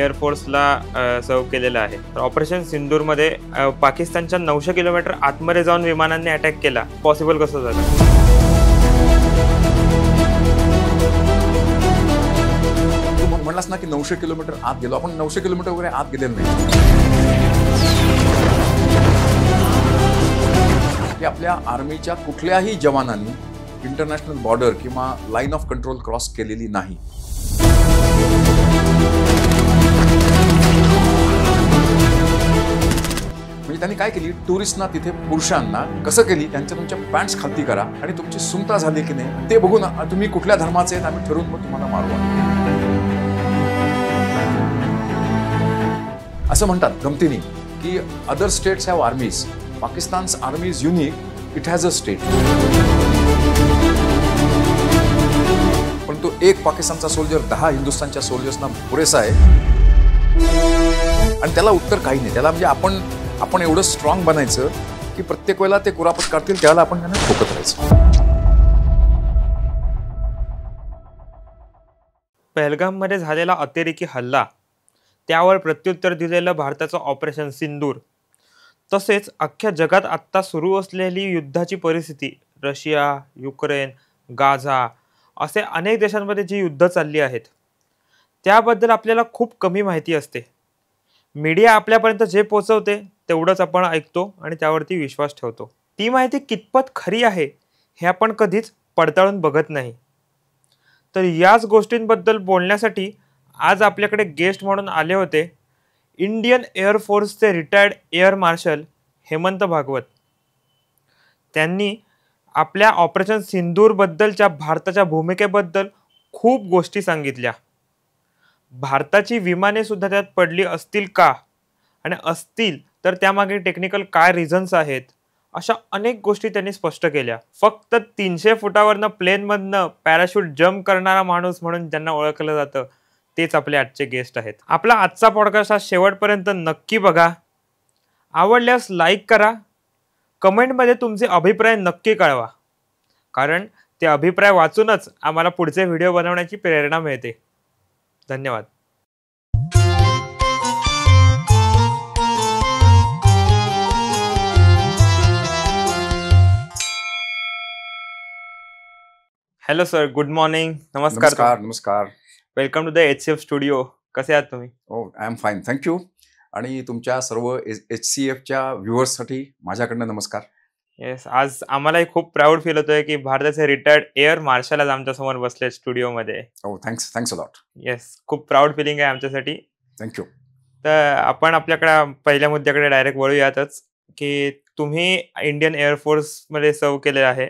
एअरफोर्सला सर्व केलेलं आहे. तर ऑपरेशन सिंदूरमध्ये पाकिस्तानच्या 900 किलोमीटर आतमध्ये जाऊन विमानांनी अटॅक केला. पॉसिबल कसं झालं? तू म्हणलास ना की 900 किलोमीटर आत गेलो. आपण 900 किलोमीटर वगैरे आत गेलेलो नाही. की आपल्या आर्मीच्या कुठल्याही जवानांनी इंटरनॅशनल बॉर्डर किंवा लाईन ऑफ कंट्रोल क्रॉस केलेली नाही. म्हणजे त्यांनी काय केली, टुरिस्टना तिथे पुरुषांना कसं केली, त्यांच्या तुमच्या पॅन्ट्स खालती करा आणि तुमची सुमता झाली की नाही ते बघून तुम्ही कुठल्या धर्माचे आहेत आम्ही ठरवून मग तुम्हाला मारू असं म्हणतात गमतीने की other states have armies. Pakistan's army is unique. It has a state. परंतु एक पाकिस्तानचा सोल्जर 10 हिंदुस्थानच्या सोल्जर्सना पुरेसा आहे आणि त्याला उत्तर काही नाही. त्याला म्हणजे आपण एवढं स्ट्रॉंग बनायचं की प्रत्येक वेळेला ते कुरापत काढतील त्याला आपण त्यांना ठोकत राहायचं. पहलगाममध्ये झालेला अतिरेकी हल्ला, त्यावर प्रत्युत्तर दिलेलं भारताचं ऑपरेशन सिंदूर, तसेच अख्ख्या जगात आत्ता सुरू असलेली युद्धाची परिस्थिती, रशिया, युक्रेन, गाझा असे अनेक देशांमध्ये जी युद्ध चालली आहेत त्याबद्दल आपल्याला खूप कमी माहिती असते. मीडिया आपल्यापर्यंत जे पोहोचवते तेवढंच आपण ऐकतो आणि त्यावरती विश्वास ठेवतो. ती माहिती कितपत खरी आहे हे आपण कधीच पडताळून बघत नाही. तर याच गोष्टींबद्दल बोलण्यासाठी आज आपल्याकडे गेस्ट म्हणून आले होते इंडियन एअरफोर्सचे retired air marshal Hemant Bhagwat. त्यांनी आपल्या ऑपरेशन सिंदूरबद्दलच्या भारताच्या भूमिकेबद्दल खूप गोष्टी सांगितल्या. भारताची विमाने सुद्धा त्यात पडली असतील का, आणि असतील तर त्यामागे टेक्निकल काय रिझन्स आहेत, अशा अनेक गोष्टी त्यांनी स्पष्ट केल्या. फक्त 300 फुटावरनं प्लेनमधनं पॅराशूट जम्प करणारा माणूस म्हणून ज्यांना ओळखलं जातं तेच आपले आजचे गेस्ट आहेत. आपला आजचा पॉडकास्ट हा शेवटपर्यंत नक्की बघा. आवडल्यास लाईक करा. कमेंटमध्ये तुमचे अभिप्राय नक्की कळवा, कारण ते अभिप्राय वाचूनच आम्हाला पुढचे व्हिडिओ बनवण्याची प्रेरणा मिळते. धन्यवाद. Hello sir, good morning. नमस्कार. नमस्कार. Welcome to the HCF studio. कसे आहात तुम्ही? हो, आय एम फाईन, थँक्यू. आणि तुमच्या सर्व HCFच्या व्ह्युअर्ससाठी माझ्याकडनं नमस्कार. येस, आज आम्हालाही खूप प्राऊड फील होतोय की भारताचे रिटायर्ड एअर मार्शल आज आमच्यासमोर बसले स्टुडिओमध्ये. हो, थँक्स अ लॉट. येस, खूप प्राऊड फिलिंग आहे आमच्यासाठी. थँक्यू. तर आपण आपल्याकडे पहिल्या मुद्द्याकडे डायरेक्ट वळूयातच की तुम्ही इंडियन एअरफोर्समध्ये सर्व केले आहे.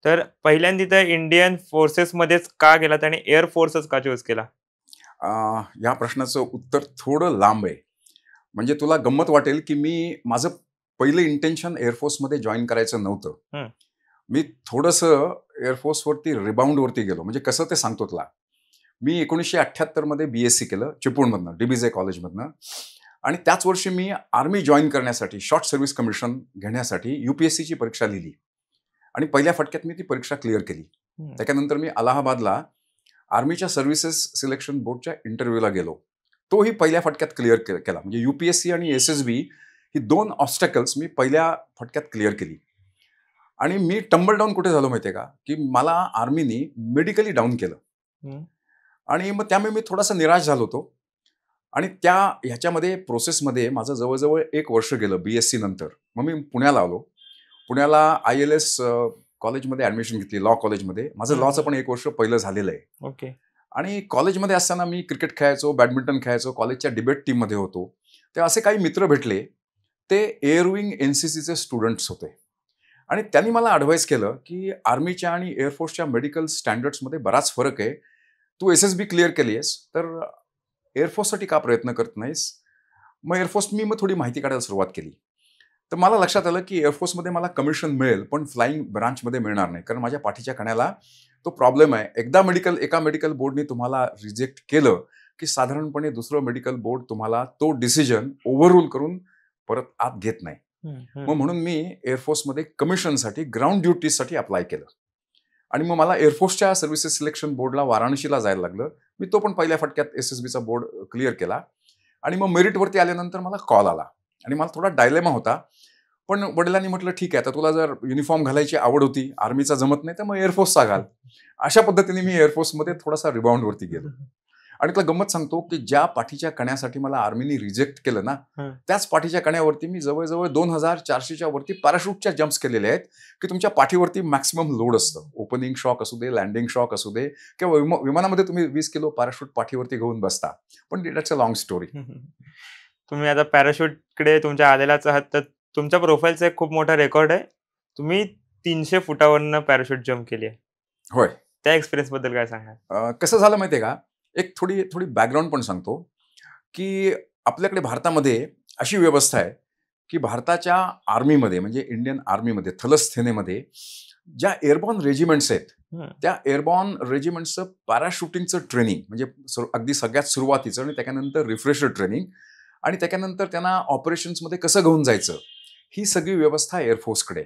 तर पहिल्यांदा तर इंडियन फोर्सेसमध्येच का गेलात आणि एअरफोर्सच का चूज केला? या प्रश्नाचं उत्तर थोडं लांब आहे. म्हणजे तुला गंमत वाटेल की माझं पहिलं इंटेन्शन एअरफोर्समध्ये जॉईन करायचं नव्हतं. मी थोडंसं एअरफोर्सवरती रिबाउंडवरती गेलो. म्हणजे कसं ते सांगतो तुला. मी 1978 मध्ये BSc केलं चिपळूणमधनं, DBJ कॉलेजमधनं. आणि त्याच वर्षी मी आर्मी जॉईन करण्यासाठी शॉर्ट सर्व्हिस कमिशन घेण्यासाठी UPSCची परीक्षा लिहिली आणि पहिल्या फटक्यात मी ती परीक्षा क्लिअर केली. त्याच्यानंतर मी अलाहाबादला आर्मीच्या सर्व्हिसेस सिलेक्शन बोर्डच्या इंटरव्ह्यूला गेलो. तोही पहिल्या फटक्यात क्लिअर केला. म्हणजे UPSC आणि SSB ही 2 ऑब्स्टॅकल्स मी पहिल्या फटक्यात क्लिअर केली. आणि मी टंबल डाऊन कुठे झालो माहिती आहे का, की मला आर्मीनी मेडिकली डाऊन केलं. आणि मग त्यामुळे मी थोडासा निराश झालो होतो. आणि ह्याच्यामध्ये प्रोसेसमध्ये माझं जवळजवळ 1 वर्ष गेलं BSc नंतर. मग मी पुण्याला आलो. पुण्याला ILS कॉलेजमध्ये ॲडमिशन घेतली, लॉ कॉलेजमध्ये. माझं लॉचं पण 1 वर्ष पहिलं झालेलं आहे. ओके. आणि कॉलेजमध्ये असताना मी क्रिकेट खेळायचो, बॅडमिंटन खेळायचो, कॉलेजच्या डिबेट टीममध्ये होतो. ते असे काही मित्र भेटले, ते एअरविंग NCCचे स्टुडंट्स होते. आणि त्यांनी मला ॲडवाईस केलं की आर्मीच्या आणि एअरफोर्सच्या मेडिकल स्टँडर्ड्समध्ये बराच फरक आहे. तू SSB क्लिअर केली आहेस तर एअरफोर्ससाठी का प्रयत्न करत नाहीस? मग मग थोडी माहिती काढायला सुरुवात केली. तर मला लक्षात आलं की एअरफोर्समध्ये मला कमिशन मिळेल, पण फ्लाईंग ब्रांचमध्ये मिळणार नाही, कारण माझ्या पाठीच्या कण्याला तो प्रॉब्लेम आहे. एकदा एका मेडिकल बोर्डने तुम्हाला रिजेक्ट केलं की साधारणपणे दुसरं मेडिकल बोर्ड तुम्हाला तो डिसिजन ओव्हररूल करून परत आत घेत नाही. मग म्हणून मी एअरफोर्समध्ये कमिशनसाठी ग्राउंड ड्युटीसाठी अप्लाय केलं. आणि मग मला एअरफोर्सच्या सर्व्हिसेस सिलेक्शन बोर्डला वाराणसीला जायला लागलं. मी तो पण पहिल्या फटक्यात SSBचा बोर्ड क्लिअर केला. आणि मग मेरिटवरती आल्यानंतर मला कॉल आला आणि मला थोडा डायलेमा होता. पण वडिलांनी म्हटलं, ठीक आहे, आता तुला जर युनिफॉर्म घालायची आवड होती, आर्मीचा जमत नाही, तर मग एअरफोर्सचा घाल. अशा पद्धतीने मी एअरफोर्समध्ये थोडासा रिबाउंडवरती गेलो. आणि तुला गंमत सांगतो की ज्या पाठीच्या कण्यासाठी मला आर्मीने रिजेक्ट केलं ना, त्याच पाठीच्या कण्यावरती मी जवळजवळ 2400च्या वरती पॅराशूटच्या जम्प्स केलेले आहेत, की तुमच्या पाठीवरती मॅक्सिमम लोड असतं. ओपनिंग शॉक असू दे, लँडिंग शॉक असू दे, किंवा विमानामध्ये तुम्ही 20 किलो पॅराशूट पाठीवरती घेऊन बसता. पण दॅट्स अ लॉंग स्टोरी. तुम्ही आता पॅराशूटकडे तुमच्या आलेलाच आहात, तर तुमच्या प्रोफाईलचा एक खूप मोठा रेकॉर्ड आहे. तुम्ही 300 फुटावरनं पॅराशूट जम्प केली आहे. होय. त्या एक्सपिरियन्स बद्दल काय सांगाल? कसं झालं माहितीये का, एक थोडी बॅकग्राऊंड पण सांगतो, की आपल्याकडे भारतामध्ये अशी व्यवस्था आहे, की भारताच्या आर्मीमध्ये म्हणजे इंडियन आर्मीमध्ये थलसेनेमध्ये ज्या एअरबॉर्न रेजिमेंट्स आहेत, त्या एअरबॉर्न रेजिमेंटचं पॅराशूटिंगचं ट्रेनिंग म्हणजे अगदी सगळ्यात सुरुवातीचं, आणि त्याच्यानंतर रिफ्रेशर ट्रेनिंग, आणि त्याच्यानंतर त्यांना ऑपरेशन्समध्ये कसं घेऊन जायचं, ही सगळी व्यवस्था एअरफोर्सकडे.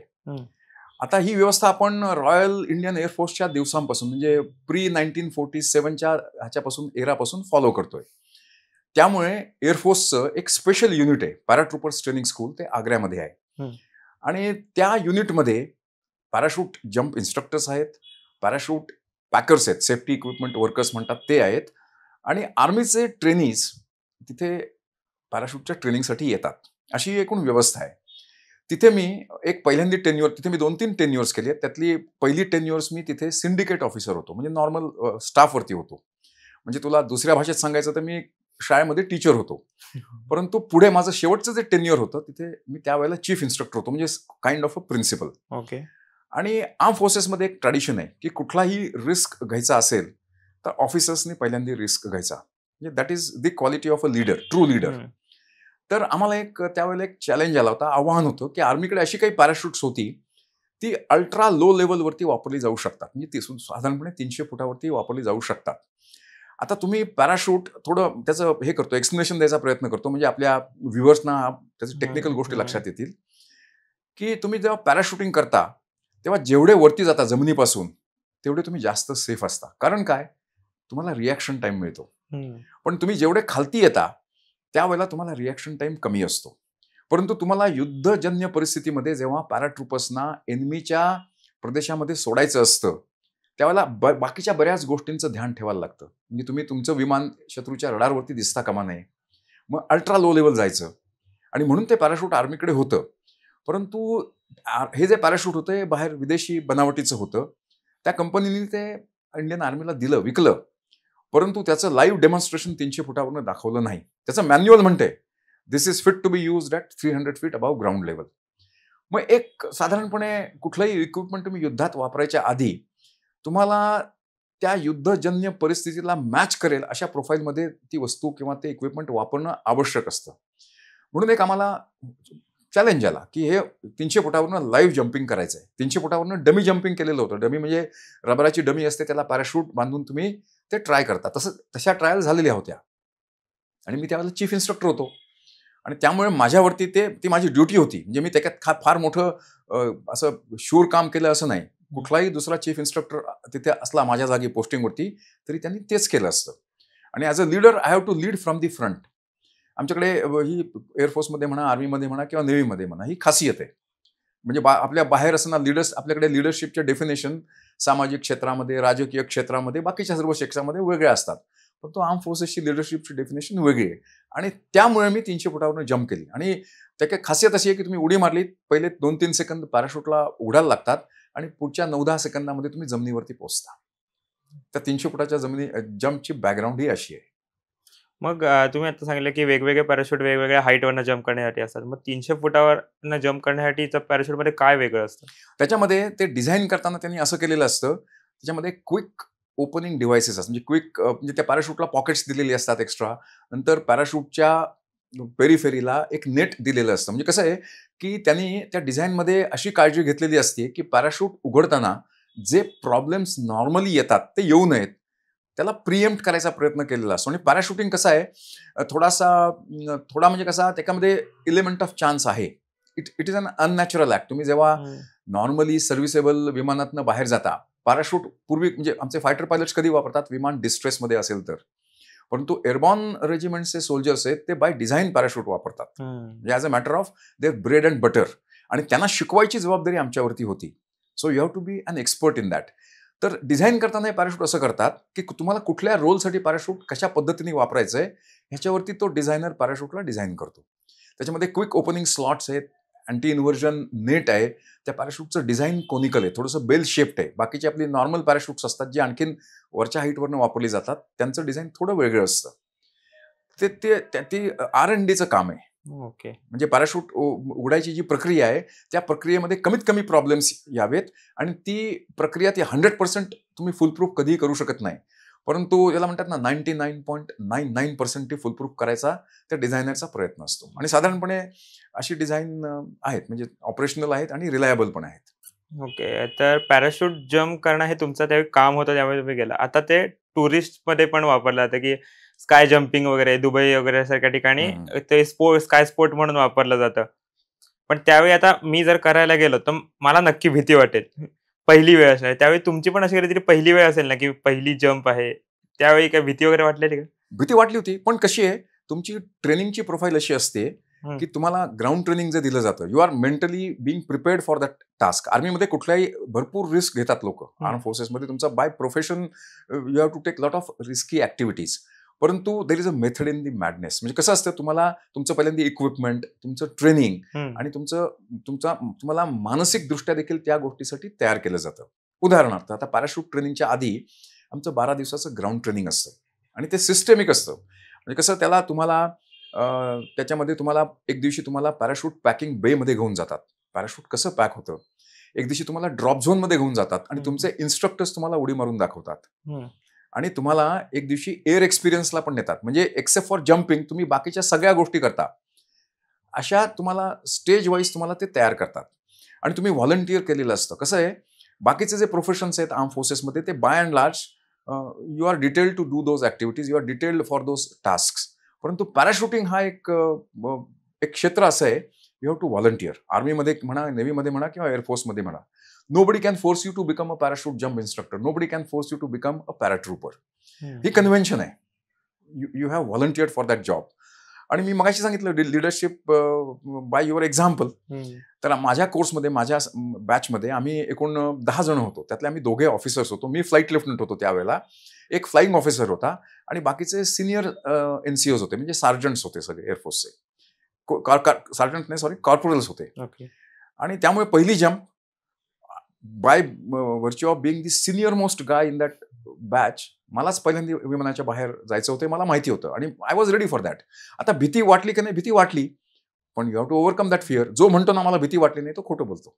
आता ही व्यवस्था आपण रॉयल इंडियन एअरफोर्सच्या दिवसांपासून म्हणजे प्री 1947च्या ह्याच्यापासून एरापासून फॉलो करतोय. त्यामुळे एअरफोर्सचं एक स्पेशल युनिट आहे, पॅराट्रुपर्स ट्रेनिंग स्कूल, ते आग्र्यामध्ये आहे. आणि त्या युनिटमध्ये पॅराशूट जम्प इन्स्ट्रक्टर्स आहेत, पॅराशूट पॅकर्स आहेत, सेफ्टी इक्विपमेंट वर्कर्स म्हणतात ते आहेत, आणि आर्मीचे ट्रेनीज तिथे पॅराशूटच्या ट्रेनिंगसाठी येतात. अशी एकूण व्यवस्था आहे. तिथे मी एक पहिल्यांदी टेन्युअर, तिथे मी 2-3 टेन्युअर्स केली आहेत. त्यातली पहिली टेन्युअर्स मी तिथे सिंडिकेट ऑफिसर होतो, म्हणजे नॉर्मल स्टाफवरती होतो. म्हणजे तुला दुसऱ्या भाषेत सांगायचं तर मी शाळेमध्ये टीचर होतो. परंतु पुढे माझं शेवटचं जे टेन्युअर होतं तिथे मी त्यावेळेला चीफ इन्स्ट्रक्टर होतो, म्हणजे kind of a principal. Okay. आणि आर्म फोर्सेसमध्ये एक ट्रॅडिशन आहे की कुठलाही रिस्क घ्यायचा असेल तर ऑफिसर्सनी पहिल्यांदा रिस्क घ्यायचा. म्हणजे that is the quality of a leader, true leader. तर आम्हाला त्यावेळेला एक चॅलेंज आला होता, आव्हान होतं की आर्मीकडे अशी काही पॅराशूट्स होती ती अल्ट्रा लो लेवलवरती वापरली जाऊ शकतात, म्हणजे ती साधारणपणे 300 फुटावरती वापरली जाऊ शकतात. आता तुम्ही पॅराशूट थोडं त्याचं हे करतो, एक्सप्लेनेशन द्यायचा प्रयत्न करतो, म्हणजे आपल्या व्ह्युअर्सना त्याच्या टेक्निकल गोष्टी लक्षात येतील. की तुम्ही जेव्हा पॅराशूटिंग करता तेव्हा जेवढे वरती जाता जमिनीपासून तेवढे तुम्ही जास्त सेफ असता. कारण काय, तुम्हाला रिॲक्शन टाइम मिळतो. पण तुम्ही जेवढे खालती येता त्यावेळेला तुम्हाला रिॲक्शन टाइम कमी असतो. परंतु तुम्हाला युद्धजन्य परिस्थितीमध्ये जेव्हा पॅराट्रुपर्सना एनिमीच्या प्रदेशामध्ये सोडायचं असतं त्यावेळेला बाकीच्या बऱ्याच गोष्टींचं ध्यान ठेवायला लागतं. म्हणजे तुम्ही तुमचं विमान शत्रूच्या रडारवरती दिसता कामा नये, मग अल्ट्रा लो लेवल जायचं, आणि म्हणून ते पॅराशूट आर्मीकडे होतं. परंतु हे जे पॅराशूट होतं हे बाहेर विदेशी बनावटीचं होतं. त्या कंपनीने ते इंडियन आर्मीला दिलं, विकलं. परंतु त्याचं लाईव्ह डेमॉन्स्ट्रेशन 300 फुटावरून दाखवलं नाही. त्याचं मॅन्युअल म्हणते this is fit to be used at 300 feet above ground level. मग एक साधारणपणे कुठलंही इक्विपमेंट तुम्ही युद्धात वापरायच्या आधी तुम्हाला त्या युद्धजन्य परिस्थितीला मॅच करेल अशा प्रोफाईलमध्ये ती वस्तू किंवा ते इक्विपमेंट वापरणं आवश्यक असतं. म्हणून एक आम्हाला चॅलेंज आला की हे 300 फुटावरून लाईव्ह जम्पिंग करायचं आहे. 300 फुटावरून डमी जम्पिंग केलेलं होतं. डमी म्हणजे रबराची डमी असते, त्याला पॅराशूट बांधून तुम्ही ते ट्राय करता. तशा ट्रायल झालेल्या होत्या आणि मी त्यावेळेला चीफ इन्स्ट्रक्टर होतो आणि त्यामुळे माझ्यावरती ती माझी ड्युटी होती. म्हणजे मी त्याच्यात फार मोठं असं शूर काम केलं असं नाही. कुठलाही दुसरा चीफ इन्स्ट्रक्टर तिथे असला माझ्या जागी पोस्टिंगवरती तरी त्यांनी तेच केलं असतं. आणि as a leader I have to lead from the front. आमच्याकडे ही एअरफोर्समध्ये म्हणा, आर्मीमध्ये म्हणा किंवा नेव्हीमध्ये म्हणा ही खासियत आहे. म्हणजे आपल्या बाहेर असताना लीडर्स, आपल्याकडे लिडरशिपचे डेफिनेशन सामाजिक क्षेत्रामध्ये, राजकीय क्षेत्रामध्ये, बाकीच्या सर्व क्षेत्रामध्ये वेगळ्या असतात. पण तो आर्म फोर्सेसची लिडरशिपची डेफिनेशन वेगळी आहे. आणि त्यामुळे मी 300 फुटावरून जम्प केली. आणि त्याची खासियत अशी आहे की तुम्ही उडी मारली, पहिले 2-3 सेकंद पॅराशूटला उडायला लागतात आणि पुढच्या 9-10 सेकंदामध्ये तुम्ही जमिनीवरती पोहोचता. त्या 300 फुटाच्या जम्पची बॅकग्राऊंड ही अशी आहे. मग तुम्ही आता सांगितलं की वेगवेगळे पॅराशूट वेगवेगळ्या हाईटवरनं जम्प करण्यासाठी असतात. मग 300 फुटावरनं जम्प करण्यासाठी पॅराशूटमध्ये काय वेगळं असतं? त्याच्यामध्ये ते डिझाईन करताना त्यांनी असं केलेलं असतं, त्याच्यामध्ये क्विक ओपनिंग डिव्हाइसेस असतात. म्हणजे क्विक म्हणजे त्या पॅराशूटला पॉकेट्स दिलेली असतात एक्स्ट्रा. नंतर पॅराशूटच्या पेरिफेरीला एक नेट दिलेलं असतं. म्हणजे कसं आहे की त्यांनी त्या डिझाईनमध्ये अशी काळजी घेतलेली असते की पॅराशूट उघडताना जे प्रॉब्लेम्स नॉर्मली येतात ते येऊ नयेत, त्याला प्रिएम्प्ट करायचा प्रयत्न केलेला असतो. आणि पॅराशूटिंग कसं आहे, थोडा म्हणजे कसा त्याच्यामध्ये इलेमेंट ऑफ चान्स आहे. It is an unnatural act. तुम्ही जेव्हा नॉर्मली सर्व्हिसेबल विमानातनं बाहेर जाता, पॅराशूट पूर्वी म्हणजे आमचे फायटर पायलट्स कधी वापरतात, विमान डिस्ट्रेसमध्ये असेल तर. परंतु एअरबॉर्न रेजिमेंटचे सोल्जर्स आहेत ते बाय डिझाईन पॅराशूट वापरतात, म्हणजे as a matter of their bread and butter. आणि त्यांना शिकवायची जबाबदारी आमच्यावरती होती. So you have to be an expert in that. तर डिझाईन करताना हे पॅराशूट असं करतात की तुम्हाला कुठल्या रोलसाठी पॅराशूट कशा पद्धतीने वापरायचं आहे ह्याच्यावरती तो डिझायनर पॅराशूटला डिझाईन करतो. त्याच्यामध्ये क्विक ओपनिंग स्लॉट्स आहेत, अँटी इन्व्हर्जन नेट आहे, त्या पॅराशूटचं डिझाईन कोनिकल आहे, थोडंसं बेल शेप्ड आहे. बाकीची आपली नॉर्मल पॅराशूट्स असतात जी आणखीन वरच्या हाईटवरनं वापरली जातात, त्यांचं डिझाईन थोडं वेगळं असतं. ते R&Dचं काम आहे. ओके. म्हणजे पॅराशूट उघडायची जी प्रक्रिया आहे त्या प्रक्रियेमध्ये कमीत कमी प्रॉब्लेम्स यावेत, आणि ती प्रक्रिया ती 100% तुम्ही फुलप्रूफ कधीही करू शकत नाही. परंतु याला म्हणतात ना 99.99% ती फुलप्रूफ करायचा त्या डिझायनरचा प्रयत्न असतो. आणि साधारणपणे अशी डिझाईन आहेत, म्हणजे ऑपरेशनल आहेत आणि रिलायबल पण आहेत. ओके. तर पॅराशूट जम्प करणं हे तुमचं त्यावेळी काम होतं, त्यामुळे तुम्ही गेला. आता ते टुरिस्टमध्ये पण वापरलं जातं, की स्काय जम्पिंग वगैरे, दुबई वगैरे सारख्या ठिकाणी ते स्काय स्पोर्ट म्हणून वापरलं जातं. पण त्यावेळी आता मी जर करायला गेलो तर मला नक्की भीती वाटेल. पहिली वेळ असणार. त्यावेळी तुमची पण अशी कधीतरी पहिली वेळ असेल ना, की पहिली जंप आहे. त्यावेळी काय भीती वगैरे वाटलेली का? भीती वाटली होती, पण कशी आहे, तुमची ट्रेनिंगची प्रोफाईल अशी असते हं. की तुम्हाला ग्राउंड ट्रेनिंग जे दिलं जातं, you are mentally being prepared for that task. आर्मीमध्ये कुठल्याही भरपूर रिस्क घेतात लोक. आर्म फोर्सेसमध्ये तुमचा by profession you have to take lot of risky activities. परंतु there is a method in the madness. म्हणजे कसं असतं, तुम्हाला तुमचं पहिल्यांदा इक्विपमेंट, तुमचं ट्रेनिंग आणि तुम्हाला मानसिकदृष्ट्या देखील त्या गोष्टीसाठी तयार केलं जातं. उदाहरणार्थ आता पॅराशूट ट्रेनिंगच्या आधी आमचं 12 दिवसाचं ग्राउंड ट्रेनिंग असतं आणि ते सिस्टेमिक असतं. म्हणजे कसं, त्याला तुम्हाला त्याच्यामध्ये तुम्हाला एक दिवशी तुम्हाला पॅराशूट पॅकिंग बेमध्ये घेऊन जातात. पॅराशूट कसं पॅक होतं, एक दिवशी तुम्हाला ड्रॉप झोनमध्ये घेऊन जातात आणि तुमचे इन्स्ट्रक्टर्स तुम्हाला उडी मारून दाखवतात. आणि तुम्हाला एक दिवशी एअर एक्सपिरियन्सला पण नेतात. म्हणजे एक्सेप्ट फॉर जम्पिंग तुम्ही बाकीच्या सगळ्या गोष्टी करता. अशा तुम्हाला स्टेज वाईज तुम्हाला ते तयार करतात आणि तुम्ही व्हॉलंटिअर केलेलं असतं. कसं आहे, बाकीचे जे प्रोफेशन्स आहेत आर्म फोर्सेसमध्ये ते by and large you are detailed to do those activities, you are detailed for those task. परंतु पॅराशूटिंग हा एक क्षेत्र असं आहे, यू हॅव टू व्हॉलंटिअर. आर्मीमध्ये म्हणा, नेव्हीमध्ये म्हणा किंवा एअरफोर्समध्ये म्हणा. Nobody can force you to become a parachute jump instructor. Nobody can force you to become a paratrooper. ही कन्व्हेन्शन आहे. You have volunteered for that job. आणि मी मगाशी सांगितलं लिडरशिप बाय युअर एक्झाम्पल. तर माझ्या कोर्समध्ये, माझ्या बॅचमध्ये आम्ही एकूण 10 जण होतो. त्यातले आम्ही 2 ऑफिसर्स होतो. मी फ्लाईट लेफ्टनंट होतो त्यावेळेला. एक फ्लाईंग ऑफिसर होता आणि बाकीचे सिनियर NCOs होते, म्हणजे सार्जंट्स होते सगळे एअरफोर्सचे. सार्जंट नाही, सॉरी, कॉर्पोरल्स होते. आणि त्यामुळे पहिली jump by virtue of being the senior most guy in that batch, मलाच पहिल्यांदा विमानाच्या बाहेर जायचं होतं, मला माहिती होतं आणि I was ready for that. आता भीती वाटली की नाही, भीती वाटली, पण you have to overcome that fear. जो म्हणतो ना मला भीती वाटली नाही, तो खोटं बोलतो.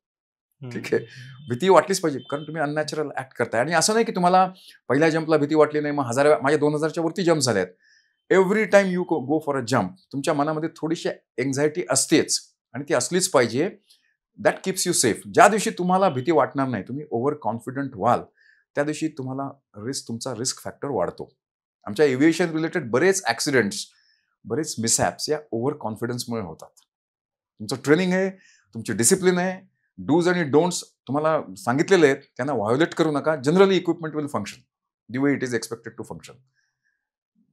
ठीक आहे, भीती वाटलीच पाहिजे, कारण तुम्ही अननॅचरल ऍक्ट करताय. आणि असं नाही की तुम्हाला पहिल्या जम्पला भीती वाटली नाही, मग माझ्या 2000च्या वरती जम्प झाल्यात. Every time you go for a jump, तुमच्या मनामध्ये थोडीशी एन्झायटी असतेच आणि ती असलीच पाहिजे. That keeps you safe. ज्या दिवशी तुम्हाला भीती वाटणार नाही, तुम्ही ओव्हर कॉन्फिडंट व्हाल, त्या दिवशी तुमचा रिस्क फॅक्टर वाढतो. आमच्या एव्हिएशन रिलेटेड बरेच ऍक्सिडेंट्स, बरेच मिसहॅप्स या ओव्हर कॉन्फिडन्समुळे होतात. तुमचं ट्रेनिंग आहे, तुमची डिसिप्लिन आहे, डूज आणि डोंट्स तुम्हाला सांगितलेले आहेत, त्यांना व्हायोलेट करू नका. Generally equipment will function the way it is expected to function.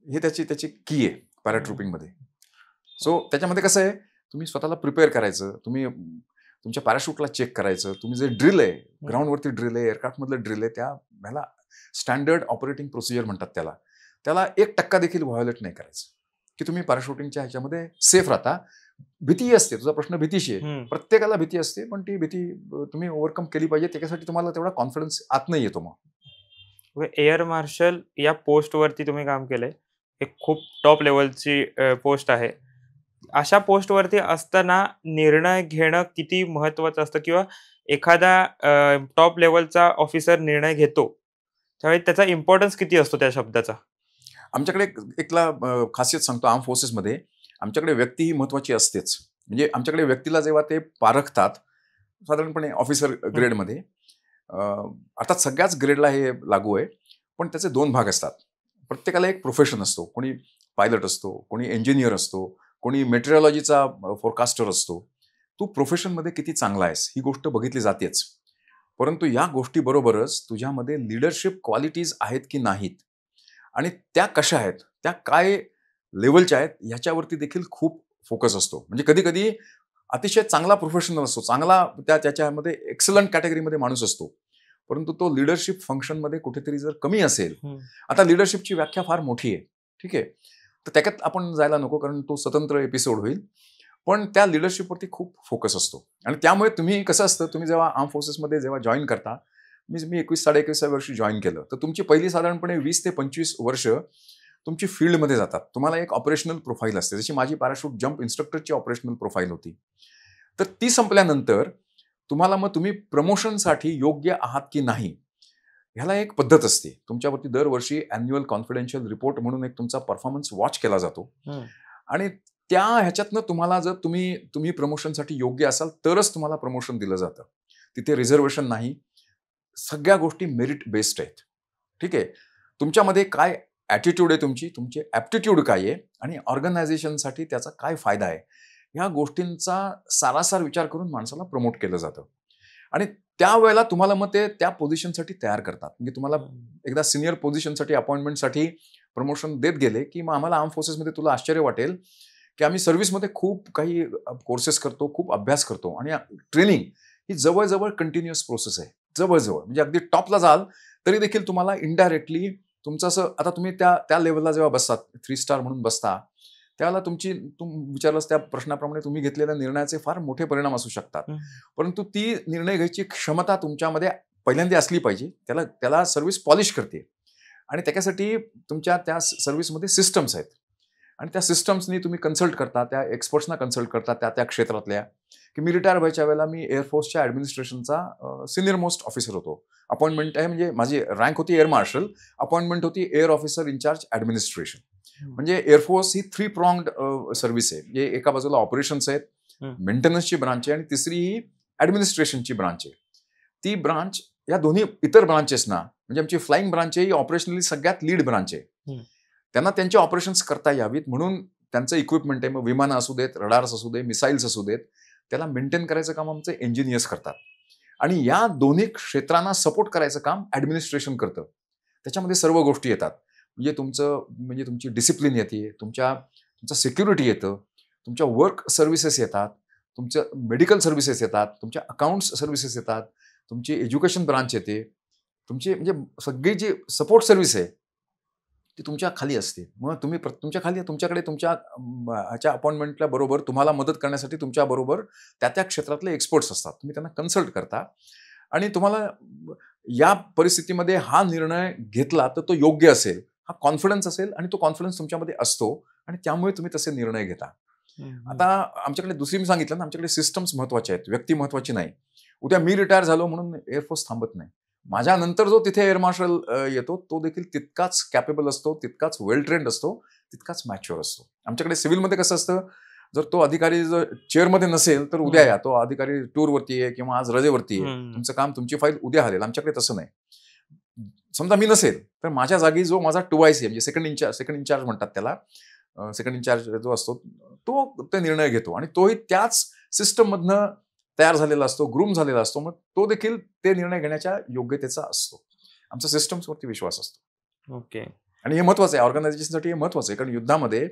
हे त्याची की आहे पॅराट्रुपिंगमध्ये. सो त्याच्यामध्ये कसं आहे, तुम्ही स्वतःला प्रिपेअर करायचं, तुम्ही तुमच्या पॅराशूटला चेक करायचं, तुम्ही जे ड्रिल आहे, ग्राउंडवरती ड्रिल आहे, एअरक्राफ्टमधलं ड्रिल आहे, ह्याला स्टँडर्ड ऑपरेटिंग प्रोसिजर म्हणतात. त्याला 1% देखील व्हायोलेट नाही करायचं, की तुम्ही पॅराशूटिंगच्या ह्याच्यामध्ये सेफ राहता. भीती असते, तुझा प्रश्न भीतीशी आहे, प्रत्येकाला भीती असते, पण ती भीती तुम्ही ओव्हरकम केली पाहिजे. त्याच्यासाठी तुम्हाला तेवढा कॉन्फिडन्स आत नाही येतो. मग एअर मार्शल या पोस्टवरती तुम्ही काम केलंय, एक खूप टॉप लेवलची पोस्ट आहे. अशा पोस्टवरती असताना निर्णय घेणं किती महत्वाचं असतं, किंवा एखादा टॉप लेवलचा ऑफिसर निर्णय घेतो त्यावेळी त्याचा इम्पॉर्टन्स किती असतो त्या शब्दाचा? आमच्याकडे एकला खासियत सांगतो, आर्म फोर्सेसमध्ये आमच्याकडे व्यक्ती ही महत्वाची असतेच. म्हणजे आमच्याकडे व्यक्तीला जेव्हा ते पारखतात, साधारणपणे ऑफिसर ग्रेडमध्ये, अर्थात सगळ्याच ग्रेडला हे लागू आहे, पण त्याचे 2 भाग असतात. प्रत्येकाला एक प्रोफेशन असतो. कोणी पायलट असतो, कोणी इंजिनियर असतो, कोणी मेट्रिओलॉजीचा फोरकास्टर असतो. तू प्रोफेशनमध्ये किती चांगला आहेस ही गोष्ट बघितली जातेच. परंतु या गोष्टीबरोबरच तुझ्यामध्ये लीडरशिप क्वालिटीज आहेत की नाहीत आणि त्या कशा आहेत, त्या काय लेवलच्या आहेत ह्याच्यावरती देखील खूप फोकस असतो. म्हणजे कधी-कधी अतिशय चांगला प्रोफेशनल असतो, चांगला त्याच्यामध्ये एक्सलंट कॅटेगरीमध्ये माणूस असतो. परंतु तो लीडरशिप फंक्शनमध्ये कुठेतरी जर कमी असेल, आता लीडरशिपची व्याख्या फार मोठी आहे, ठीक आहे. तर त्याच्यात आपण जायला नको कारण तो स्वतंत्र एपिसोड होईल. पण त्या लीडरशिपवरती खूप फोकस असतो आणि त्यामुळे तुम्ही कसं असतं, तुम्ही जेव्हा आर्म फोर्सेसमध्ये जेव्हा जॉईन करता, मी 21-21 वर्षी जॉईन केलं, तर तुमची पहिली साधारणपणे 20 ते 25 वर्ष तुमची फील्डमध्ये जातात. तुम्हाला एक ऑपरेशनल प्रोफाईल असते, जशी माझी पॅराशूट जंप इन्स्ट्रक्टरची ऑपरेशनल प्रोफाईल होती. तर ती संपल्यानंतर तुम्ही प्रमोशनसाठी योग्य आहात की नाही, ह्याला एक पद्धत असते. तुमच्यावरती दरवर्षी अॅन्युअल कॉन्फिडेन्शियल रिपोर्ट म्हणून एक तुमचा परफॉर्मन्स वॉच केला जातो आणि त्या ह्याच्यातनं तुम्हाला जर तुम्ही प्रमोशनसाठी योग्य असाल तरच तुम्हाला प्रमोशन दिलं जातं. तिथे रिझर्वेशन नाही. सगळ्या गोष्टी मेरिट बेस्ड आहेत. ठीक आहे. तुमच्यामध्ये काय ॲटिट्यूड आहे, तुमची ॲप्टिट्यूड काय आहे आणि ऑर्गनायझेशनसाठी त्याचा काय फायदा आहे, ह्या गोष्टींचा सारासार विचार करून माणसाला प्रमोट केलं जातं आणि त्यावेळेला तुम्हाला मग ते त्या पोझिशनसाठी तयार करतात. म्हणजे तुम्हाला एकदा सिनियर पोझिशनसाठी अपॉइंटमेंटसाठी प्रमोशन देत गेले की मग आम्हाला आर्म फोर्सेसमध्ये तुला आश्चर्य वाटेल की आम्ही सर्व्हिसमध्ये खूप काही कोर्सेस करतो, खूप अभ्यास करतो आणि ट्रेनिंग ही जवळजवळ कंटिन्युअस प्रोसेस आहे. जवळजवळ म्हणजे अगदी टॉपला जाल तरी देखील तुम्हाला इनडायरेक्टली तुमचं असं, आता तुम्ही त्या लेवलला जेव्हा बसतात, 3 स्टार म्हणून बसता, त्यावेळेला विचारलंस त्या प्रश्नाप्रमाणे तुम्ही घेतलेल्या निर्णयाचे फार मोठे परिणाम असू शकतात. परंतु ती निर्णय घ्यायची क्षमता तुमच्यामध्ये पहिल्यांदा असली पाहिजे. त्याला सर्व्हिस पॉलिश करते आणि त्याच्यासाठी तुमच्या त्या सर्व्हिसमध्ये सिस्टम्स आहेत आणि त्या सिस्टम्सनी तुम्ही कन्सल्ट करता, त्या एक्सपर्ट्सना कन्सल्ट करता त्या क्षेत्रातल्या. की मी रिटायर व्हायच्या वेळेला मी एअरफोर्सच्या ॲडमिनिस्ट्रेशनचा सिनियर मोस्ट ऑफिसर होतो. अपॉइंटमेंट आहे, म्हणजे माझी रँक होती एअर मार्शल, अपॉइंटमेंट होती एअर ऑफिसर इन्चार्ज ॲडमिनिस्ट्रेशन. म्हणजे एअरफोर्स ही 3 प्रॉन्ग्ड सर्व्हिस आहे. म्हणजे एका बाजूला ऑपरेशन्स आहेत, मेंटेनन्सची ब्रांच आहे आणि तिसरी ही ॲडमिनिस्ट्रेशनची ब्रांच आहे. ती ब्रांच या दोन्ही इतर ब्रांचेसना, म्हणजे आमची फ्लाइंग ब्रांच आहे ही ऑपरेशनली सगळ्यात लीड ब्रांच आहे. त्यांना त्यांचे ऑपरेशन्स करता यावीत म्हणून त्यांचं इक्विपमेंट आहे, मग विमानं असू देत, रडार्स असू दे, मिसाईल्स असू देत, त्याला मेंटेन करायचं काम आमचे इंजिनियर्स करतात आणि या दोन्ही क्षेत्रांना सपोर्ट करायचं काम ॲडमिनिस्ट्रेशन करतं. त्याच्यामध्ये सर्व गोष्टी येतात. म्हणजे तुमची डिसिप्लिन येते, तुमचा सिक्युरिटी येतं, तुमच्या वर्क सर्व्हिसेस येतात, तुमच्या मेडिकल सर्व्हिसेस येतात, तुमच्या अकाउंट्स सर्व्हिसेस येतात, तुमची एज्युकेशन ब्रांच येते, म्हणजे सगळी जी सपोर्ट सर्व्हिस आहे ती तुमच्या खाली असते. मग तुमच्याकडे ह्याच्या अपॉइंटमेंटला बरोबर तुम्हाला मदत करण्यासाठी तुमच्याबरोबर त्या क्षेत्रातले एक्सपर्ट्स असतात. तुम्ही त्यांना कन्सल्ट करता आणि तुम्हाला या परिस्थितीमध्ये हा निर्णय घेतला तर तो योग्य असेल, हा कॉन्फिडन्स असेल आणि तो कॉन्फिडन्स तुमच्यामध्ये असतो आणि त्यामुळे तुम्ही तसे निर्णय घेता. आता आमच्याकडे दुसरी मी सांगितलं ना, आमच्याकडे सिस्टम्स महत्वाचे आहेत, व्यक्ती महत्वाची नाही. उद्या मी रिटायर झालो म्हणून एअरफोर्स थांबत नाही. माझ्यानंतर जो तिथे एअर मार्शल येतो तो देखील तितकाच कॅपेबल असतो, तितकाच वेल ट्रेंड असतो, तितकाच मॅच्युअर असतो. आमच्याकडे सिव्हिलमध्ये कसं असतं, जर तो अधिकारी जर चेअरमध्ये नसेल तर उद्या या, तो अधिकारी टूरवरती आहे किंवा आज रजेवरती आहे, तुमचं काम, तुमची फाईल उद्या हलेल. आमच्याकडे तसं नाही. समजा मी नसेल तर माझ्या जागी जो माझा 2IC म्हणजे सेकंड इन्चार्ज म्हणतात त्याला, सेकंड इन्चार्ज जो असतो तो ते निर्णय घेतो आणि तोही त्याच सिस्टम मधनं तयार झालेला असतो, ग्रूम झालेला असतो. मग तो देखील ते निर्णय घेण्याच्या योग्यतेचा असतो. आमचा सिस्टम्सवरती विश्वास असतो. ओके. आणि हे महत्वाचं आहे, ऑर्गनायझेशनसाठी हे महत्वाचं आहे, कारण युद्धामध्ये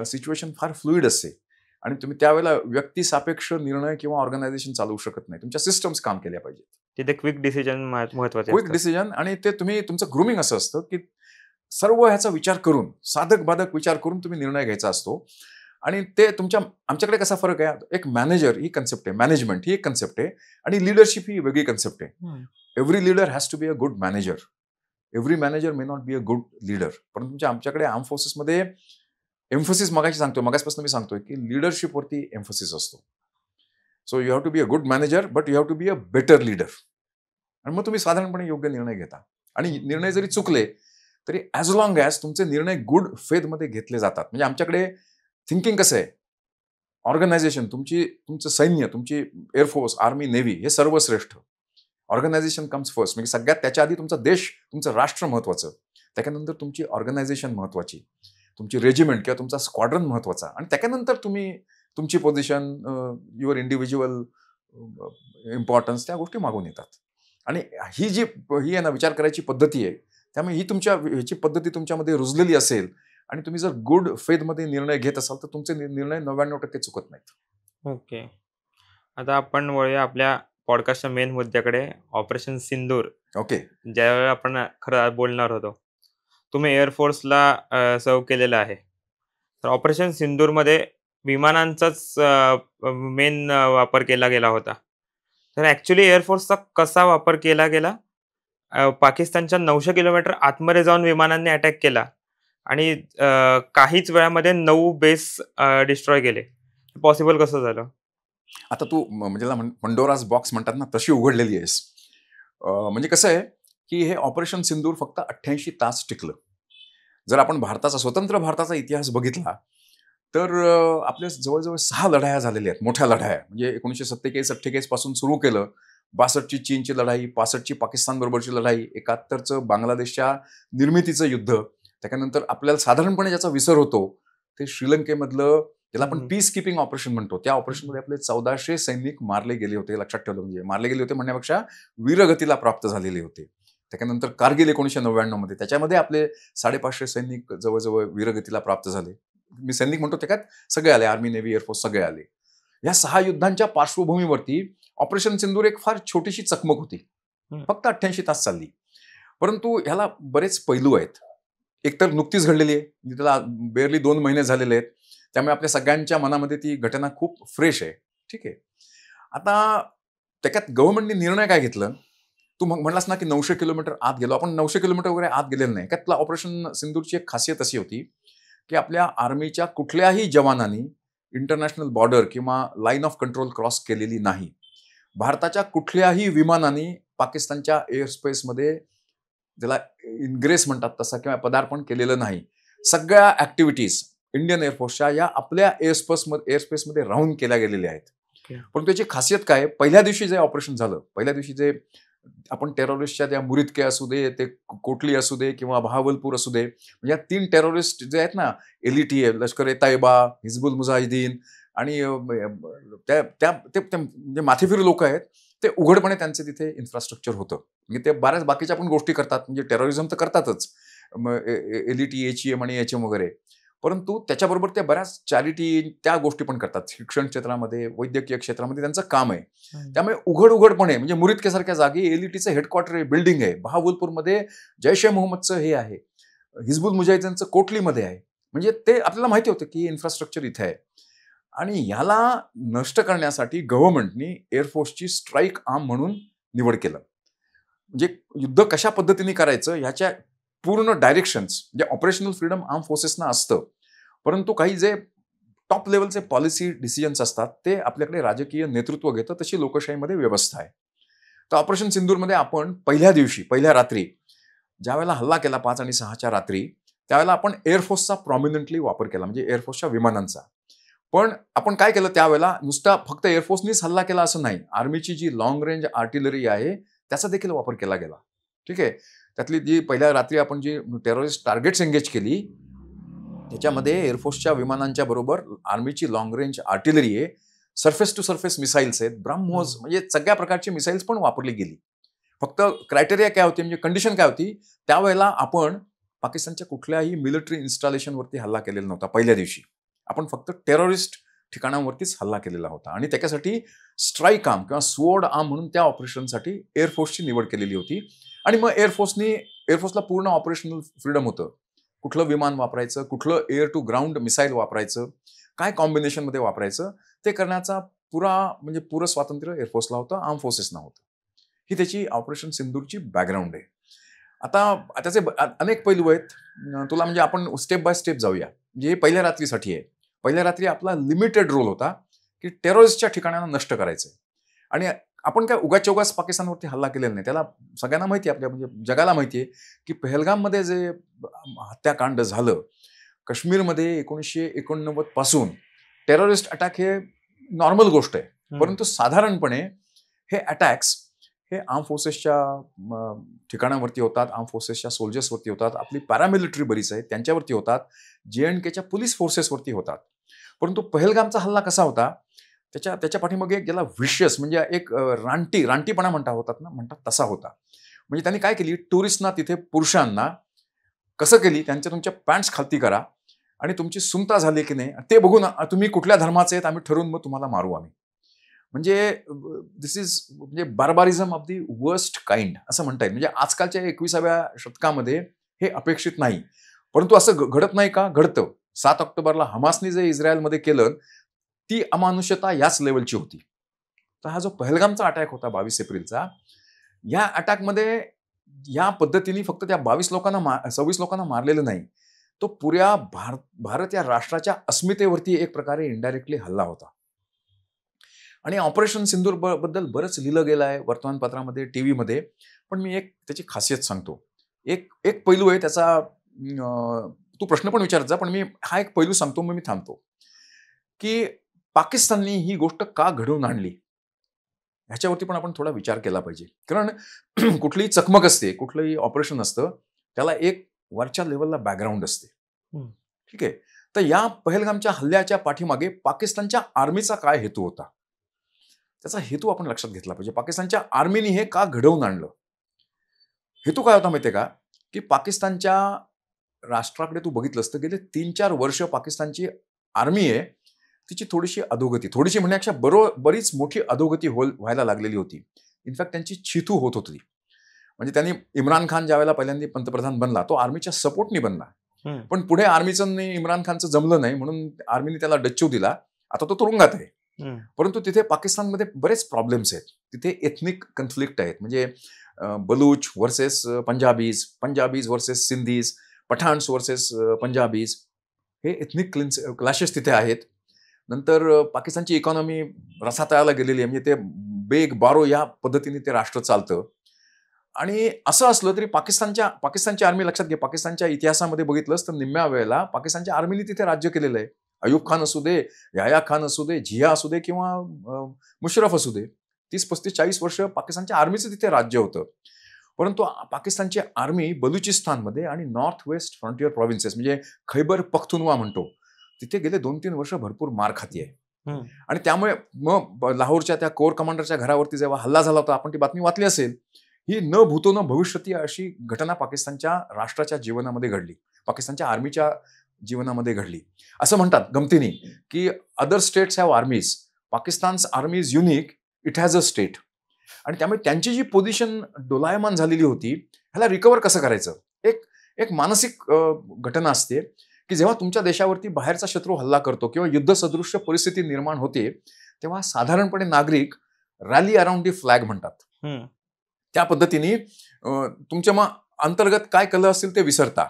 सिच्युएशन फार फ्लुइड असते आणि तुम्ही त्यावेळेला व्यक्ती सापेक्ष निर्णय किंवा ऑर्गनायझेशन चालवू शकत नाही. तुमच्या सिस्टम्स काम केल्या पाहिजेत. तिथे क्विक डिसिजन महत्वाचे, क्विक डिसिजन. आणि ते तुमचं ग्रूमिंग असं असतं की सर्व ह्याचा विचार करून, साधक बाधक विचार करून तुम्ही निर्णय घ्यायचा असतो. आणि ते आमच्याकडे कसा फरक आहे, एक मॅनेजर ही कन्सेप्ट आहे, मॅनेजमेंट ही एक कन्सेप्ट आहे आणि लिडरशिप ही वेगळी कन्सेप्ट आहे. Every leader has to be a good manager. Every manager may not be a good leader. परंतु आमच्याकडे आर्म फोर्सेसमध्ये एम्फोसिस मगासपासून मी सांगतोय की लिडरशिपवरती एम्फोसिस असतो. So you have to be a good manager but you have to be a better leader. आणि मग तुम्ही साधारणपणे योग्य निर्णय घेता आणि निर्णय जरी चुकले तरी ॲज लॉंग ॲज तुमचे निर्णय गुड फेथमध्ये घेतले जातात. म्हणजे आमच्याकडे थिंकिंग कसं आहे, ऑर्गनायझेशन, तुमचं सैन्य, तुमची एअरफोर्स, आर्मी, नेव्ही हे सर्वश्रेष्ठ. Organisation comes first. म्हणजे सगळ्यात त्याच्या आधी तुमचा देश, तुमचं राष्ट्र महत्वाचं, त्याच्यानंतर तुमची ऑर्गनायझेशन महत्वाची, तुमची रेजिमेंट किंवा तुमचा स्क्वॉड्रन महत्वाचा आणि त्याच्यानंतर तुमची पोझिशन, युअर इंडिव्हिज्युअल इम्पॉर्टन्स, त्या गोष्टी मागून येतात. आणि ही आहे ना विचार करायची पद्धती आहे, त्यामुळे ह्याची पद्धती तुमच्यामध्ये रुजलेली असेल आणि तुम्ही जर गुड फेथमध्ये निर्णय घेत असाल तर तुमचे निर्णय 99% चुकत नाहीत. ओके. आता आपण वळूया आपल्या पॉडकास्टच्या मेन मुद्द्याकडे, ऑपरेशन सिंदूर. ओके. ज्यावेळेला आपण खरं बोलणार होतो. तुम्ही एअरफोर्सला सर्व्ह केलेलं आहे. तर ऑपरेशन सिंदूरमध्ये विमानांचाच मेन वापर केला गेला होता. तर ॲक्च्युअली एअरफोर्सचा कसा वापर केला गेला? पाकिस्तानच्या 900 किलोमीटर आतमध्ये जाऊन विमानांनी अटॅक केला आणि काहीच वेळामध्ये 9 बेस डिस्ट्रॉय केले. पॉसिबल कसं झालं? आता तू म्हणजे त्याला पंडोराज बॉक्स म्हणतात ना, तशी उघडलेली आहेस. म्हणजे कसं आहे की हे ऑपरेशन सिंदूर फक्त 88 तास टिकलं. जर आपण स्वतंत्र भारताचा इतिहास बघितला तर आपल्या जवळजवळ 6 लढाया झालेल्या आहेत, मोठ्या लढाया. म्हणजे 1947-48 पासून सुरू केलं. 62ची चीनची लढाई, 65ची पाकिस्तान बरोबरची लढाई, 71चं बांगलादेशच्या निर्मितीचं युद्ध. त्याच्यानंतर आपल्याला साधारणपणे ज्याचा विसर होतो ते श्रीलंकेमधलं, त्याला आपण पीस कीपिंग ऑपरेशन म्हणतो. त्या ऑपरेशनमध्ये आपले 1400 सैनिक मारले गेले होते. लक्षात ठेवलं, म्हणजे मारले गेले होते म्हणण्यापेक्षा वीरगतीला प्राप्त झालेले होते. त्याच्यानंतर कारगिल 1999 मध्ये, त्याच्यामध्ये आपले 550 सैनिक जवळजवळ वीरगतीला प्राप्त झाले. मी सैनिक म्हणतो त्याच्यात सगळे आले, आर्मी, नेव्ही, एअरफोर्स सगळे आले. या 6 युद्धांच्या पार्श्वभूमीवरती ऑपरेशन सिंदूर एक फार छोटीशी चकमक होती. फक्त 88 तास चालली. परंतु ह्याला बरेच पैलू आहेत. एकतर नुकतीच घडलेली आहे, म्हणजे त्याला बेअरली 2 महिने झालेले आहेत. त्यामुळे आपल्या सगळ्यांच्या मनामध्ये ती घटना खूप फ्रेश आहे. ठीक आहे. आता त्याच्यात गव्हर्नमेंटने निर्णय काय घेतलं? तू म्हटलास ना की 900 किलोमीटर आत गेलो. आपण 900 किलोमीटर वगैरे आत गेलेलो नाही. त्यातला ऑपरेशन सिंदूरची एक खासियत अशी होती की आपल्या आर्मीच्या कुठल्याही जवानांनी इंटरनॅशनल बॉर्डर किंवा लाईन ऑफ कंट्रोल क्रॉस केलेली नाही. भारताच्या कुठल्याही विमानाने पाकिस्तानच्या एअरस्पेसमध्ये, ज्याला इनग्रेस म्हणतात तसा, किंवा पदार्पण केलेलं नाही. सगळ्या ऍक्टिव्हिटीज इंडियन एअरफोर्सच्या या आपल्या एअरस्पेसमध्ये राहून केल्या गेलेल्या आहेत. पण त्याची खासियत काय? पहिल्या दिवशी जे ऑपरेशन झालं, पहिल्या दिवशी जे आपण टेररिस्टच्या त्या मुरिदके असू दे, ते कोटली असू दे किंवा बहावलपूर असू दे, म्हणजे या 3 टेररिस्ट जे आहेत ना, LET, लष्कर ए तैयबा, हिजबुल मुजाहिदीन आणि म्हणजे माथेफिरू लोक आहेत, ते उघडपणे त्यांचे तिथे इन्फ्रास्ट्रक्चर होतं. म्हणजे ते बऱ्याच बाकीच्या पण गोष्टी करतात, म्हणजे टेररिझम तर करतातच, LET, HEM आणि HM वगैरे. परंतु त्याच्याबरोबर ते बऱ्याच चॅरिटी त्या गोष्टी पण करतात. शिक्षण क्षेत्रामध्ये, वैद्यकीय क्षेत्रामध्ये त्यांचं काम आहे. त्यामुळे उघडपणे, म्हणजे मुरिदकेसारख्या जागी LETचं हेडक्वार्टर आहे, बिल्डिंग आहे. बहावलपूरमध्ये जैश ए मोहम्मदचं हे आहे, हिजबुल मुजाहिदीनचं कोटलीमध्ये आहे. म्हणजे ते आपल्याला माहिती होतं की इन्फ्रास्ट्रक्चर इथे आहे. आणि याला नष्ट करण्यासाठी गव्हर्नमेंटनी एअरफोर्सची स्ट्राईक आर्म म्हणून निवड केलं. म्हणजे युद्ध कशा पद्धतीने करायचं ह्याच्या पूर्ण डायरेक्शन्स म्हणजे ऑपरेशनल फ्रीडम आर्म फोर्सेसना असतं. परंतु काही जे टॉप लेवलचे पॉलिसी डिसिजन्स असतात ते आपल्याकडे राजकीय नेतृत्व घेतं. तशी लोकशाहीमध्ये व्यवस्था आहे. तर ऑपरेशन सिंदूरमध्ये आपण पहिल्या दिवशी, पहिल्या रात्री ज्यावेळेला हल्ला केला 5 आणि 6च्या रात्री, त्यावेळेला आपण एअरफोर्सचा प्रॉमिनंटली वापर केला, म्हणजे एअरफोर्सच्या विमानांचा. पण आपण काय केलं त्यावेळेला, नुसता फक्त एअरफोर्सनीच हल्ला केला असं नाही, आर्मीची जी लॉंग रेंज आर्टिलरी आहे त्याचा देखील वापर केला गेला. ठीक आहे. त्यातली जी पहिल्या रात्री आपण जी टेररिस्ट टार्गेट्स एंगेज केली, त्याच्यामध्ये एअरफोर्सच्या विमानांच्या बरोबर आर्मीची लॉंग रेंज आर्टिलरी आहे, सरफेस टू सरफेस मिसाईल्स आहेत, ब्रह्मोस, म्हणजे सगळ्या प्रकारची मिसाईल्स पण वापरली गेली. फक्त क्रायटेरिया काय होती, म्हणजे कंडिशन काय होती, त्यावेळेला आपण पाकिस्तानच्या कुठल्याही मिलिटरी इन्स्टॉलेशनवरती हल्ला केलेला नव्हता. पहिल्या दिवशी आपण फक्त टेररिस्ट ठिकाणांवरतीच हल्ला केलेला होता आणि त्याच्यासाठी स्ट्राईक आर्म किंवा स्वॉर्ड आर्म म्हणून त्या ऑपरेशनसाठी एअरफोर्सची निवड केलेली होती. आणि मग एअरफोर्सला पूर्ण ऑपरेशनल फ्रीडम होतं. कुठलं विमान वापरायचं, कुठलं एअर टू ग्राउंड मिसाईल वापरायचं, काय कॉम्बिनेशनमध्ये वापरायचं, ते करण्याचा पुरं स्वातंत्र्य एअरफोर्सला होतं, आर्म फोर्सेसना होतं. ही त्याची ऑपरेशन सिंदूरची बॅकग्राऊंड आहे. आता त्याचे अनेक पैलू आहेत. तुला म्हणजे आपण स्टेप बाय स्टेप जाऊया. म्हणजे हे पहिल्या रात्रीसाठी आहे. पहिल्या रात्री आपला लिमिटेड रोल होता की टेररिस्टच्या ठिकाणांना नष्ट करायचं. आणि आपण काय उगाच पाकिस्तानवरती हल्ला केलेला नाही. त्याला सगळ्यांना माहिती आहे, आपल्या म्हणजे जगाला माहिती आहे की पहलगाममध्ये जे हत्याकांड झालं, काश्मीरमध्ये 1989 पासून टेररिस्ट अटॅक हे नॉर्मल गोष्ट आहे. परंतु साधारणपणे हे अटॅक्स हे आर्म फोर्सेसच्या ठिकाणावरती होतात, आर्म फोर्सेसच्या सोल्जर्सवरती होतात, आपली पॅरामिलिटरी बरीच आहे त्यांच्यावरती होतात, JNKच्या पोलीस फोर्सेसवरती होतात. परंतु पहलगामचा हल्ला कसा होता, त्याच्या पाठीमागे गेला विशियस म्हणजे एक रानटीपणा म्हणतात तसा होता. म्हणजे त्यांनी काय केली, टुरिस्टना तिथे पुरुषांना कसं केली, तुमच्या पॅन्ट्स खालती करा आणि तुमची सुमता झाली की नाही ते बघून तुम्ही कुठल्या धर्माचे आहेत आम्ही ठरवून मग तुम्हाला मारू आम्ही. म्हणजे दिस इज म्हणजे बार्बारिझम ऑफ दी वर्स्ट काइंड असं म्हणता येईल. म्हणजे आजकालच्या 21व्या शतकामध्ये हे अपेक्षित नाही, परंतु असं घडत नाही का? घडतं. 7 ऑक्टोबरला हमासनी जे इस्रायलमध्ये केलं ती अमानुषता याच लेवलची होती. तर हा जो पहलगामचा अटॅक होता 22 एप्रिलचा, या अटॅकमध्ये या पद्धतीने फक्त त्या 26 लोकांना मारलेलं नाही, तो पुऱ्या भारत या राष्ट्राच्या अस्मितेवरती एक प्रकारे इनडायरेक्टली हल्ला होता. आणि ऑपरेशन सिंदूर बद्दल बरंच लिहिलं गेलं आहे वर्तमानपत्रामध्ये, टीव्हीमध्ये. पण मी एक त्याची खासियत सांगतो. एक पैलू आहे त्याचा. तू प्रश्न पण विचारत जा, पण मी हा एक पैलू सांगतो मग मी थांबतो, की पाकिस्ताननी ही गोष्ट का घडवून आणली ह्याच्यावरती पण आपण थोडा विचार केला पाहिजे. कारण कुठलीही चकमक असते, कुठलंही ऑपरेशन असतं, त्याला एक वरच्या लेवलला बॅकग्राऊंड असते. ठीक आहे. तर या पहलगामच्या हल्ल्याच्या पाठीमागे पाकिस्तानच्या आर्मीचा काय हेतू होता, त्याचा हेतू आपण लक्षात घेतला पाहिजे. पाकिस्तानच्या आर्मीने हे का घडवून आणलं? हेतू काय होता माहितीये का? की पाकिस्तानच्या राष्ट्राकडे तू बघितलंस तर गेले 3-4 वर्ष पाकिस्तानची आर्मी आहे, तिची थोडीशी अधोगती, थोडीशी म्हणण्यापेक्षा बरीच मोठी अधोगती व्हायला लागलेली होती. इनफॅक्ट त्यांची छितू होत होती. म्हणजे त्यांनी इम्रान खान ज्यावेळेला पहिल्यांदा पंतप्रधान बनला, तो आर्मीच्या सपोर्टनी बनला. पण पुढे आर्मीचं इम्रान खानचं जमलं नाही, म्हणून आर्मीने त्याला डच्चू दिला. आता तो तुरुंगात आहे. परंतु तिथे पाकिस्तानमध्ये बरेच प्रॉब्लेम्स आहेत. तिथे एथनिक कन्फ्लिक्ट आहेत. म्हणजे Baloch versus Punjabis versus Sindhis, Pathans versus Punjabis, हे एथनिक क्लॅशेस तिथे आहेत. नंतर पाकिस्तानची इकॉनॉमी रसातळाला गेलेली आहे. म्हणजे ते बेग बारो या पद्धतीने ते राष्ट्र चालतं. आणि असं असलं तरी पाकिस्तानची आर्मी, लक्षात घे, पाकिस्तानच्या इतिहासामध्ये बघितलंस तर निम्म्या वेळेला पाकिस्तानच्या आर्मीने तिथे राज्य केलेलं आहे. अयूब खान असू दे, याया खान असू दे, झिया असू दे किंवा मुशरफ असू दे, 30-35-40 वर्ष पाकिस्तानच्या आर्मीचं तिथे राज्य होतं. परंतु पाकिस्तानची आर्मी बलुचिस्तानमध्ये आणि नॉर्थ वेस्ट फ्रंटियर प्रोव्हिन्सेस म्हणजे खैबर पख्तुनवा म्हणतो, तिथे गेले 2-3 वर्ष भरपूर मार खाती आहे. आणि त्यामुळे मग लाहोरच्या त्या कोर कमांडरच्या घरावरती जेव्हा हल्ला झाला होता, आपण ती बातमी वाचली असेल. ही न भूतो न भविष्यती अशी घटना पाकिस्तानच्या राष्ट्राच्या जीवनामध्ये घडली, पाकिस्तानच्या आर्मीच्या जीवनामध्ये घडली. असं म्हणतात गमतीने की other states have आर्मीज, Pakistan's army is unique, it has a state. आणि त्यामुळे त्यांची जी पोझिशन डोलायमान झालेली होती, ह्याला रिकवर कसं करायचं, एक मानसिक घटना असते की जेव्हा तुमच्या देशावरती बाहेरचा शत्रू हल्ला करतो किंवा युद्धसदृश्य परिस्थिती निर्माण होते, तेव्हा साधारणपणे नागरिक रॅली अराउंड दी फ्लॅग म्हणतात. त्या पद्धतीने तुमच्या मग अंतर्गत काय कलह असतील ते विसरता.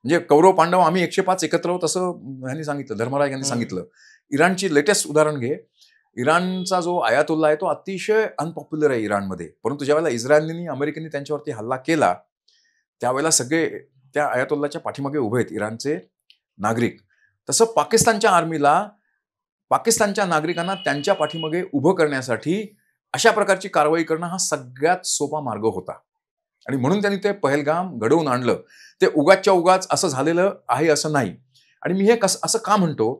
म्हणजे कौरव पांडव आम्ही 105 एकत्र आहोत असं ह्यांनी सांगितलं, धर्मराज यांनी सांगितलं. इराणची लेटेस्ट उदाहरण घे. इराणचा जो आयातुल्ला आहे तो अतिशय अनपॉप्युलर आहे इराणमध्ये. परंतु ज्यावेळेला इस्रायलनी अमेरिकेने त्यांच्यावरती हल्ला केला, त्यावेळेला सगळे त्या आयातुल्लाच्या पाठीमागे उभे आहेत इराणचे नागरिक. तसं पाकिस्तानच्या आर्मीला पाकिस्तानच्या नागरिकांना त्यांच्या पाठीमागे उभं करण्यासाठी अशा प्रकारची कारवाई करणं हा सगळ्यात सोपा मार्ग होता. आणि म्हणून त्यांनी ते पहलगाम घडवून आणलं. ते उगाचच्या उगाच असं झालेलं आहे असं नाही. आणि मी हे असं का म्हणतो,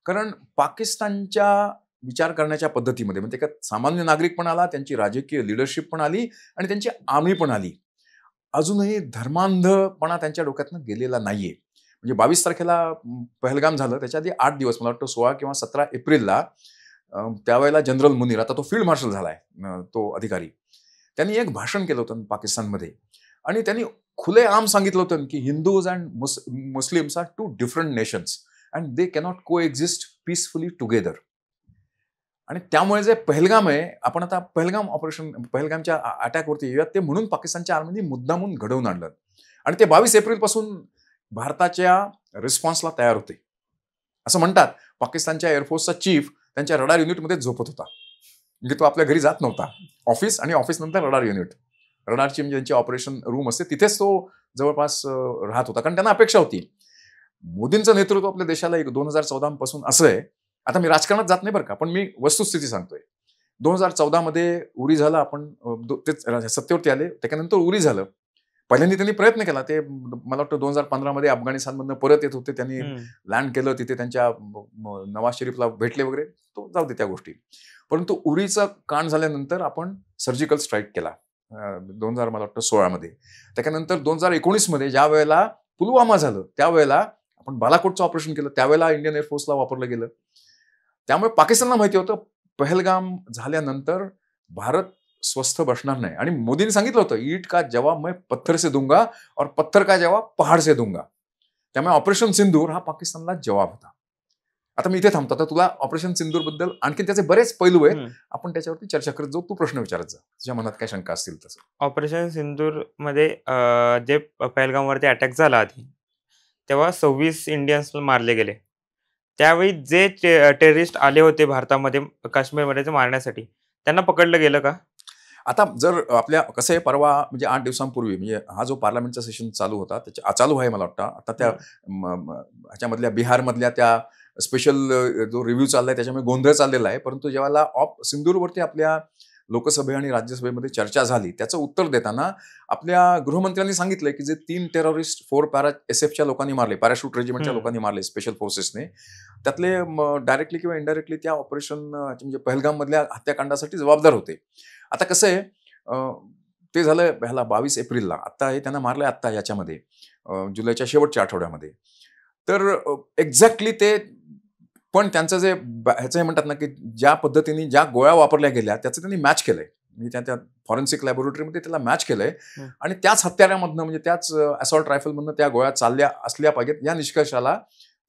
कारण पाकिस्तानच्या विचार करण्याच्या पद्धतीमध्ये म्हणजे का सामान्य नागरिक पण आला, त्यांची राजकीय लिडरशिप पण आली आणि त्यांची आर्मी पण आली. अजूनही धर्मांधपणा त्यांच्या डोक्यातनं गेलेला नाहीये. म्हणजे 22 तारखेला पहलगाम झालं, त्याच्या आधी 8 दिवस, मला वाटतं 16 किंवा 17 एप्रिलला त्यावेळेला जनरल मुनीर, आता तो फील्ड मार्शल झालाय, तो अधिकारी, त्यांनी एक भाषण केलं होतं पाकिस्तानमध्ये. आणि त्यांनी खुलेआम सांगितलं होतं की Hindus and Muslims are 2 different nations and they cannot coexist peacefully together. आणि त्यामुळे जे पहलगाम आहे, आपण आता पहलगामच्या अटॅकवरती येऊयात. ते म्हणून पाकिस्तानच्या आर्मीने मुद्दामून घडवून आणलं. आणि ते 22 एप्रिलपासून भारताच्या रिस्पॉन्सला तयार होते. असं म्हणतात पाकिस्तानच्या एअरफोर्सचा चीफ त्यांच्या रडार युनिटमध्ये झोपत होता. म्हणजे तो आपल्या घरी जात नव्हता. ऑफिस आणि ऑफिस नंतर रडार युनिट, रडारची म्हणजे त्यांची ऑपरेशन रूम असते, तिथेच तो जवळपास राहत होता. कारण त्यांना अपेक्षा होती, मोदींचं नेतृत्व आपल्या देशाला 2014 पासून असं आहे. आता मी राजकारणात जात नाही बरं का, पण मी वस्तुस्थिती सांगतोय. 2014 मध्ये उरी झालं, आपण सत्तेवरती आले, त्याच्यानंतर उरी झालं. पहिल्यांदा त्यांनी प्रयत्न केला. ते मला वाटतं 2015 मध्ये अफगाणिस्तानमधनं परत येत होते. त्यांनी लँड केलं तिथे, त्यांच्या नवाज शरीफला भेटले वगैरे. तो जाऊ दे त्या गोष्टी. परंतु उरीचा कांड झाल्यानंतर आपण सर्जिकल स्ट्राईक केला 2000 मला वाटतं 16 मध्ये. त्याच्यानंतर 2019 मध्ये ज्या वेळेला पुलवामा झालं त्यावेळेला आपण बालाकोटचं ऑपरेशन केलं, त्यावेळेला इंडियन एअरफोर्सला वापरलं गेलं. त्यामुळे पाकिस्तानला माहिती होतं पहलगाम झाल्यानंतर भारत स्वस्थ बसणार नाही. आणि मोदींनी सांगितलं होतं, ईट का जवाब मैं पत्थर से दूंगा और पत्थर का जवाब पहाड से दूंगा. त्यामुळे ऑपरेशन सिंदूर हा पाकिस्तानला जवाब होता. आता मी इथे थांबतो. आता तुला ऑपरेशन सिंदूर बद्दल आणखी त्याचे बरेच पैलू आहेत, आपण त्याच्यावरती चर्चा करत जाऊ. तू प्रश्न विचारत जा, तुझ्या मनात काय शंका असतील तसं. ऑपरेशन सिंदूर मध्ये जे पहलगामवरती अटॅक झाला आधी, तेव्हा 26 इंडियन्स मारले गेले. त्यावेळी जे टेररिस्ट आले होते भारतामध्ये काश्मीरमध्ये मारण्यासाठी, त्यांना पकडलं गेलं का? आता जर आपल्या कसं आहे, परवा म्हणजे 8 दिवसांपूर्वी म्हणजे हा जो पार्लमेंटचा सेशन चालू होता, त्याच्या चालू आहे मला वाटतं आता, त्या ह्याच्यामधल्या बिहारमधल्या त्या स्पेशल जो रिव्ह्यू चाललाय त्याच्यामुळे गोंधळ चाललेला आहे. परंतु जेव्हा सिंदूरवरती आपल्या लोकसभे आणि राज्यसभेमध्ये चर्चा झाली, त्याचं उत्तर देताना आपल्या गृहमंत्र्यांनी सांगितलंय की जे 3 टेररिस्ट 4 पॅरा SF लोकांनी मारले, पॅराशूट रेजिमेंटच्या लोकांनी मारले स्पेशल फोर्सेसने, त्यातले डायरेक्टली किंवा इनडायरेक्टली त्या ऑपरेशन म्हणजे पहलगाम मधल्या हत्याकांडासाठी जबाबदार होते. आता कसं आहे, ते झालं ह्याला 22 एप्रिलला, आत्ता हे त्यांना मारलंय आत्ता याच्यामध्ये जुलैच्या शेवटच्या आठवड्यामध्ये. तर एक्झॅक्टली ते पण त्यांचं जे ह्याचं हे म्हणतात ना की ज्या पद्धतीने ज्या गोळ्या वापरल्या गेल्या त्याचं त्यांनी मॅच केलंय. म्हणजे त्या फॉरेन्सिक लॅबोरेटरीमध्ये त्याला मॅच केलंय आणि त्याच हत्यारामधनं म्हणजे त्याच असॉल्ट रायफलमधनं त्या गोळ्या चालल्या असल्या पाहिजेत या निष्कर्षाला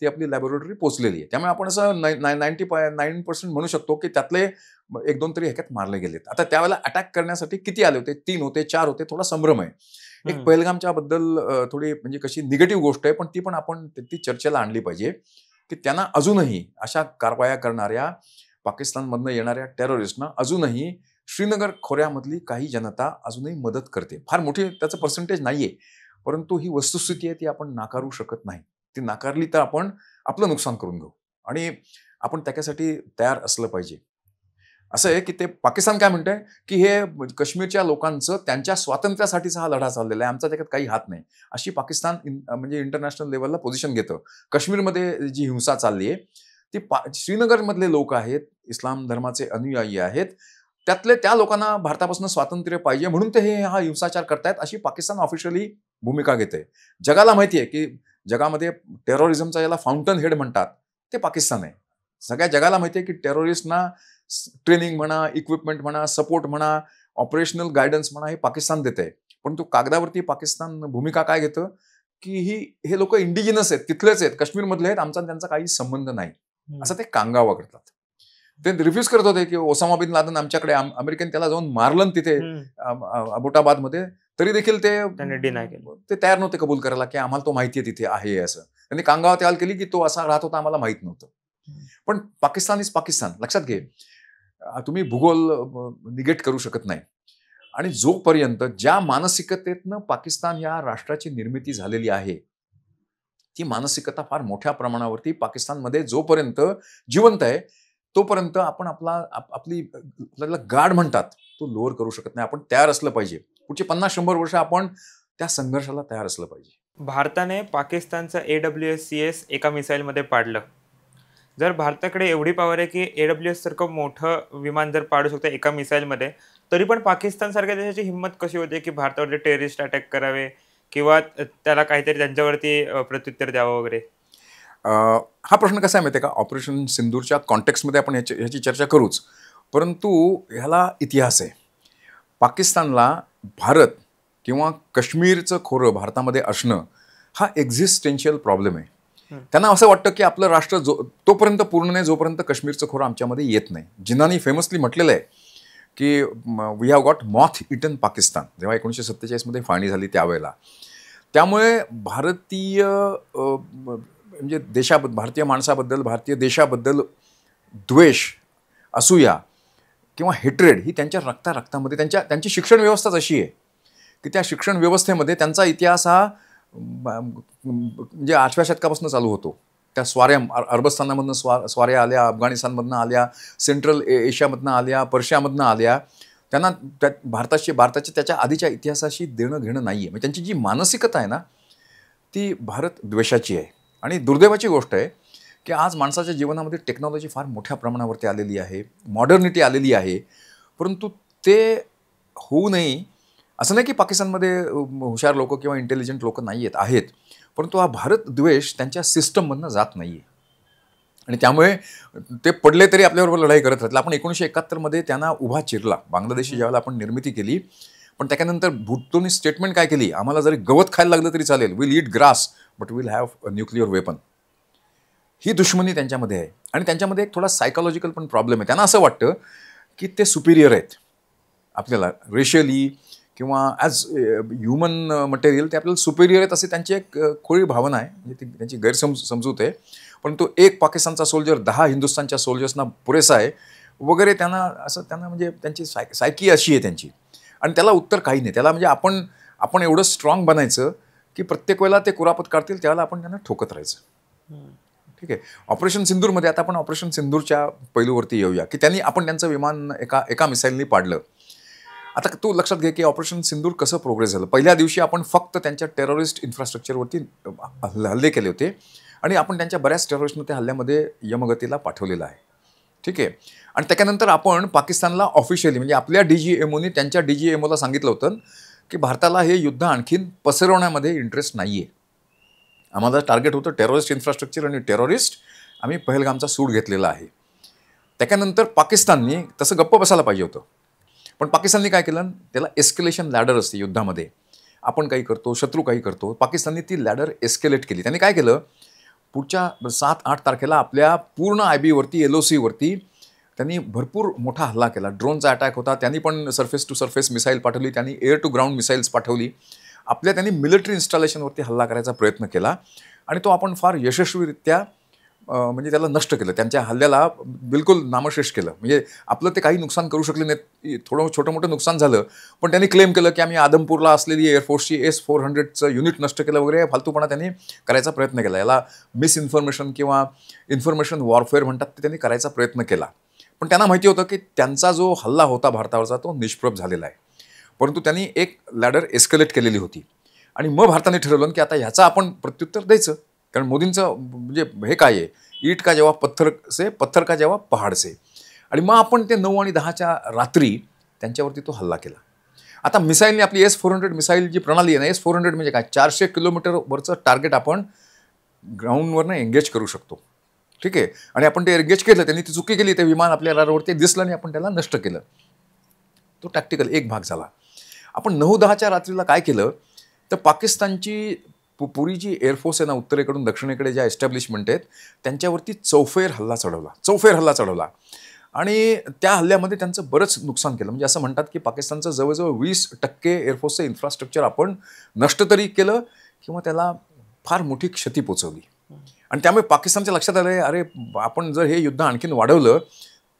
ती आपली लॅबोरेटरी पोहोचलेली आहे. त्यामुळे आपण असं 99% म्हणू शकतो की त्यातले 1-2 तरी ह्याच्यात मारले गेलेत. आता त्यावेळेला अटॅक करण्यासाठी किती आले होते? 3 होते, 4 होते, थोडा संभ्रम आहे. एक पहलगामच्या बद्दल थोडी म्हणजे कशी निगेटिव्ह गोष्ट आहे, पण ती पण आपण ती चर्चेला आणली पाहिजे की त्यांना अजूनही अशा कारवाया करणाऱ्या पाकिस्तानमधनं येणाऱ्या टेररिस्टना अजूनही श्रीनगर खोऱ्यामधली काही जनता अजूनही मदत करते. फार मोठी त्याचं पर्सेंटेज नाहीये, परंतु ही वस्तुस्थिती आहे, ती आपण नाकारू शकत नाही. ती नाकारली तर आपण आपलं नुकसान करून घेऊ आणि आपण त्याच्यासाठी तयार असलं पाहिजे. असं आहे की ते पाकिस्तान काय म्हणतंय की हे काश्मीरच्या लोकांचं त्यांच्या स्वातंत्र्यासाठीचा हा लढा चाललेला आहे, आमचा त्याच्यात काही हात नाही, अशी पाकिस्तान म्हणजे इंटरनॅशनल लेवलला पोझिशन घेतं. काश्मीरमध्ये जी हिंसा चालली आहे ती श्रीनगरमधले लोक आहेत, इस्लाम धर्माचे अनुयायी आहेत, त्यातले त्या लोकांना भारतापासून स्वातंत्र्य पाहिजे म्हणून ते हा हिंसाचार करतायत, अशी पाकिस्तान ऑफिशियली भूमिका घेते. जगाला माहिती आहे की जगामध्ये टेररिझमचा याला फाउंटन हेड म्हणतात ते पाकिस्तान आहे. सगळ्या जगाला माहिती आहे की टेररिस्टना ट्रेनिंग म्हणा, इक्विपमेंट म्हणा, सपोर्ट म्हणा, ऑपरेशनल गायडन्स म्हणा, हे पाकिस्तान देते. पण तो कागदावरती पाकिस्तान भूमिका काय घेतं की हे लोक इंडिजिनस आहेत, तिथलेच आहेत, काश्मीरमधले आहेत, आमचा त्यांचा काही संबंध नाही, असं ते कांगावा करतात. ते रिफ्यूज करत होते की ओसामा बिन लादेन आमच्याकडे, अमेरिकेने त्याला जाऊन मारलं तिथे अबोटाबादमध्ये, तरी देखील ते तयार नव्हते कबूल करायला की आम्हाला तो माहिती आहे तिथे आहे असं. त्यांनी कांगावा तयार केली की तो असा राहत होता, आम्हाला माहित नव्हतं. पण पाकिस्तान इज पाकिस्तान, लक्षात घे. तुम्ही भूगोल निगेट करू शकत नाही. आणि जोपर्यंत ज्या मानसिकतेतनं पाकिस्तान या राष्ट्राची निर्मिती झालेली आहे, ती मानसिकता फार मोठ्या प्रमाणावरती पाकिस्तानमध्ये जोपर्यंत जिवंत आहे तोपर्यंत आपण आपल्याला गाढ म्हणतात तो लोअर करू शकत नाही. आपण तयार असलं पाहिजे. पुढची 50-100 वर्ष आपण त्या संघर्षाला तयार असलं पाहिजे. भारताने पाकिस्तानचं AWCS एका मिसाईलमध्ये पाडलं. जर भारताकडे एवढी पॉवर आहे की AWS सारखं मोठं विमान जर पाडू शकतं एका मिसाईलमध्ये, तरी पण पाकिस्तान सारख्या देशाची हिंमत कशी होते की भारतावरती टेररिस्ट अटॅक करावे किंवा त्याला काहीतरी त्यांच्यावरती प्रत्युत्तर द्यावं वगैरे? हा प्रश्न कसा आहे माहिती आहे का, ऑपरेशन सिंदूरच्या कॉन्टेक्स्टमध्ये आपण ह्याची चर्चा करूच, परंतु ह्याला इतिहास आहे. पाकिस्तानला भारत किंवा काश्मीरचं खोरं भारतामध्ये असणं हा एक्झिस्टेन्शियल प्रॉब्लेम आहे. त्यांना असं वाटतं की आपलं राष्ट्र तोपर्यंत पूर्ण नाही जोपर्यंत काश्मीरचं खोरं आमच्यामध्ये येत नाही. जिन्नानी फेमसली म्हटलेलं आहे की we have got moth eaten Pakistan, जेव्हा 1947 मध्ये फाळणी झाली त्यावेळेला. त्यामुळे भारतीय म्हणजे भारतीय माणसाबद्दल, भारतीय देशाबद्दल द्वेष, असूया किंवा हेट्रेड ही त्यांच्या रक्तामध्ये, त्यांची शिक्षण व्यवस्थाच अशी आहे की त्या शिक्षण व्यवस्थेमध्ये त्यांचा इतिहास हा म्हणजे 8व्या शतकापासून चालू होतो. त्या स्वाऱ्या अरबस्थानामधनं स्वाऱ्या आल्या, अफगाणिस्तानमधनं आल्या, सेंट्रल एशियामधनं आल्या, पर्शियामधनं आल्या. त्यांना भारताच्या त्याच्या आधीच्या इतिहासाशी देणं घेणं नाही आहे. म्हणजे त्यांची जी मानसिकता आहे ना ती भारत द्वेषाची आहे. आणि दुर्दैवाची गोष्ट आहे की आज माणसाच्या जीवनामध्ये टेक्नॉलॉजी फार मोठ्या प्रमाणावरती आलेली आहे, मॉडर्निटी आलेली आहे, परंतु ते होऊ नये असं नाही की पाकिस्तानमध्ये हुशार लोक किंवा इंटेलिजंट लोक नाही आहेत, परंतु हा भारत द्वेष त्यांच्या सिस्टममधनं जात नाही आहे. आणि त्यामुळे ते पडले तरी आपल्याबरोबर लढाई करत राहतील. आपण 1971 त्यांना उभा चिरला. बांगलादेशी ज्यावेळेला आपण निर्मिती केली, पण त्याच्यानंतर भुट्टोनी स्टेटमेंट काय केली, आम्हाला जरी गवत खायला लागलं तरी चालेल, will eat grass but will have a nuclear weapon. ही दुश्मनी त्यांच्यामध्ये आहे. आणि त्यांच्यामध्ये एक थोडा सायकोलॉजिकल पण प्रॉब्लेम आहे. त्यांना असं वाटतं की ते सुपिरियर आहेत आपल्याला, रेशियली किंवा ॲज ह्युमन मटेरियल ते आपल्याला सुपेरियर आहेत, असे त्यांची एक खोळी भावना आहे. म्हणजे ती त्यांची गैरसमजूत आहे. परंतु एक पाकिस्तानचा सोल्जर 10 हिंदुस्थानच्या सोल्जर्सना पुरेसा आहे वगैरे, त्यांना म्हणजे त्यांची सायकी अशी आहे त्यांची. आणि त्याला उत्तर काही नाही. त्याला म्हणजे आपण एवढं स्ट्रॉंग बनायचं की प्रत्येक वेळेला ते कुरापत काढतील त्यावेळेला आपण त्यांना ठोकत राहायचं. ठीक आहे. ऑपरेशन सिंदूरमध्ये आता आपण ऑपरेशन सिंदूरच्या पैलूवरती येऊया की आपण त्यांचं विमान एका मिसाईलनी पाडलं. आता तू लक्षात घे की ऑपरेशन सिंदूर कसं प्रोग्रेस झालं. पहिल्या दिवशी आपण फक्त त्यांच्या टेररिस्ट इन्फ्रास्ट्रक्चरवरती हल्ले केले होते आणि आपण त्यांच्या बऱ्याच टेररिस्टनं त्या हल्ल्यामध्ये यमगतीला पाठवलेलं आहे. ठीक आहे. आणि त्याच्यानंतर आपण पाकिस्तानला ऑफिशियली म्हणजे आपल्या DGMOनी त्यांच्या DGMOला सांगितलं होतं की भारताला हे युद्ध आणखीन पसरवण्यामध्ये इंटरेस्ट नाही आहे. आम्हाला टार्गेट होतं टेररिस्ट इन्फ्रास्ट्रक्चर आणि टेररिस्ट. आम्ही पहलगामचा सूड घेतलेला आहे. त्याच्यानंतर पाकिस्ताननी तसं गप्प बसायला पाहिजे होतं, पण पाकिस्तानने काय केलं, त्याला एस्केलेशन लॅडर असते युद्धामध्ये. आपण काही करतो, शत्रू काही करतो. पाकिस्तानने ती लॅडर एस्केलेट केली. त्यांनी काय केलं, पुढच्या 7-8 तारखेला आपल्या पूर्ण IB-वरती LOC-वरती त्यांनी भरपूर मोठा हल्ला केला. ड्रोनचा अटॅक होता, त्यांनी पण सरफेस टू सरफेस मिसाईल पाठवली, त्यांनी एअर टू ग्राउंड मिसाईल्स पाठवली. त्यांनी मिलिटरी इन्स्टॉलेशनवरती हल्ला करायचा प्रयत्न केला आणि तो आपण फार यशस्वीरित्या म्हणजे त्याला नष्ट केलं. त्यांच्या हल्ल्याला बिलकुल नामशेष केलं. म्हणजे आपलं ते काही नुकसान करू शकले नाहीत. थोडं छोटं मोठं नुकसान झालं, पण त्यांनी क्लेम केलं की आम्ही आदमपूरला असलेली एअरफोर्सची S-400चं युनिट नष्ट केलं वगैरे फालतूपणा त्यांनी करायचा प्रयत्न केला. याला मिसइन्फॉर्मेशन किंवा इन्फॉर्मेशन वॉरफेअर म्हणतात, ते त्यांनी करायचा प्रयत्न केला. पण त्यांना माहिती होतं की त्यांचा जो हल्ला होता भारतावरचा तो निष्प्रभ झालेला आहे. परंतु त्यांनी एक लॅडर एस्केलेट केलेली होती आणि मग भारताने ठरवलं की आता ह्याचा आपण प्रत्युत्तर द्यायचं. कारण मोदींचं म्हणजे हे काय आहे, ईट का जेव्हा पत्थर का जेव्हा पहाड से. आणि मग आपण ते 9 आणि 10च्या रात्री त्यांच्यावरती तो हल्ला केला. आता मिसाईलने आपली S-400 मिसाईल जी प्रणाली आहे ना, S-400 म्हणजे काय, 400 किलोमीटरवरचं टार्गेट आपण ग्राउंडवरनं एंगेज करू शकतो. ठीक आहे. आणि आपण ते एंगेज केलं, त्यांनी ती चुकी केली, ते विमान आपल्या राडारवरती दिसलं आणि आपण त्याला नष्ट केलं. तो टॅक्टिकल एक भाग झाला. आपण 9-10च्या रात्रीला काय केलं, तर पाकिस्तानची पुरी जी एअरफोर्स आहे ना, उत्तरेकडून दक्षिणेकडे ज्या एस्टॅब्लिशमेंट आहेत त्यांच्यावरती चौफेर हल्ला चढवला. आणि त्या हल्ल्यामध्ये त्यांचं बरंच नुकसान केलं. म्हणजे असं म्हणतात की पाकिस्तानचं जवळजवळ 20% एअरफोर्सचं इन्फ्रास्ट्रक्चर आपण नष्ट तरी केलं किंवा त्याला फार मोठी क्षती पोचवली. आणि त्यामुळे पाकिस्तानच्या लक्षात आलं, अरे आपण जर हे युद्ध आणखीन वाढवलं,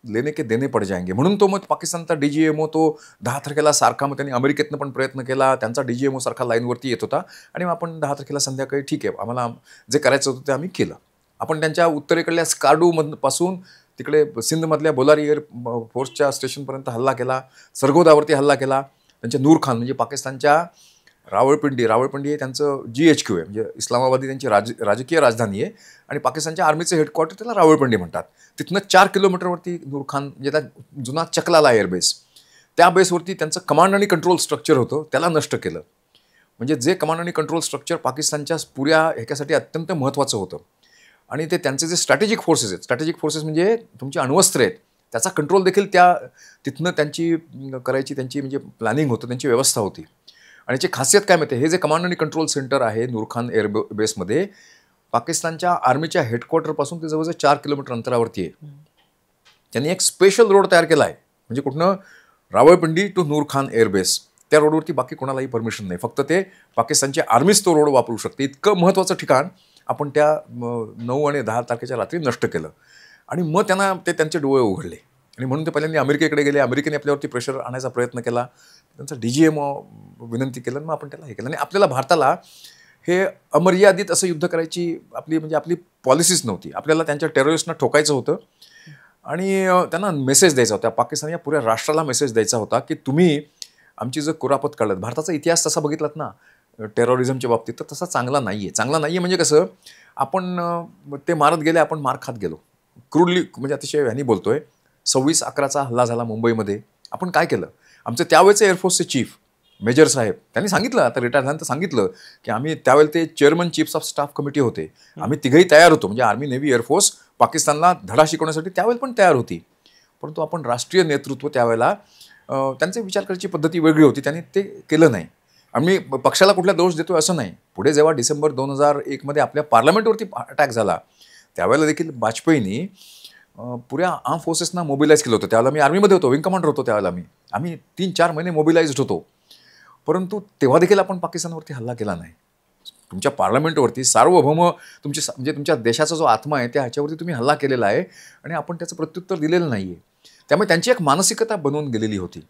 लेने के देने पड जाएंगे. म्हणून तो मग पाकिस्तानचा DGMO तो 10 तारखेला सारखा, मग त्यांनी अमेरिकेतनं पण प्रयत्न केला, त्यांचा DGMO सारखा लाईनवरती येत होता. आणि मग आपण 10 तारखेला संध्याकाळी ठीक आहे, आम्हाला जे करायचं होतं ते आम्ही केलं. आपण त्यांच्या उत्तरेकडल्या स्कार्डूपासून तिकडे सिंधमधल्या बोलारी एअर फोर्सच्या स्टेशनपर्यंत हल्ला केला, सरगोदावरती हल्ला केला. त्यांच्या नूर खान म्हणजे पाकिस्तानच्या रावळपिंडी हे त्यांचं GHQ आहे, म्हणजे इस्लामाबादी त्यांची राजकीय राजधानी आहे. आणि पाकिस्तानच्या आर्मीचं हेडक्वार्टर त्याला रावळपिंडी म्हणतात. तिथनं 4 किलोमीटरवरती नूर खान म्हणजे त्या जुना चकलाला एअरबेस, त्या बेसवरती त्यांचं कमांड आणि कंट्रोल स्ट्रक्चर होतं, त्याला नष्ट केलं. म्हणजे जे कमांड आणि कंट्रोल स्ट्रक्चर पाकिस्तानच्या पुऱ्या ह्याच्यासाठी अत्यंत महत्त्वाचं होतं. आणि ते त्यांचे जे स्ट्रॅटेजिक फोर्सेस म्हणजे तुमची अण्वस्त्र आहेत, त्याचा कंट्रोल देखील तिथनं त्यांची करायची त्यांची म्हणजे प्लॅनिंग होतं, त्यांची व्यवस्था होती. आणि याची खासियत काय माहिती, हे जे कमांड आणि कंट्रोल सेंटर आहे नूरखान एअरबेसमध्ये, पाकिस्तानच्या आर्मीच्या हेडक्वार्टरपासून ते जवळजवळ 4 किलोमीटर अंतरावरती आहे. त्यांनी एक स्पेशल रोड तयार केला आहे, म्हणजे कुठनं रावळपिंडी टू नूरखान एअरबेस. त्या रोडवरती बाकी कोणालाही परमिशन नाही, फक्त ते पाकिस्तानची आर्मीच तो रोड वापरू शकते. इतकं महत्त्वाचं ठिकाण आपण त्या 9 आणि 10 तारखेच्या रात्री नष्ट केलं. आणि मग त्यांना त्यांचे डोळे उघडले आणि म्हणून ते पहिल्यांदा अमेरिकेकडे गेले. अमेरिकेने आपल्यावरती प्रेशर आणायचा प्रयत्न केला, त्यांचा DGMO विनंती केलं, मग आपण त्याला हे केलं. आणि आपल्याला भारताला हे अमर्यादित असं युद्ध करायची आपली पॉलिसीच नव्हती. आपल्याला त्यांच्या टेररिस्टना ठोकायचं होतं आणि त्यांना मेसेज द्यायचा होता, पाकिस्तान या पुऱ्या राष्ट्राला मेसेज द्यायचा होता की तुम्ही आमची जर कुरापत काढत. भारताचा इतिहास तसा बघितलात ना टेररिझमच्या बाबतीत, तर तसा चांगला नाही आहे. चांगला नाही आहे म्हणजे कसं, आपण ते मारत गेले, आपण मार खात गेलो. क्रूडली म्हणजे अतिशय ह्यानी बोलतोय. 26/11चा हल्ला झाला मुंबईमध्ये. आपण काय केलं? आमचं त्यावेळेचे एअरफोर्सचे चीफ मेजर साहेब त्यांनी सांगितलं, आता रिटायर झाल्यानंतर सांगितलं की आम्ही त्यावेळेला ते chairman chiefs of staff committee होते, आम्ही तिघही तयार होतो, म्हणजे आर्मी नेव्ही एअरफोर्स पाकिस्तानला धडा शिकवण्यासाठी त्यावेळेला पण तयार होती. परंतु आपण राष्ट्रीय नेतृत्व त्यावेळेला त्यांचे विचार करायची पद्धती वेगळी होती, त्यांनी ते केलं नाही. आम्ही पक्षाला कुठला दोष देतोय असं नाही. पुढे जेव्हा डिसेंबर 2001मध्ये आपल्या पार्लमेंटवरती अटॅक झाला, त्यावेळेला देखील वाजपेयींनी पुऱ्या आर्म फोर्सेसना मोबिलाइज केलं होतं. त्यावेळेला मी आर्मीमध्ये होतो, विंग कमांडर होतो. त्यावेळेला आम्ही 3-4 महिने मोबिलाइज्ड होतो. परंतु तेव्हा देखील आपण पाकिस्तानवरती हल्ला केला नाही. तुमच्या पार्लमेंटवरती सार्वभौम म्हणजे तुमच्या देशाचा जो आत्मा आहे त्या ह्याच्यावरती तुम्ही हल्ला केलेला आहे आणि आपण त्याचं प्रत्युत्तर दिलेलं नाही आहे. त्यामुळे त्यांची एक मानसिकता बनवून गेलेली होती.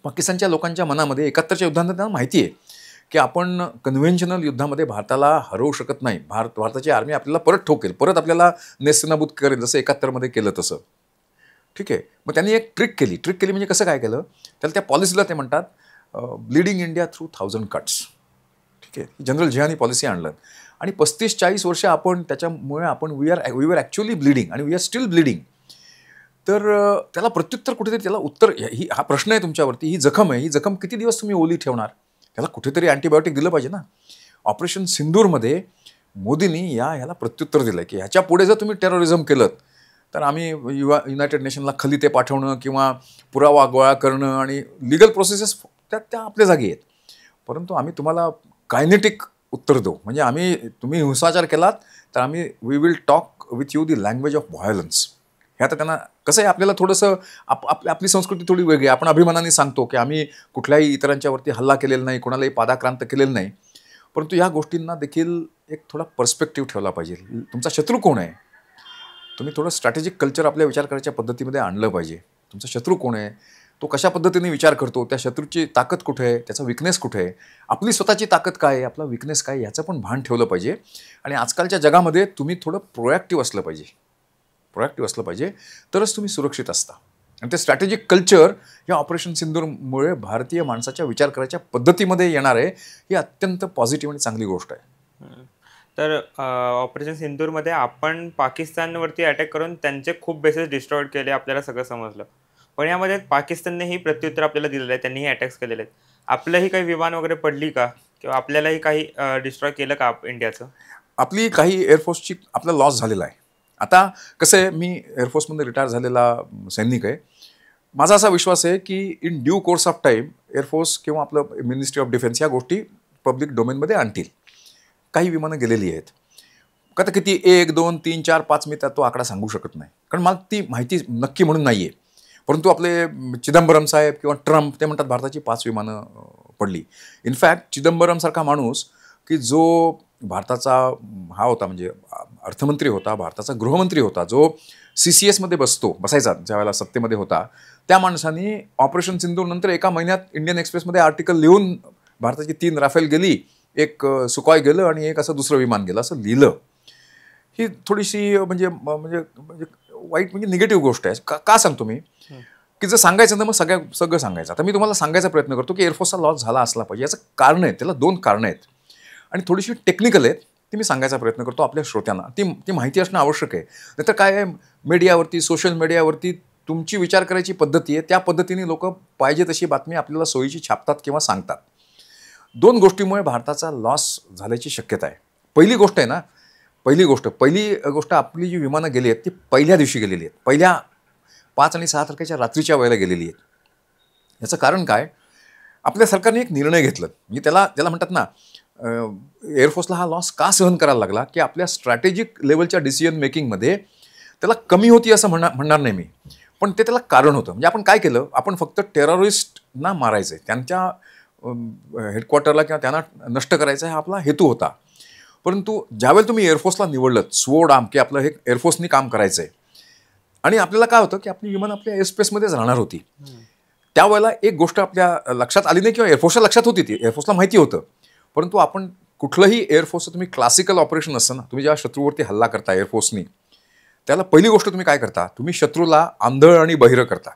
पाकिस्तानच्या लोकांच्या मनामध्ये 71च्या युद्धानंतर त्यांना माहिती आहे की आपण कन्व्हेन्शनल युद्धामध्ये भारताला हरवू शकत नाही. भारताची आर्मी आपल्याला परत ठोकेल, परत आपल्याला नेस्तनाबूत करेल, जसं 71मध्ये केलं तसं. ठीक आहे. मग त्यांनी एक ट्रिक केली म्हणजे कसं काय केलं, त्याला त्या पॉलिसीला ते म्हणतात ब्लीडिंग इंडिया थ्रू 1000 कट्स. ठीक आहे. जनरल जिहानी पॉलिसी आणलं आणि 35-40 वर्ष आपण त्याच्यामुळे आपण वी आर ॲक्च्युअली ब्लीडिंग आणि वी आर स्टील ब्लीडिंग. तर त्याला प्रत्युत्तर कुठेतरी, त्याला उत्तर, हा प्रश्न आहे तुमच्यावरती, ही जखम आहे, ही जखम किती दिवस तुम्ही ओली ठेवणार? त्याला कुठेतरी अँटीबायोटिक दिलं पाहिजे ना. ऑपरेशन सिंदूरमध्ये मोदींनी ह्याला प्रत्युत्तर दिलं की ह्याच्या पुढे जर तुम्ही टेररिझम केलं तर आम्ही युनायटेड नेशनला खलिते पाठवणं किंवा पुरावा गोळा करणं आणि लिगल प्रोसेसेस त्या आपल्या जागी आहेत. परंतु आम्ही तुम्हाला कायनेटिक उत्तर देऊ, म्हणजे तुम्ही हिंसाचार केलात तर आम्ही we will talk with you the language of violence. हे आता त्यांना कसं आहे, आपल्याला थोडंसं आपली संस्कृती थोडी वेगळी आहे. आपण अभिमानाने सांगतो की आम्ही कुठल्याही इतरांच्यावरती हल्ला केलेला नाही, कोणालाही पादाक्रांत केलेलं नाही. परंतु ह्या गोष्टींना देखील एक थोडा पर्स्पेक्टिव्ह ठेवला पाहिजे. तुमचा शत्रू कोण आहे? तुम्ही थोडं स्ट्रॅटेजिक कल्चर आपल्या विचार करायच्या पद्धतीमध्ये आणलं पाहिजे. तुमचा शत्रू कोण आहे, तो कशा पद्धतीने विचार करतो, त्या शत्रूची ताकद कुठे आहे, त्याचा विकनेस कुठे आहे, आपली स्वतःची ताकद काय आहे, आपला विकनेस काय आहे, याचं पण भान ठेवलं पाहिजे. आणि आजकालच्या जगामध्ये तुम्ही थोडं प्रोॲक्टिव्ह असलं पाहिजे, तरच तुम्ही सुरक्षित असता. आणि ते स्ट्रॅटेजिक कल्चर या ऑपरेशन सिंदूरमुळे भारतीय माणसाच्या विचार करायच्या पद्धतीमध्ये येणार आहे. ही अत्यंत पॉझिटिव्ह आणि चांगली गोष्ट आहे. तर ऑपरेशन सिंदूरमध्ये आपण पाकिस्तानवरती अटॅक करून त्यांचे खूप बेसेस डिस्ट्रॉय केले, आपल्याला सगळं समजलं. पण यामध्ये पाकिस्ताननेही प्रत्युत्तर आपल्याला दिलेलं आहे, त्यांनीही अटॅक्स केलेले आहेत. आपलंही काही विमान वगैरे पडली का, किंवा आपल्यालाही काही डिस्ट्रॉय केलं का इंडियाचं? आपली काही एअरफोर्सची आपला लॉस झालेला आहे. आता कसं आहे, मी एअरफोर्समध्ये रिटायर झालेला सैनिक आहे. माझा असा विश्वास आहे की in due course of time air force किंवा आपलं मिनिस्ट्री ऑफ डिफेन्स या गोष्टी पब्लिक डोमेनमध्ये आणतील. काही विमानं गेलेली आहेत. आता किती 1, 2, 3, 4, 5 मी तो आकडा सांगू शकत नाही, कारण मला ती माहिती नक्की म्हणून नाही आहे. परंतु आपले चिदंबरम साहेब किंवा ट्रम्प ते म्हणतात भारताची 5 विमानं पडली. इनफॅक्ट चिदंबरमसारखा माणूस की जो भारताचा हा होता, म्हणजे अर्थमंत्री होता, भारताचा गृहमंत्री होता, जो CCSमध्ये बसायचा ज्यावेळेला सत्तेमध्ये होता, त्या माणसाने ऑपरेशन सिंदूरनंतर एका महिन्यात इंडियन एक्सप्रेसमध्ये आर्टिकल लिहून भारताची 3 राफेल गेली, 1 सुकॉय गेलं आणि 1 असं दुसरं विमान गेलं असं लिहिलं. ही थोडीशी म्हणजे वाईट, म्हणजे निगेटिव्ह गोष्ट आहे. का सांगतो मी की जर सांगायचं तर मग सगळं सांगायचं. आता मी तुम्हाला सांगायचा प्रयत्न करतो की एअरफोर्सचा लॉस झाला असला पाहिजे. याचं कारण आहे, त्याला 2 कारणं आहेत आणि थोडीशी टेक्निकल आहेत. ती मी सांगायचा प्रयत्न करतो आपल्या श्रोत्यांना. ती माहिती असणं आवश्यक आहे. नाहीतर काय आहे, मीडियावरती, सोशल मीडियावरती तुमची विचार करायची पद्धती आहे, त्या पद्धतीने लोक पाहिजे तशी बातमी आपल्याला सोयीची छापतात किंवा सांगतात. 2 गोष्टीमुळे भारताचा लॉस झाल्याची शक्यता आहे. पहिली गोष्ट आपली जी विमानं गेली आहेत ती पहिल्या दिवशी गेलेली आहेत. पहिल्या 5 आणि 6 तारखेच्या रात्रीच्या वेळेला गेलेली आहेत. याचं कारण काय, आपल्या सरकारने एक निर्णय घेतला, म्हणजे त्याला म्हणतात ना, एअरफोर्सला हा लॉस का सहन करायला लागला की आपल्या स्ट्रॅटेजिक लेवलच्या डिसिजन मेकिंगमध्ये त्याला कमी होती असं म्हणणार नाही मी, पण त्याला कारण होतं. म्हणजे आपण काय केलं, आपण फक्त टेररिस्टना मारायचं आहे, त्यांच्या हेडक्वार्टरला किंवा त्यांना नष्ट करायचा हा आपला हेतू होता. परंतु ज्यावेळेला तुम्ही एअरफोर्सला निवडलं, स्वोर्ड आर्म की आपलं हे एअरफोर्सनी काम करायचं आहे, आणि आपल्याला काय होतं की आपली विमान आपल्या एअरस्पेसमध्येच राहणार होती. त्यावेळेला एक गोष्ट आपल्या लक्षात आली नाही किंवा एअरफोर्सच्या लक्षात होती, ती एअरफोर्सला माहिती होतं. परंतु आपण कुठलंही एअरफोर्सचं तुम्ही क्लासिकल ऑपरेशन असतं ना, तुम्ही जेव्हा शत्रूवरती हल्ला करता एअरफोर्सनी, त्याला पहिली गोष्ट तुम्ही काय करता, तुम्ही शत्रूला आंधळ आणि बहिरं करता.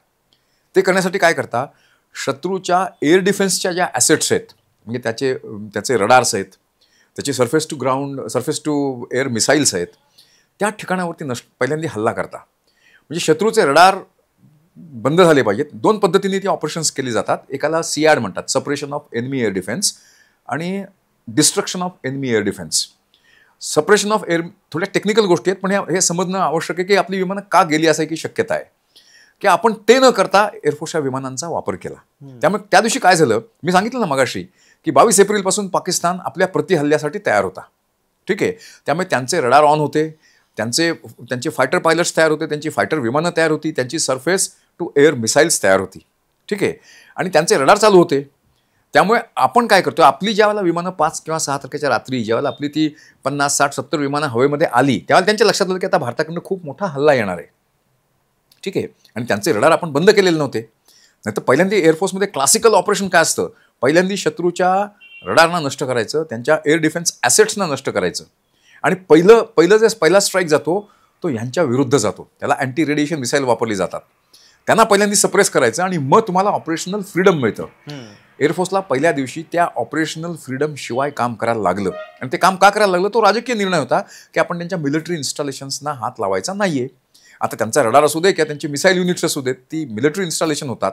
ते करण्यासाठी काय करता, शत्रूच्या एअर डिफेन्सच्या ज्या ॲसेट्स आहेत, म्हणजे त्याचे रडार्स आहेत, त्याचे सरफेस टू एअर मिसाईल्स आहेत, त्या ठिकाणावरती पहिल्यांदा हल्ला करता. म्हणजे शत्रूचे रडार बंद झाले पाहिजेत. 2 पद्धतीने ती ऑपरेशन्स केली जातात. एकाला सियाड म्हणतात, suppression of enemy air defence, आणि destruction of enemy air defence. Suppression of air थोड्या टेक्निकल गोष्टी आहेत, पण हे समजणं आवश्यक आहे की आपली विमानं का गेली असायची शक्यता आहे, की आपण ते न करता एअरफोर्सच्या विमानांचा वापर केला. त्यामुळे त्या दिवशी काय झालं, मी सांगितलं ना मगाशी, की 22 एप्रिलपासून पाकिस्तान आपल्या प्रतिहल्ल्यासाठी तयार होता. ठीक आहे. त्यामुळे त्यांचे रडार ऑन होते, त्यांचे फायटर पायलट्स तयार होते, त्यांची फायटर विमानं तयार होती, त्यांची सरफेस टू एअर मिसाईल्स तयार होती. ठीक आहे. आणि त्यांचे रडार चालू होते. त्यामुळे आपण काय करतो, आपली ज्यावेळेला विमानं 5 किंवा 6 तारखेच्या रात्री ज्यावेळेला आपली ती 50, 60, 70 विमानं हवेमध्ये आली, त्यावेळेला त्यांच्या लक्षात आलं की आता भारताकडनं खूप मोठा हल्ला येणार आहे. ठीक आहे. आणि त्यांचे रडार आपण बंद केलेले नव्हते. नाहीतर पहिल्यांदा एअरफोर्समध्ये क्लासिकल ऑपरेशन काय असतं, पहिल्यांदा शत्रूच्या रडारना नष्ट करायचं, त्यांच्या एअर डिफेन्स ॲसेट्सना नष्ट करायचं. आणि पहिला स्ट्राईक जातो तो ह्यांच्या विरुद्ध जातो. त्याला अँटी रेडिएशन मिसाईल वापरली जातात. त्यांना पहिल्यांदा सप्रेस करायचं आणि मग तुम्हाला ऑपरेशनल फ्रीडम मिळतं. एअरफोर्सला पहिल्या दिवशी त्या ऑपरेशनल फ्रीडम शिवाय काम करायला लागलं. आणि ते काम का करायला लागलं, तो राजकीय निर्णय होता की आपण त्यांच्या मिलिटरी इन्स्टॉलेशन्सना हात लावायचा नाहीये. आता त्यांचा रडार असू दे किंवा त्यांची मिसाईल युनिट्स असू देत, ती मिलिटरी इन्स्टॉलेशन होतात.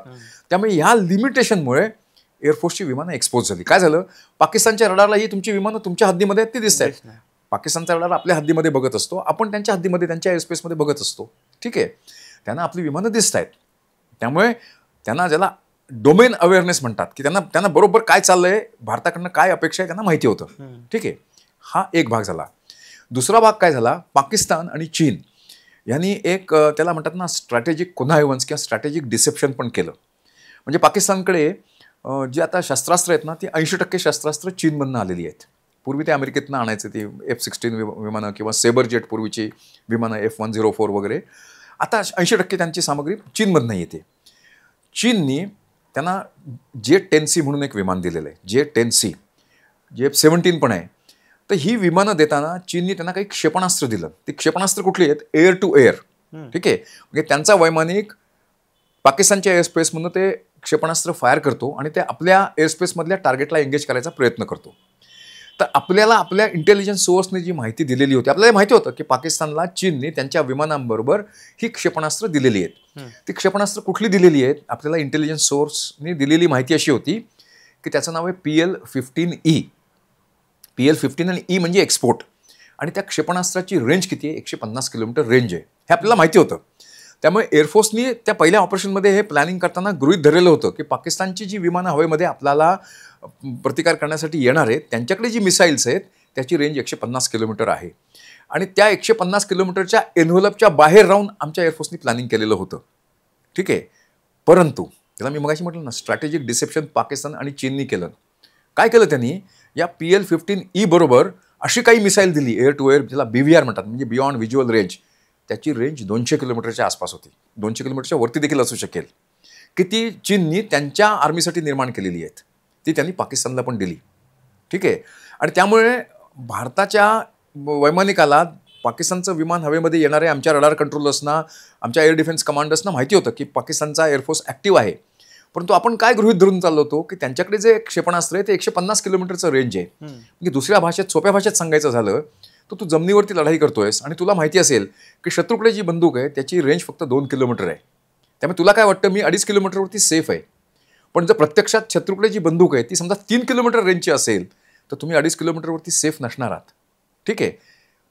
त्यामुळे ह्या लिमिटेशनमुळे एअरफोर्सची विमानं एक्सपोज झाली. काय झालं, पाकिस्तानच्या रडारला ही तुमची विमानं तुमच्या हद्दीमध्ये आहेत ती दिसत आहेत. पाकिस्तानचा रडार आपल्या हद्दीमध्ये बघत असतो, आपण त्यांच्या हद्दीमध्ये त्यांच्या एअरस्पेसमध्ये बघत असतो. ठीक आहे. त्यांना आपली विमानं दिसत आहेत. त्यामुळे त्यांना ज्याला डोमेन अवेअरनेस म्हणतात, की त्यांना बरोबर काय चाललंय, भारताकडनं काय अपेक्षा आहे त्यांना माहिती होतं. ठीक आहे. हा एक भाग झाला. दुसरा भाग काय झाला, पाकिस्तान आणि चीन यांनी एक त्याला म्हणतात ना स्ट्रॅटेजिक कोनायव्हन्स किंवा स्ट्रॅटेजिक डिसेप्शन पण केलं. म्हणजे पाकिस्तानकडे जी आता शस्त्रास्त्र आहेत ना, ती 80% शस्त्रास्त्र चीनमधनं आलेली आहेत. पूर्वी ते अमेरिकेतनं आणायचे, ती F-16 विमानं किंवा सेबर जेट पूर्वीची विमानं F-104 वगैरे. आता 80% त्यांची सामग्री चीनमधनं येते. चीननी त्यांना J-10C म्हणून एक विमान दिलेलं आहे. J-10C जे F-17 पण आहे. तर ही विमानं देताना चीननी त्यांना काही क्षेपणास्त्र दिलं. ती क्षेपणास्त्र कुठली आहेत, एअर टू एअर. ठीक आहे. म्हणजे त्यांचा वैमानिक पाकिस्तानच्या एअरस्पेसमधून ते क्षेपणास्त्र फायर करतो आणि ते आपल्या एअरस्पेसमधल्या टार्गेटला एंगेज करायचा प्रयत्न करतो. तर आपल्याला आपल्या इंटेलिजन्स सोर्सने जी माहिती दिलेली होती, आपल्याला माहिती होतं की पाकिस्तानला चीनने त्यांच्या विमानांबरोबर ही क्षेपणास्त्र दिलेली आहेत. ती क्षेपणास्त्र कुठली दिलेली आहेत, आपल्याला इंटेलिजन्स सोर्सने दिलेली माहिती अशी होती की त्याचं नाव आहे PL-15E. PL-15 आणि E म्हणजे एक्सपोर्ट. आणि त्या क्षेपणास्त्राची रेंज किती आहे, 150 किलोमीटर रेंज आहे, हे आपल्याला माहिती होतं. त्यामुळे एअरफोर्सनी त्या पहिल्या ऑपरेशनमध्ये हे प्लॅनिंग करताना गृहीत धरलेलं होतं की पाकिस्तानची जी विमानं हवेमध्ये आपल्याला प्रतिकार करण्यासाठी येणार आहेत, त्यांच्याकडे जी मिसाईल्स आहेत त्याची रेंज 150 किलोमीटर आहे. आणि त्या 150 किलोमीटरच्या एन्व्हलपच्या बाहेर राहून आमच्या एअरफोर्सनी प्लॅनिंग केलेलं होतं. ठीक आहे. परंतु त्याला मी मगाशी म्हटलं ना, स्ट्रॅटेजिक डिसेप्शन पाकिस्तान आणि चीननी केलं. काय केलं त्यांनी, या PL-15E बरोबर अशी काही मिसाईल दिली एअर टू एअर, ज्याला BVR म्हणतात, म्हणजे बियॉन्ड व्हिज्युअल रेंज. त्याची रेंज 200 किलोमीटरच्या आसपास होती. 200 किलोमीटरच्या वरती देखील असू शकेल, की ती चीननी त्यांच्या आर्मीसाठी निर्माण केलेली आहेत. ती त्यांनी पाकिस्तानला पण दिली. ठीक आहे. आणि त्यामुळे भारताच्या वैमानिकाला पाकिस्तानचं विमान हवेमध्ये येणारे आमच्या रडार कंट्रोलर्सना, आमच्या एअर डिफेन्स कमांडर्सना माहिती होतं की पाकिस्तानचा एअरफोर्स ॲक्टिव्ह आहे. परंतु आपण काय गृहीत धरून चाललो होतो की त्यांच्याकडे जे क्षेपणास्त्र आहे ते 150 किलोमीटरचं रेंज आहे. म्हणजे दुसऱ्या भाषेत, सोप्या भाषेत सांगायचं झालं तर तू जमिनीवरती लढाई करतोयस आणि तुला माहिती असेल की शत्रूकडे जी बंदूक आहे त्याची रेंज फक्त 2 किलोमीटर आहे. त्यामुळे तुला काय वाटतं, मी 2.5 किलोमीटरवरती सेफ आहे. पण जर प्रत्यक्षात शत्रूकडे जी बंदूक आहे ती समजा 3 किलोमीटर रेंजची असेल तर तुम्ही 2.5 किलोमीटरवरती सेफ नसणार आहात. ठीक आहे.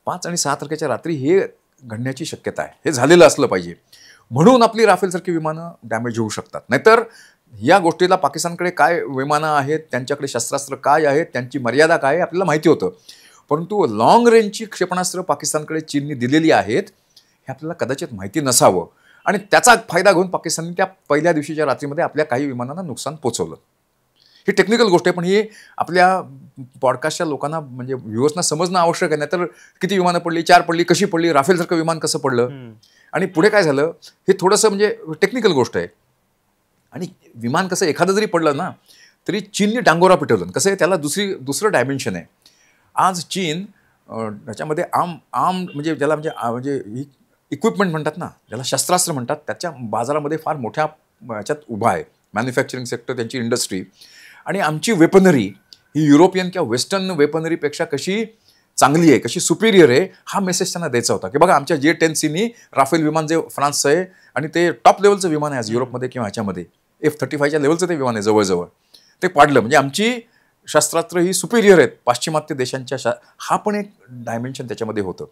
5 आणि 6 तारखेच्या रात्री हे घडण्याची शक्यता आहे. हे झालेलं असलं पाहिजे. म्हणून आपली राफेलसारखी विमानं डॅमेज होऊ शकतात. नाहीतर या गोष्टीला पाकिस्तानकडे काय विमानं आहेत, त्यांच्याकडे शस्त्रास्त्र काय आहेत, त्यांची मर्यादा काय आहे आपल्याला माहिती होतं. परंतु लॉंग रेंजची क्षेपणास्त्र पाकिस्तानकडे चीनने दिलेली आहेत हे आपल्याला कदाचित माहिती नसावं. आणि त्याचा फायदा घेऊन पाकिस्तानने त्या पहिल्या दिवशीच्या रात्रीमध्ये आपल्या काही विमानांना नुकसान पोचवलं. ही टेक्निकल गोष्ट आहे, पण ही आपल्या पॉडकास्टच्या लोकांना, म्हणजे व्ह्युअर्सना समजणं आवश्यक आहे. नाहीतर किती विमानं पडली, 4 पडली, कशी पडली, राफेलसारखं विमान कसं पडलं आणि पुढे काय झालं, हे थोडंसं म्हणजे टेक्निकल गोष्ट आहे. आणि विमान कसं एखादं जरी पडलं ना तरी चीनने डांगोरा पिटवलं. कसं आहे, त्याला दुसरं डायमेन्शन आहे. आज चीन त्याच्यामध्ये म्हणजे ज्याला म्हणजे इक्विपमेंट म्हणतात ना, ज्याला शस्त्रास्त्र म्हणतात, त्याच्या बाजारामध्ये फार मोठ्या याच्यात उभा आहे. मॅन्युफॅक्चरिंग सेक्टर, त्यांची इंडस्ट्री. आणि आमची वेपनरी ही युरोपियन किंवा वेस्टर्न वेपनरीपेक्षा कशी चांगली आहे, कशी सुपिरियर आहे, हा मेसेज त्यांना द्यायचा होता. की बघा आमच्या J-10Cनी राफेल विमान जे फ्रान्सचं आहे आणि ते टॉप लेवलचं विमान आहे आज युरोपमध्ये किंवा ह्याच्यामध्ये, F-35च्या लेवलचं ते विमान आहे जवळजवळ. ते पाडलं म्हणजे आमची शस्त्रास्त्र ही सुपिरियर आहेत पाश्चिमात्य देशांच्या. हा पण एक डायमेन्शन त्याच्यामध्ये होतं.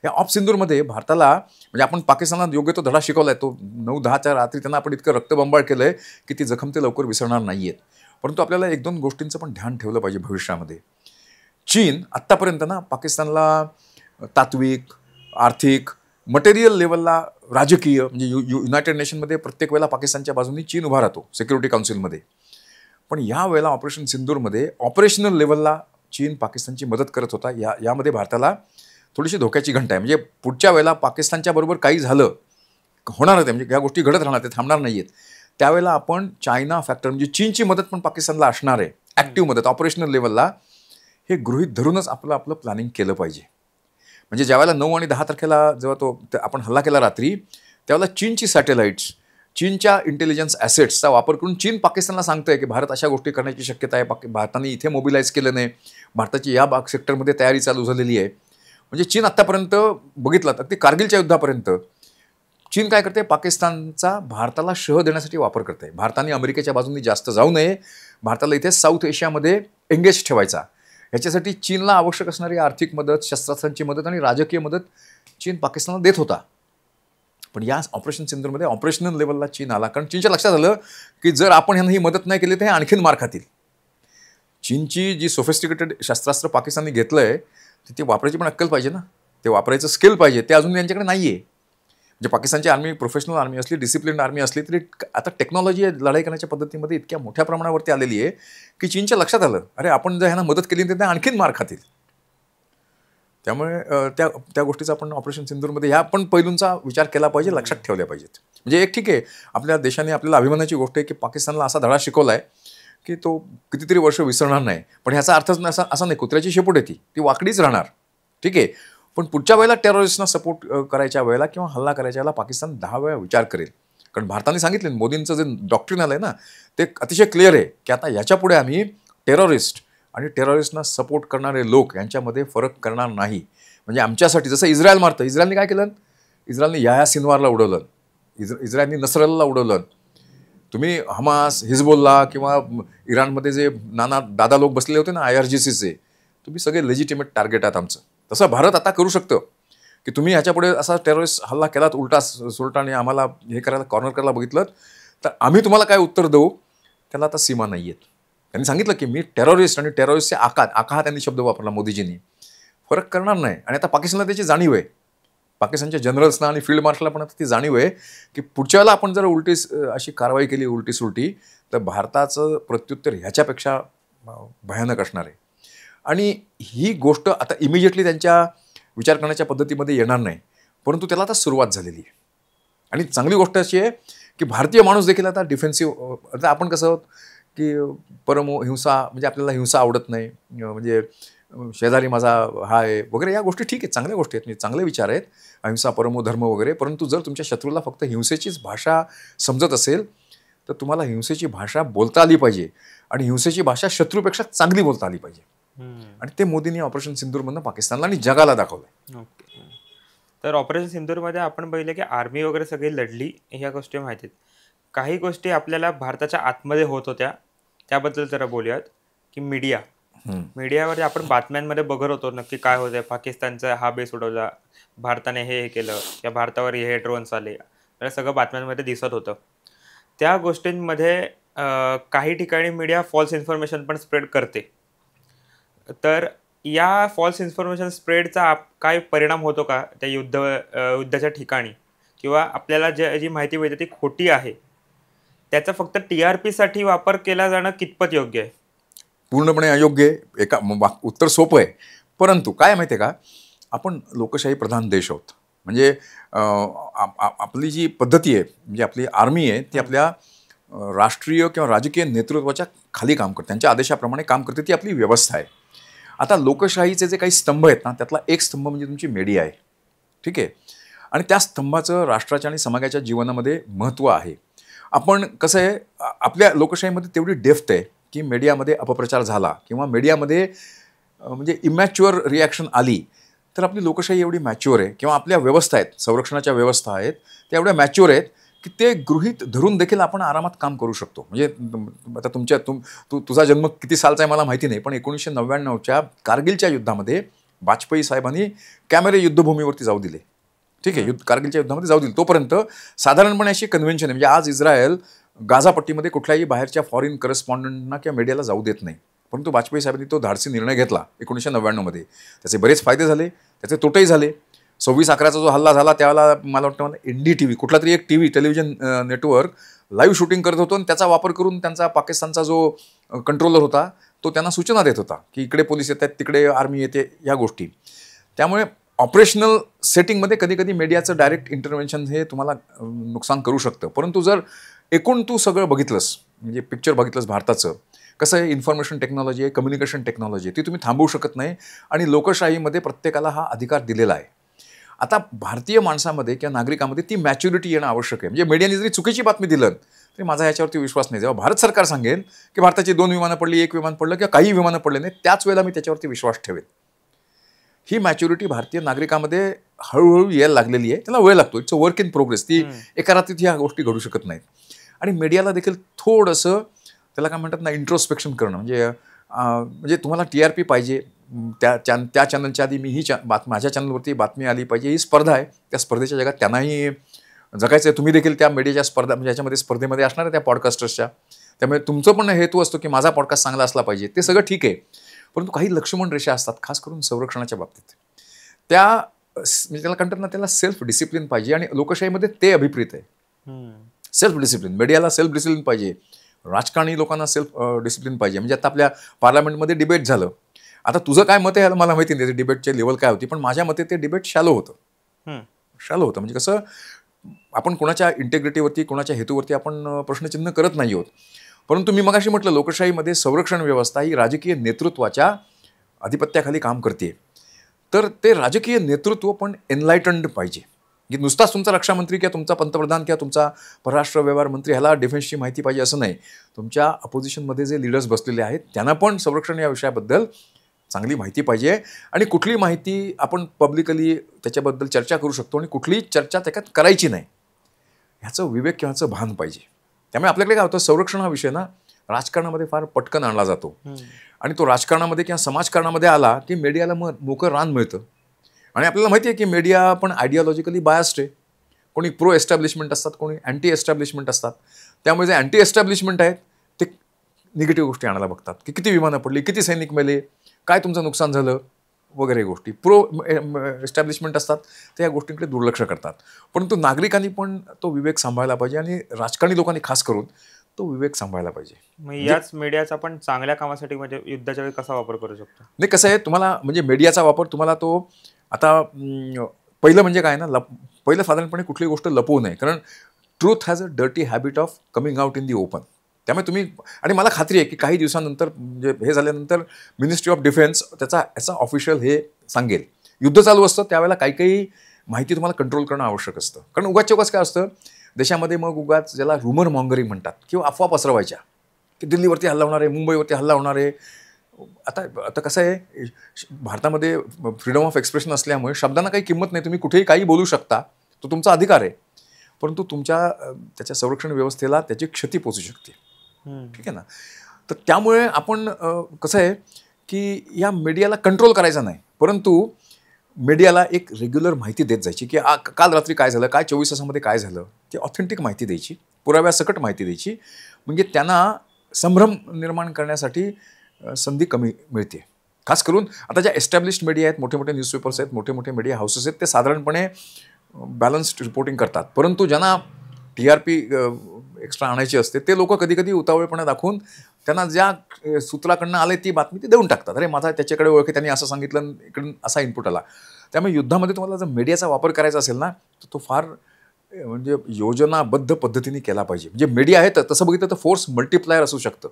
या ऑफ सिंदूरमध्ये भारताला म्हणजे आपण पाकिस्तानला योग्य तो धडा शिकवला आहे. तो 9-10च्या रात्री त्यांना आपण इतकं रक्तबंबाळ केलं आहे की ती जखम ते लवकर विसरणार नाही आहेत. परंतु आपल्याला 1-2 गोष्टींचं पण ध्यान ठेवलं पाहिजे भविष्यामध्ये. चीन आत्तापर्यंत ना पाकिस्तानला तात्विक, आर्थिक, मटेरियल लेवलला, राजकीय म्हणजे युनायटेड नेशनमध्ये प्रत्येक वेळेला पाकिस्तानच्या बाजूनी चीन उभा राहतो सिक्युरिटी काउन्सिलमध्ये. पण या वेळेला ऑपरेशन सिंदूरमध्ये ऑपरेशनल लेवलला चीन पाकिस्तानची मदत करत होता. यामध्ये भारताला थोडीशी धोक्याची घंटा आहे. म्हणजे पुढच्या वेळेला पाकिस्तानच्या बरोबर काही झालं, होणार आहे म्हणजे या गोष्टी घडत राहणार, ते थांबणार नाही आहेत. त्यावेळेला आपण चायना फॅक्टर म्हणजे चीनची मदत पण पाकिस्तानला असणार आहे, ॲक्टिव्ह मदत ऑपरेशनल लेवलला. हे गृहीत धरूनच आपलं प्लॅनिंग केलं पाहिजे. म्हणजे ज्यावेळेला 9 आणि 10 तारखेला जेव्हा आपण हल्ला केला रात्री, त्यावेळेला चीनची सॅटेलाइट्स, चीनच्या इंटेलिजन्स ॲसेट्सचा वापर करून चीन पाकिस्तानला सांगतंय की भारत अशा गोष्टी करण्याची शक्यता आहे. भारताने इथे मोबिलाइज केलं नाही, भारताची या सेक्टरमध्ये तयारी चालू झालेली आहे. म्हणजे चीन आत्तापर्यंत बघितलं तर अगदी कारगिलच्या युद्धापर्यंत चीन काय करते, पाकिस्तानचा भारताला शह देण्यासाठी वापर करते. भारताने अमेरिकेच्या बाजूने जास्त जाऊ नये, भारताला इथे साऊथ एशियामध्ये एंगेज ठेवायचा. ह्याच्यासाठी चीनला आवश्यक असणारी आर्थिक मदत, शस्त्रास्त्रांची मदत आणि राजकीय मदत चीन पाकिस्तानला देत होता. पण या ऑपरेशन सिंदूरमध्ये ऑपरेशनल लेवलला चीन आला. कारण चीनच्या लक्षात आलं की जर आपण ह्यांना ही मदत नाही केली तर हे आणखीन मार खातील. चीनची जी सोफिस्टिकेटेड शस्त्रास्त्र पाकिस्तानने घेतलं आहे ती वापरायची पण अक्कल पाहिजे ना, ते वापरायचं स्किल पाहिजे. ते अजून यांच्याकडे नाही आहे. म्हणजे पाकिस्तानची आर्मी प्रोफेशनल आर्मी असली, डिसिप्लिन आर्मी असली तरी आता टेक्नॉलॉजी लढाई करण्याच्या पद्धतीमध्ये इतक्या मोठ्या प्रमाणावरती आलेली आहे की चीनच्या लक्षात आलं, अरे आपण जर ह्यांना मदत केली तर ते आणखीन मार खातील. त्यामुळे त्या गोष्टीचा आपण ऑपरेशन सिंदूरमध्ये ह्या पण पैलूंचा विचार केला पाहिजे, लक्षात ठेवल्या पाहिजेत. म्हणजे एक ठीक आहे, आपल्या देशाने आपल्याला अभिमानाची गोष्ट आहे की पाकिस्तानला असा धडा शिकवला आहे की तो कितीतरी वर्ष विसरणार नाही. पण ह्याचा अर्थच असा नाही, कुत्र्याची शेपूट आहे ती वाकडीच राहणार. ठीक आहे, पण पुढच्या वेळेला टेररिस्टना सपोर्ट करायच्या वेळेला किंवा हल्ला करायच्या वेळेला पाकिस्तान 10 वेळा विचार करेल. कारण भारताने सांगितले, मोदींचं जे डॉक्ट्रिन आलं आहे ना ते अतिशय क्लिअर आहे की आता याच्यापुढे आम्ही टेररिस्ट आणि टेररिस्टना सपोर्ट करणारे लोक यांच्यामध्ये फरक करणार नाही. म्हणजे आमच्यासाठी जसं इस्रायल मारतं, इस्रायलने काय केलं, इस्रायलने याह्या सिन्वारला उडवलं, इस्रायलने नसरल्लाला उडवलं. तुम्ही हमास, हिजबुल्ला किंवा इराणमध्ये जे दादा लोक बसलेले होते ना IRGCचे, तुम्ही सगळे लेजिटिमेट टार्गेट आहेत आमचं. तसं भारत आता करू शकतं की तुम्ही ह्याच्यापुढे असा टेररिस्ट हल्ला केलात उलटा सुलटा आणि आम्हाला हे करायला कॉर्नर करायला बघितलं तर आम्ही तुम्हाला काय उत्तर देऊ, त्याला आता सीमा नाही आहेत. त्यांनी सांगितलं की मी टेररिस्ट आणि टेररिस्टचे आका हा त्यांनी शब्द वापरला मोदीजींनी, फरक करणार नाही. आणि आता पाकिस्तानला त्याची जाणीव आहे, पाकिस्तानच्या जनरल्सना आणि फील्ड मार्शलला पण आता ती जाणीव आहे की पुढच्या वेळेला आपण जर उलटी अशी कारवाई केली उलटी सुलटी तर भारताचं प्रत्युत्तर ह्याच्यापेक्षा भयानक असणार आहे. आणि ही गोष्ट आता इमिजिएटली त्यांच्या विचार करण्याच्या पद्धतीमध्ये येणार नाही, परंतु त्याला आता सुरुवात झालेली आहे. आणि चांगली गोष्ट अशी आहे की भारतीय माणूस देखील आता डिफेन्सिव्ह. आता आपण कसं आहोत की हिंसा म्हणजे आपल्याला हिंसा आवडत नाही, म्हणजे शेजारी माझा हा आहे वगैरे, या गोष्टी ठीक आहेत, चांगल्या गोष्टी आहेत, म्हणजे चांगले विचार आहेत, अहिंसा परमो धर्म वगैरे. परंतु जर तुमच्या शत्रूला फक्त हिंसेचीच भाषा समजत असेल तर तुम्हाला हिंसेची भाषा बोलता आली पाहिजे आणि हिंसेची भाषा शत्रूपेक्षा चांगली बोलता आली पाहिजे. आणि ते मोदींनी ऑपरेशन सिंदूरमधनं पाकिस्तानला आणि जगाला दाखवलं. ओके, तर ऑपरेशन सिंदूरमध्ये आपण पाहिलं की आर्मी वगैरे सगळी लढली, ह्या गोष्टी माहिती आहेत. काही गोष्टी आपल्याला भारताच्या आतमध्ये होत होत्या, त्याबद्दल जरा बोलूयात. की मीडियावर आपण बातम्यांमध्ये बघत होतो नक्की काय होतंय, पाकिस्तानचा हा बेस उडवला, भारताने हे केलं किंवा भारतावर हे ड्रोन्स आले, सगळं बातम्यांमध्ये दिसत होतं. त्या गोष्टींमध्ये काही ठिकाणी मीडिया फॉल्स इन्फॉर्मेशन पण स्प्रेड करते. तर या फॉल्स इन्फॉर्मेशन स्प्रेडचा काय परिणाम होतो का त्या युद्धाच्या ठिकाणी, किंवा आपल्याला जी माहिती मिळते ती खोटी आहे त्याचा फक्त TRP साठी वापर केला जाणं कितपत योग्य आहे? पूर्णपणे अयोग्य आहे. उत्तर सोपं आहे, परंतु काय माहिती आहे का, आपण लोकशाही प्रधान देश आहोत. म्हणजे आपली जी पद्धती आहे, म्हणजे आपली आर्मी आहे ती आपल्या राष्ट्रीय किंवा राजकीय नेतृत्वाच्या खाली काम करते, त्यांच्या आदेशाप्रमाणे काम करते, ती आपली व्यवस्था आहे. आता लोकशाहीचे जे काही स्तंभ आहेत ना त्यातला एक स्तंभ म्हणजे तुमची मीडिया आहे. ठीक आहे, आणि त्या स्तंभाचं राष्ट्राच्या आणि समाजाच्या जीवनामध्ये महत्त्व आहे. आपण कसं आहे, आपल्या लोकशाहीमध्ये तेवढी डेप्थ आहे की मीडियामध्ये अपप्रचार झाला किंवा मीडियामध्ये म्हणजे इमॅच्युअर रिॲक्शन आली तर आपली लोकशाही एवढी मॅच्युअर आहे, किंवा आपल्या व्यवस्था आहेत, संरक्षणाच्या व्यवस्था आहेत त्या एवढ्या मॅच्युअर आहेत की ते गृहीत धरून देखील आपण आरामात काम करू शकतो. म्हणजे आता तुझा जन्म किती सालचा आहे मला माहिती नाही, पण 1999च्या कारगिलच्या युद्धामध्ये वाजपेयी साहेबांनी कॅमेरे युद्धभूमीवरती जाऊ दिले. ठीक आहे, कारगिलच्या युद्धामध्ये जाऊ दिले. तोपर्यंत साधारणपणे अशी कन्व्हेन्शन आहे, म्हणजे आज इस्रायल गाझापट्टीमध्ये कुठल्याही बाहेरच्या फॉरेन करस्पॉन्डंटना किंवा मीडियाला जाऊ देत नाही. परंतु वाजपेयी साहेबांनी तो धाडसी निर्णय घेतला 1999मध्ये. त्याचे बरेच फायदे झाले, त्याचे तोटेही झाले. 26/11चा जो हल्ला झाला त्यावेळेला मला वाटतं NDTV कुठला तरी एक टेलिव्हिजन नेटवर्क लाईव्ह शूटिंग करत होतो आणि त्याचा वापर करून त्यांचा पाकिस्तानचा जो कंट्रोलर होता तो त्यांना सूचना देत होता की इकडे पोलीस येत आहेत, तिकडे आर्मी येते, या गोष्टी. त्यामुळे ऑपरेशनल सेटिंगमध्ये कधी कधी मीडियाचं डायरेक्ट इंटरव्हेन्शन हे तुम्हाला नुकसान करू शकतं. परंतु जर एकूण तू सगळं बघितलंस, म्हणजे पिक्चर बघितलंस भारताचं, कसं आहे, इन्फॉर्मेशन टेक्नॉलॉजी आहे, कम्युनिकेशन टेक्नॉलॉजी आहे, ती तुम्ही थांबवू शकत नाही आणि लोकशाहीमध्ये प्रत्येकाला हा अधिकार दिलेला आहे. आता भारतीय माणसामध्ये किंवा नागरिकांमध्ये ती मॅच्युरिटी येणं आवश्यक आहे. म्हणजे मीडियाने जरी चुकीची बातमी दिलं तरी माझा याच्यावरती विश्वास नाही. जेव्हा भारत सरकार सांगेल की भारताची 2 विमानं पडली, 1 विमान पडलं किंवा काही विमानं पडले नाही, त्याच वेळेला मी त्याच्यावरती विश्वास ठेवेल. ही मॅच्युरिटी भारतीय नागरिकांमध्ये हळूहळू यायला लागलेली आहे. त्याला वेळ लागतो, it's a work in progress. ती एका रात्रीत ह्या गोष्टी घडू शकत नाहीत. आणि मीडियाला देखील थोडंसं त्याला काय म्हणतात ना, इंट्रोस्पेक्शन करणं. म्हणजे तुम्हाला TRP पाहिजे, त्या चॅनलच्या आधी मी माझ्या चॅनलवरती बातमी आली पाहिजे, ही स्पर्धा आहे. त्या स्पर्धेच्या जगात त्यांनाही जगायचं आहे. तुम्ही देखील त्या मीडियाच्या स्पर्धा म्हणजे याच्यामध्ये स्पर्धेमध्ये असणार आहे त्या पॉडकास्टर्सच्या. त्यामुळे तुमचं पण हेतू असतो की माझा पॉडकास्ट चांगला असला पाहिजे. ते सगळं ठीक आहे, परंतु काही लक्ष्मण रेषा असतात, खास करून संरक्षणाच्या बाबतीत. म्हणजे त्याला म्हणतात ना, त्याला सेल्फ डिसिप्लिन पाहिजे आणि लोकशाहीमध्ये ते अभिप्रेत आहे. सेल्फ डिसिप्लिन, मीडियाला सेल्फ डिसिप्लिन पाहिजे, राजकारणी लोकांना सेल्फ डिसिप्लिन पाहिजे. म्हणजे आता आपल्या पार्लमेंटमध्ये डिबेट झालं. आता तुझं काय मत आहे मला माहिती नाही, डिबेटची लेवल काय होती, पण माझ्या मते ते डिबेट शॅलो होतं. म्हणजे कसं, आपण कोणाच्या इंटेग्रिटीवरती, कोणाच्या हेतूवरती आपण प्रश्नचिन्ह करत नाही आहोत. परंतु मी मगाशी म्हटलं, लोकशाहीमध्ये संरक्षण व्यवस्था ही राजकीय नेतृत्वाच्या आधिपत्याखाली काम करते. तर ते राजकीय नेतृत्व पण एनलायटन्ड पाहिजे. की नुसताच तुमचा रक्षामंत्री किंवा तुमचा पंतप्रधान किंवा तुमचा परराष्ट्र व्यवहार मंत्री ह्याला डिफेन्सची माहिती पाहिजे असं नाही. तुमच्या अपोजिशनमध्ये जे लीडर्स बसलेले आहेत त्यांना पण संरक्षण या विषयाबद्दल चांगली माहिती पाहिजे. आणि कुठली माहिती आपण पब्लिकली त्याच्याबद्दल चर्चा करू शकतो आणि कुठलीही चर्चा त्याच्यात करायची नाही, ह्याचं विवेक किंवा ह्याचं भान पाहिजे. त्यामुळे आपल्याकडे काय होतं, संरक्षण हा विषय ना राजकारणामध्ये फार पटकन आणला जातो. आणि तो राजकारणामध्ये किंवा समाजकारणामध्ये आला की मीडियाला मग मोकळं रान मिळतं. आणि आपल्याला माहिती आहे की मीडिया पण आयडिओलॉजिकली बायस्ड आहे. कोणी प्रो एस्टॅब्लिशमेंट असतात, कोणी अँटी एस्टॅब्लिशमेंट असतात. त्यामुळे जे अँटी एस्टॅब्लिशमेंट आहेत ते निगेटिव्ह गोष्टी आणायला बघतात की किती विमानं पडली, किती सैनिक मेले, काय तुमचं नुकसान झालं वगैरे गोष्टी. प्रो एस्टॅब्लिशमेंट असतात ते या गोष्टींकडे दुर्लक्ष करतात. परंतु नागरिकांनी पण तो विवेक सांभाळला पाहिजे आणि राजकारणी लोकांनी खास करून तो विवेक सांभाळायला पाहिजे. याच मीडियाचा पण चांगल्या कामासाठी म्हणजे युद्धाच्या वेळी कसा वापर करू शकतो? नाही, कसं आहे, तुम्हाला म्हणजे मीडियाचा वापर तुम्हाला तो आता पहिलं म्हणजे काय ना, पहिलं साधारणपणे कुठली गोष्ट लपवू नये, कारण truth has a dirty habit of coming out in the open. त्यामुळे तुम्ही, आणि मला खात्री आहे की काही दिवसानंतर म्हणजे हे झाल्यानंतर मिनिस्ट्री ऑफ डिफेन्स याचा ऑफिशियल हे सांगेल. युद्ध चालू असतं त्यावेळेला काही माहिती तुम्हाला कंट्रोल करणं आवश्यक असतं. कारण उगाच काय असतं देशामध्ये, मग उगाच ज्याला रुमर मॉंगरिंग म्हणतात किंवा अफवा पसरवायच्या की दिल्लीवरती हल्ला होणार आहे, मुंबईवरती हल्ला होणार आहे. आता कसं आहे, भारतामध्ये फ्रीडम ऑफ एक्सप्रेशन असल्यामुळे शब्दांना काही किंमत नाही, तुम्ही कुठेही काही बोलू शकता, तो तुमचा अधिकार आहे. परंतु त्याच्या संरक्षण व्यवस्थेला त्याची क्षती पोचू शकते. ठीक आहे ना. तर त्यामुळे आपण कसं आहे की या मीडियाला कंट्रोल करायचा नाही, परंतु मीडियाला एक रेग्युलर माहिती देत जायची की काल रात्री काय झालं, काय 24 तासामध्ये काय झालं, ती ऑथेंटिक माहिती द्यायची, पुराव्यासकट माहिती द्यायची. म्हणजे त्यांना संभ्रम निर्माण करण्यासाठी संधी कमी मिळते. खास करून आता ज्या एस्टॅब्लिश्ड मीडिया आहेत, मोठे मोठे न्यूजपेपर्स आहेत, मोठे मोठे मीडिया हाऊसेस आहेत, ते साधारणपणे बॅलन्स्ड रिपोर्टिंग करतात. परंतु ज्यांना TRP एक्स्ट्रा आणायची असते ते लोक कधी कधी उतावळेपणा दाखवून त्यांना ज्या सूत्राकडनं आले ती बातमी ते देऊन टाकतात. अरे माझा त्याच्याकडे ओळख, त्यांनी असं सांगितलं, इकडून असा इनपुट आला. त्यामुळे युद्धामध्ये तुम्हाला जर मीडियाचा वापर करायचा असेल ना, तर तो फार म्हणजे योजनाबद्ध पद्धतीने केला पाहिजे. म्हणजे मीडिया आहे तर तसं बघितलं तर फोर्स मल्टिप्लायर असू शकतं.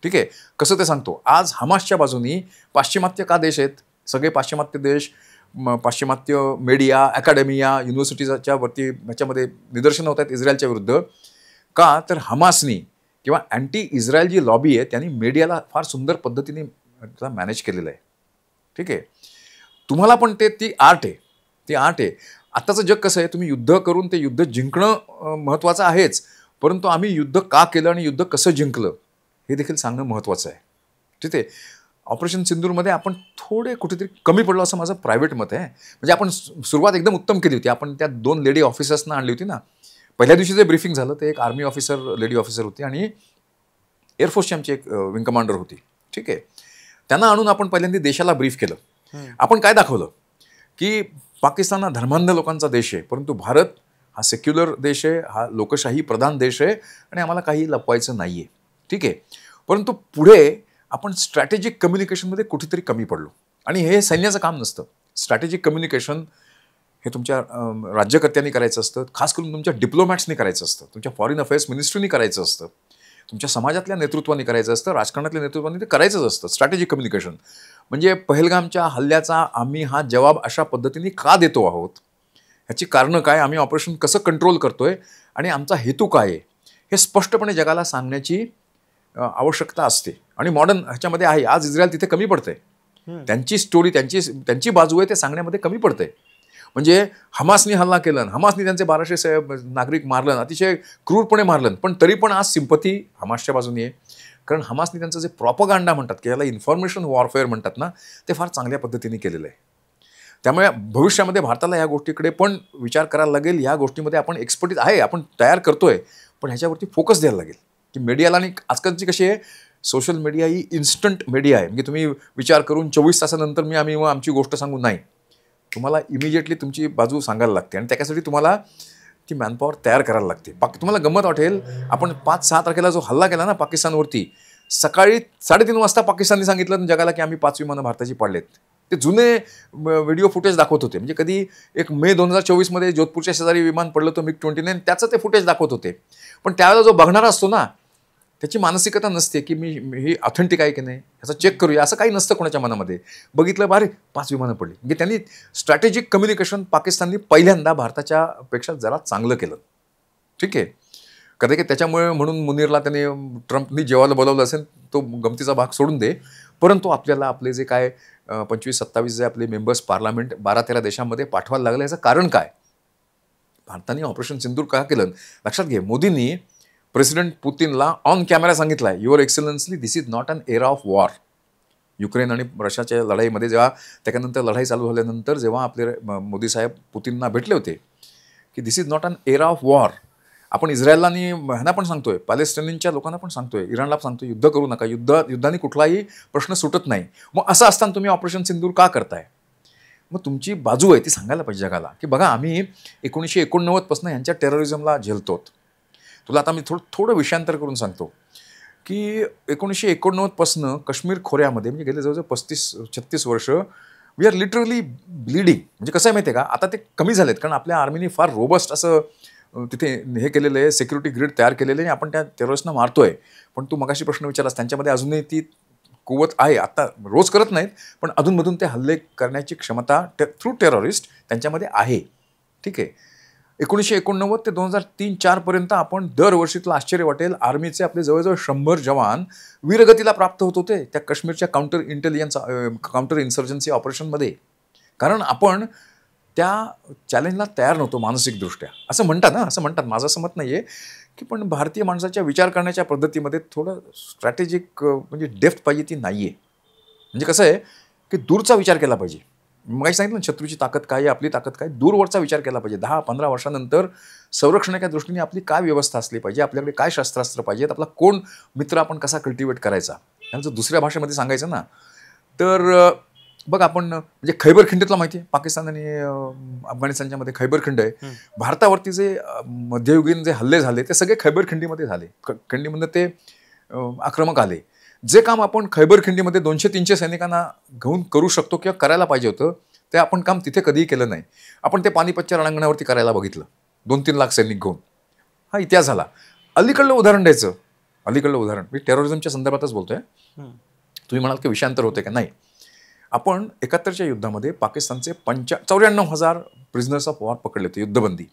ठीक आहे, कसं ते सांगतो. आज हमासच्या बाजूनी पाश्चिमात्य का देश आहेत, सगळे पाश्चिमात्य देश पाश्चिमात्य मीडिया, अकॅडमिया, युनिव्हर्सिटीच्या वरती ह्याच्यामध्ये निदर्शनं होत आहेत इस्रायलच्या विरुद्ध. का तर हमासनी किंवा अँटी इस्रायल जी लॉबी आहे त्यांनी मीडियाला फार सुंदर पद्धतीने मॅनेज केलेलं आहे. ठीक आहे, तुम्हाला पण ती आर्ट आहे, ती आर्ट आहे. आत्ताचं जग कसं आहे, तुम्ही युद्ध करून ते युद्ध जिंकणं महत्त्वाचं आहेच, परंतु आम्ही युद्ध का केलं आणि युद्ध कसं जिंकलं हे देखील सांगणं महत्त्वाचं आहे. ठीक आहे, ऑपरेशन सिंदूरमध्ये आपण थोडे कुठेतरी कमी पडलो असं माझं प्रायव्हेट मत आहे. म्हणजे आपण सुरुवात एकदम उत्तम केली होती. आपण त्या 2 लेडी ऑफिसर्सना आणली होती ना. पहिल्या दिवशी जे ब्रीफिंग झालं ते एक आर्मी ऑफिसर, लेडी ऑफिसर होती आणि एअरफोर्सची आमची एक विंग कमांडर होती. ठीक आहे, त्यांना आणून आपण पहिल्यांदा देशाला ब्रीफ केलं. आपण काय दाखवलं की पाकिस्तान हा धर्मांध लोकांचा देश आहे, परंतु भारत हा सेक्युलर देश आहे, हा लोकशाही प्रधान देश आहे आणि आम्हाला काही लपवायचं नाही आहे. ठीक आहे, परंतु पुढे आपण स्ट्रॅटेजिक कम्युनिकेशनमध्ये कुठेतरी कमी पडलो. आणि हे सैन्याचं काम नसतं. स्ट्रॅटेजिक कम्युनिकेशन हे तुमच्या राज्यकर्त्यांनी करायचं असतं, खास करून तुमच्या डिप्लोमॅट्सनी करायचं असतं, तुमच्या फॉरेन अफेअर्स मिनिस्ट्रीनी करायचं असतं, तुमच्या समाजातल्या नेतृत्वाने करायचं असतं, राजकारणातल्या नेतृत्वाने ते करायचंच असतं. स्ट्रॅटेजिक कम्युनिकेशन म्हणजे पहलगामच्या हल्ल्याचा आम्ही हा जवाब अशा पद्धतीने का देतो आहोत, ह्याची कारणं काय, आम्ही ऑपरेशन कसं कंट्रोल करतोय आणि आमचा हेतू काय आहे हे स्पष्टपणे जगाला सांगण्याची आवश्यकता असते. आणि मॉडर्न ह्याच्यामध्ये आहे. आज इस्रायल तिथे कमी पडतंय. त्यांची स्टोरी, त्यांची बाजू आहे ते सांगण्यामध्ये कमी पडते. म्हणजे हमासनी हल्ला केलं, हमासनी त्यांचे 1200 नागरिक मारलं, अतिशय क्रूरपणे मारलं, पण तरी पण आज सिंपथी हमासच्या बाजूने आहे. कारण हमासनी त्यांचं जे प्रॉपगांडा म्हणतात की याला इन्फॉर्मेशन वॉरफेअर म्हणतात ना, ते फार चांगल्या पद्धतीने केलेलं आहे. त्यामुळे भविष्यामध्ये भारताला या गोष्टीकडे पण विचार करायला लागेल. या गोष्टीमध्ये आपण एक्सपर्टीज आहे, आपण तयार करतोय, पण ह्याच्यावरती फोकस द्यायला लागेल की मीडियाला. आणि आजकालची कशी आहे, सोशल मीडिया ही इन्स्टंट मीडिया आहे. म्हणजे तुम्ही विचार करून 24 तासानंतर आम्ही आमची गोष्ट सांगू, नाही, तुम्हाला इमिजिएटली तुमची बाजू सांगायला लागते आणि त्याच्यासाठी तुम्हाला ती मॅनपॉवर तयार करायला लागते. तुम्हाला गंमत वाटेल, आपण 5-6 तारखेला जो हल्ला केला ना पाकिस्तानवरती, सकाळी 3:30 वाजता पाकिस्तानने सांगितलं जगाला की आम्ही 5 विमानं भारताची पाडलेत. ते जुने व्हिडिओ फुटेज दाखवत होते. म्हणजे कधी एक मे 2024मध्ये जोधपूरच्या शेजारी विमान पडलं होतं MiG-29, त्याचं ते फुटेज दाखवत होते. पण त्यावेळेला जो बघणारा असतो ना, त्याची मानसिकता नसते की मी ही ऑथेंटिक आहे की नाही, ह्याचं चेक करूया, असं काही नसतं कोणाच्या मनामध्ये. बघितलं, बारे 5 विमानं पडली. म्हणजे त्यांनी स्ट्रॅटेजिक कम्युनिकेशन पाकिस्ताननी पहिल्यांदा भारताच्या पेक्षा जरा चांगलं केलं. ठीक आहे, कधी त्याच्यामुळे म्हणून मुनीरला त्यांनी ट्रम्पनी जेवायला बोलावलं असेल, तो गमतीचा भाग सोडून दे. परंतु आपल्याला आपले जे काय 25-27 जे आपले मेंबर्स पार्लमेंट 12-13 देशांमध्ये पाठवायला लागलं, याचं कारण काय? भारताने ऑपरेशन सिंदूर का केलं लक्षात घे. मोदींनी प्रेसिडेंट पुतीनला ऑन कॅमेरा सांगितलं आहे, your excellency, this is not an era of war. Ukraine आणि रशियाच्या लढाईमध्ये जेव्हा त्याच्यानंतर लढाई चालू झाल्यानंतर जेव्हा आपले मोदी साहेब पुतीनना भेटले होते की this is not an era of war. आपण इस्रायलला आणि ह्यांना पण सांगतोय, पॅलेस्टाईनच्या लोकांना पण सांगतोय, इराणला सांगतोय, युद्ध करू नका, युद्धाने कुठलाही प्रश्न सुटत नाही. मग असं असताना तुम्ही ऑपरेशन सिंदूर का करताय? मग तुमची बाजू आहे ती सांगायला पाहिजे जगाला की बघा, आम्ही 1989 पासून यांच्या टेररिझमला झेलतो. तुला आता मी थोडं विषयांतर करून सांगतो की 1989 पासून काश्मीर खोऱ्यामध्ये, म्हणजे गेले जवळजवळ 35-36 वर्ष, वी आर लिटरली ब्लीडिंग. म्हणजे कसं आहे माहिती आहे का, आता ते कमी झालेत कारण आपल्या आर्मीने फार रोबस्ट असं तिथे हे केलेलं आहे, सिक्युरिटी ग्रीड तयार केलेलं आहे आणि आपण त्या टेररिस्टना मारतोय. पण तू मगाशी प्रश्न विचारलास, त्यांच्यामध्ये अजूनही ती कुवत आहे. आता रोज करत नाहीत, पण अधूनमधून ते हल्ले करण्याची क्षमता थ्रू टेररिस्ट त्यांच्यामध्ये आहे. ठीक आहे, 1989 ते 2003-04 पर्यंत आपण दरवर्षी तुला आश्चर्य वाटेल, आर्मीचे आपले जवळजवळ 100 जवान वीरगतीला प्राप्त होत होते त्या काश्मीरच्या काउंटर इन्सर्जन्सी ऑपरेशनमध्ये. कारण आपण त्या चॅलेंजला तयार नव्हतो मानसिकदृष्ट्या. असं म्हणतात ना, असं म्हणतात, माझं असं मत नाही आहे की, पण भारतीय माणसाच्या विचार करण्याच्या पद्धतीमध्ये थोडं स्ट्रॅटेजिक म्हणजे डेप्थ पाहिजे, ती नाही आहे. म्हणजे कसं आहे की दूरचा विचार केला पाहिजे. मग सांगितलं ना, शत्रूची ताकद काय आहे, आपली ताकद काय, दूरवरचा विचार केला पाहिजे. 10-15 वर्षानंतर संरक्षणाच्या दृष्टीने आपली काय व्यवस्था असली पाहिजे, आपल्याकडे काय शस्त्रास्त्र पाहिजेत, आपला कोण मित्र आपण कसा कल्टिवेट करायचा. त्यांचं दुसऱ्या भाषेमध्ये सांगायचं ना, तर बघ आपण म्हणजे खैबर खिंडीतला माहिती आहे, पाकिस्तान आणि अफगाणिस्तानच्या मध्ये खैबर खिंड आहे. भारतावरती जे मध्ययुगीन जे हल्ले झाले ते सगळे खैबर खिंडीमध्ये झाले. खिंडीमध्ये ते आक्रमक आले. जे काम आपण खैबर खिंडीमध्ये 200-300 सैनिकांना घेऊन करू शकतो किंवा करायला पाहिजे होतं, ते आपण काम तिथे कधीही केलं नाही. आपण ते पानिपतच्या रणांगणावरती करायला बघितलं 2-3 लाख सैनिक घेऊन. हा इतिहास झाला. अलीकडलं उदाहरण द्यायचं, अलीकडलं उदाहरण मी टेररिझमच्या संदर्भातच बोलतोय. तुम्ही म्हणाल की विषयांतर होते का? नाही. आपण 71च्या युद्धामध्ये पाकिस्तानचे 94,000 प्रिझनर्स ऑफ वॉर पकडले होते, युद्धबंदी.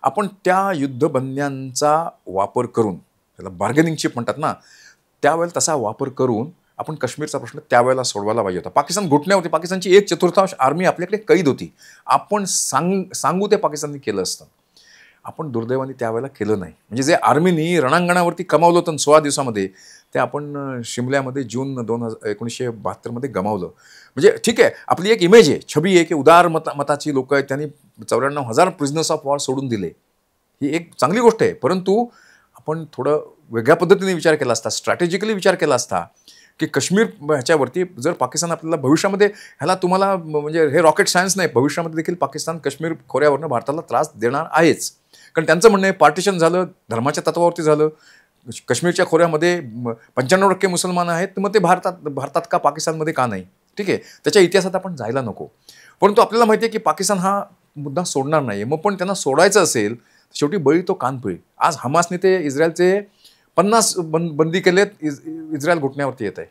आपण त्या युद्धबंद्यांचा वापर करून, त्याला बार्गेनिंग चिप म्हणतात ना, त्यावेळेला तसा वापर करून आपण काश्मीरचा प्रश्न त्यावेळेला सोडवायला पाहिजे होता. पाकिस्तान घुटण्यावरती, पाकिस्तानची 1/4 आर्मी आपल्याकडे कैद होती. आपण सांगू ते पाकिस्तानने केलं असतं. आपण दुर्दैवाने त्यावेळेला केलं नाही. म्हणजे जे आर्मीनी रणांगणावरती कमावलं होतं 16 दिवसामध्ये, ते आपण शिमल्यामध्ये जून 1972 गमावलं. म्हणजे ठीक आहे, आपली एक इमेज आहे, छबी आहे की उदार मताची लोक आहेत, त्यांनी 94,000 प्रिझनर्स ऑफ वॉर सोडून दिले. ही एक चांगली गोष्ट आहे. परंतु आपण थोडं वेगळ्या पद्धतीने विचार केला असता, स्ट्रॅटेजिकली विचार केला असता की काश्मीर ह्याच्यावरती जर पाकिस्तान आपल्याला भविष्यामध्ये, ह्याला तुम्हाला म्हणजे हे रॉकेट सायन्स नाही, भविष्यामध्ये देखील पाकिस्तान काश्मीर खोऱ्यावरनं भारताला त्रास देणार आहेच. कारण त्यांचं म्हणणं आहे पार्टिशन झालं, धर्माच्या तत्वावरती झालं, काश्मीरच्या खोऱ्यामध्ये 95% मुसलमान आहेत, तर मग ते भारतात का पाकिस्तानमध्ये का नाही? ठीक आहे, त्याच्या इतिहासात आपण जायला नको. परंतु आपल्याला माहिती आहे की पाकिस्तान हा मुद्दा सोडणार नाही. मग पण त्यांना सोडायचं असेल, शेवटी बळी तो कानपिळी. आज हमासने ते इस्रायलचे 50 बंदी केलेत, इस्रायल घुटण्यावरती येत आहे.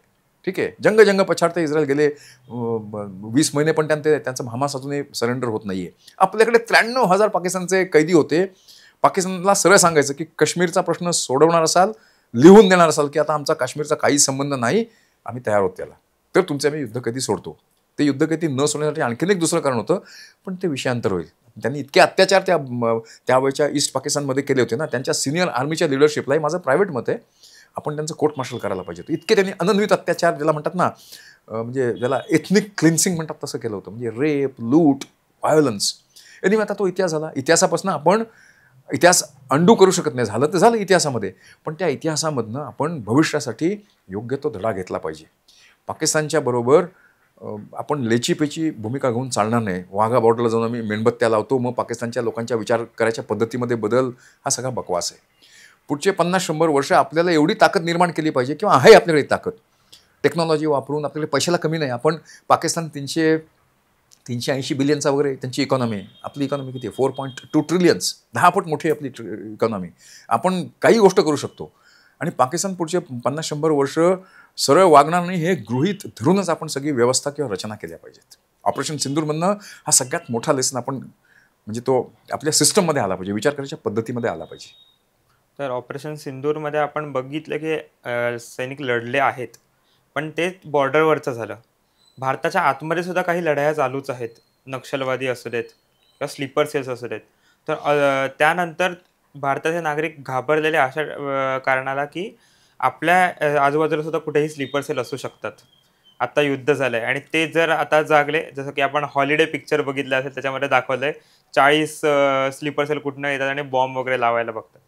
ठीक आहे, जंग पछाडते इस्रायल गेले 20 महिने, पण त्यांचं हमास अजूनही सरेंडर होत नाहीये. आपल्याकडे 93,000 पाकिस्तानचे कैदी होते. पाकिस्तानला सरळ सांगायचं की काश्मीरचा प्रश्न सोडवणार असाल, लिहून देणार असाल की आता आमचा काश्मीरचा काही संबंध नाही, आम्ही तयार आहोत त्याला, तर तुमचे आम्ही युद्ध कधी सोडतो. ते युद्ध कधी न सोडण्यासाठी आणखीन एक दुसरं कारण होतं, पण ते विषयांतर होईल. त्यांनी इतके अत्याचार त्यावेळच्या ईस्ट पाकिस्तानमध्ये केले होते ना, त्यांच्या सिनियर आर्मीच्या लिडरशिपलाही माझं प्रायव्हेट मत आहे, आपण त्यांचं कोर्ट मार्शल करायला पाहिजे होतं. इतके त्यांनी अनन्वित अत्याचार, ज्याला म्हणतात ना, म्हणजे ज्याला एथनिक क्लिन्सिंग म्हणतात, तसं केलं होतं. म्हणजे रेप, लूट, व्हायोलन्स. आणि आता तो इतिहास झाला. इतिहासापासून आपण इतिहास अंडू करू शकत नाही. झालं तर झालं इतिहासामध्ये, पण त्या इतिहासामधनं आपण भविष्यासाठी योग्य तो धडा घेतला पाहिजे. पाकिस्तानच्या बरोबर आपण लेचीपेची भूमिका घेऊन चालणार नाही. वाघा बॉर्डरला जाऊन आम्ही मेणबत्त्या लावतो, मग पाकिस्तानच्या लोकांच्या विचार करायच्या पद्धतीमध्ये बदल, हा सगळा बकवास आहे. पुढचे 50-100 वर्ष आपल्याला एवढी ताकद निर्माण केली पाहिजे, किंवा आहे आपल्याकडे ताकद, टेक्नॉलॉजी वापरून. आपल्याकडे पैशाला कमी नाही. आपण पाकिस्तान 380 बिलियनचा वगैरे त्यांची इकॉनॉमी आहे. आपली इकॉनॉमी किती आहे? 4.2 ट्रिलियन्स, 10 पट मोठी आपली इकॉनॉमी. आपण काही गोष्ट करू शकतो. आणि पाकिस्तान पुढचे 50-100 वर्ष सरळ वागणार नाही, हे गृहीत धरूनच आपण सगळी व्यवस्था किंवा रचना केल्या पाहिजेत. ऑपरेशन सिंदूरमधनं हा सगळ्यात मोठा लेसन आपण, म्हणजे तो आपल्या सिस्टममध्ये आला पाहिजे, विचार करायच्या पद्धतीमध्ये आला पाहिजे. तर ऑपरेशन सिंदूरमध्ये आपण बघितलं की सैनिक लढले आहेत, पण ते बॉर्डरवरचं झालं. भारताच्या आतमध्ये सुद्धा काही लढाया चालूच आहेत, नक्षलवादी असू देत किंवा स्लीपर सेल्स असू देत. तर त्यानंतर भारताचे नागरिक घाबरलेले अशा कारणाला की आपल्या आजूबाजूला सुद्धा कुठेही स्लीपर सेल असू शकतात. आता युद्ध झालंय आणि ते जर आता जागले, जसं की आपण हॉलिडे पिक्चर बघितलं असेल, त्याच्यामध्ये दाखवलंय 40 स्लीपर सेल कुठनं येतात आणि बॉम्ब वगैरे लावायला बघतात.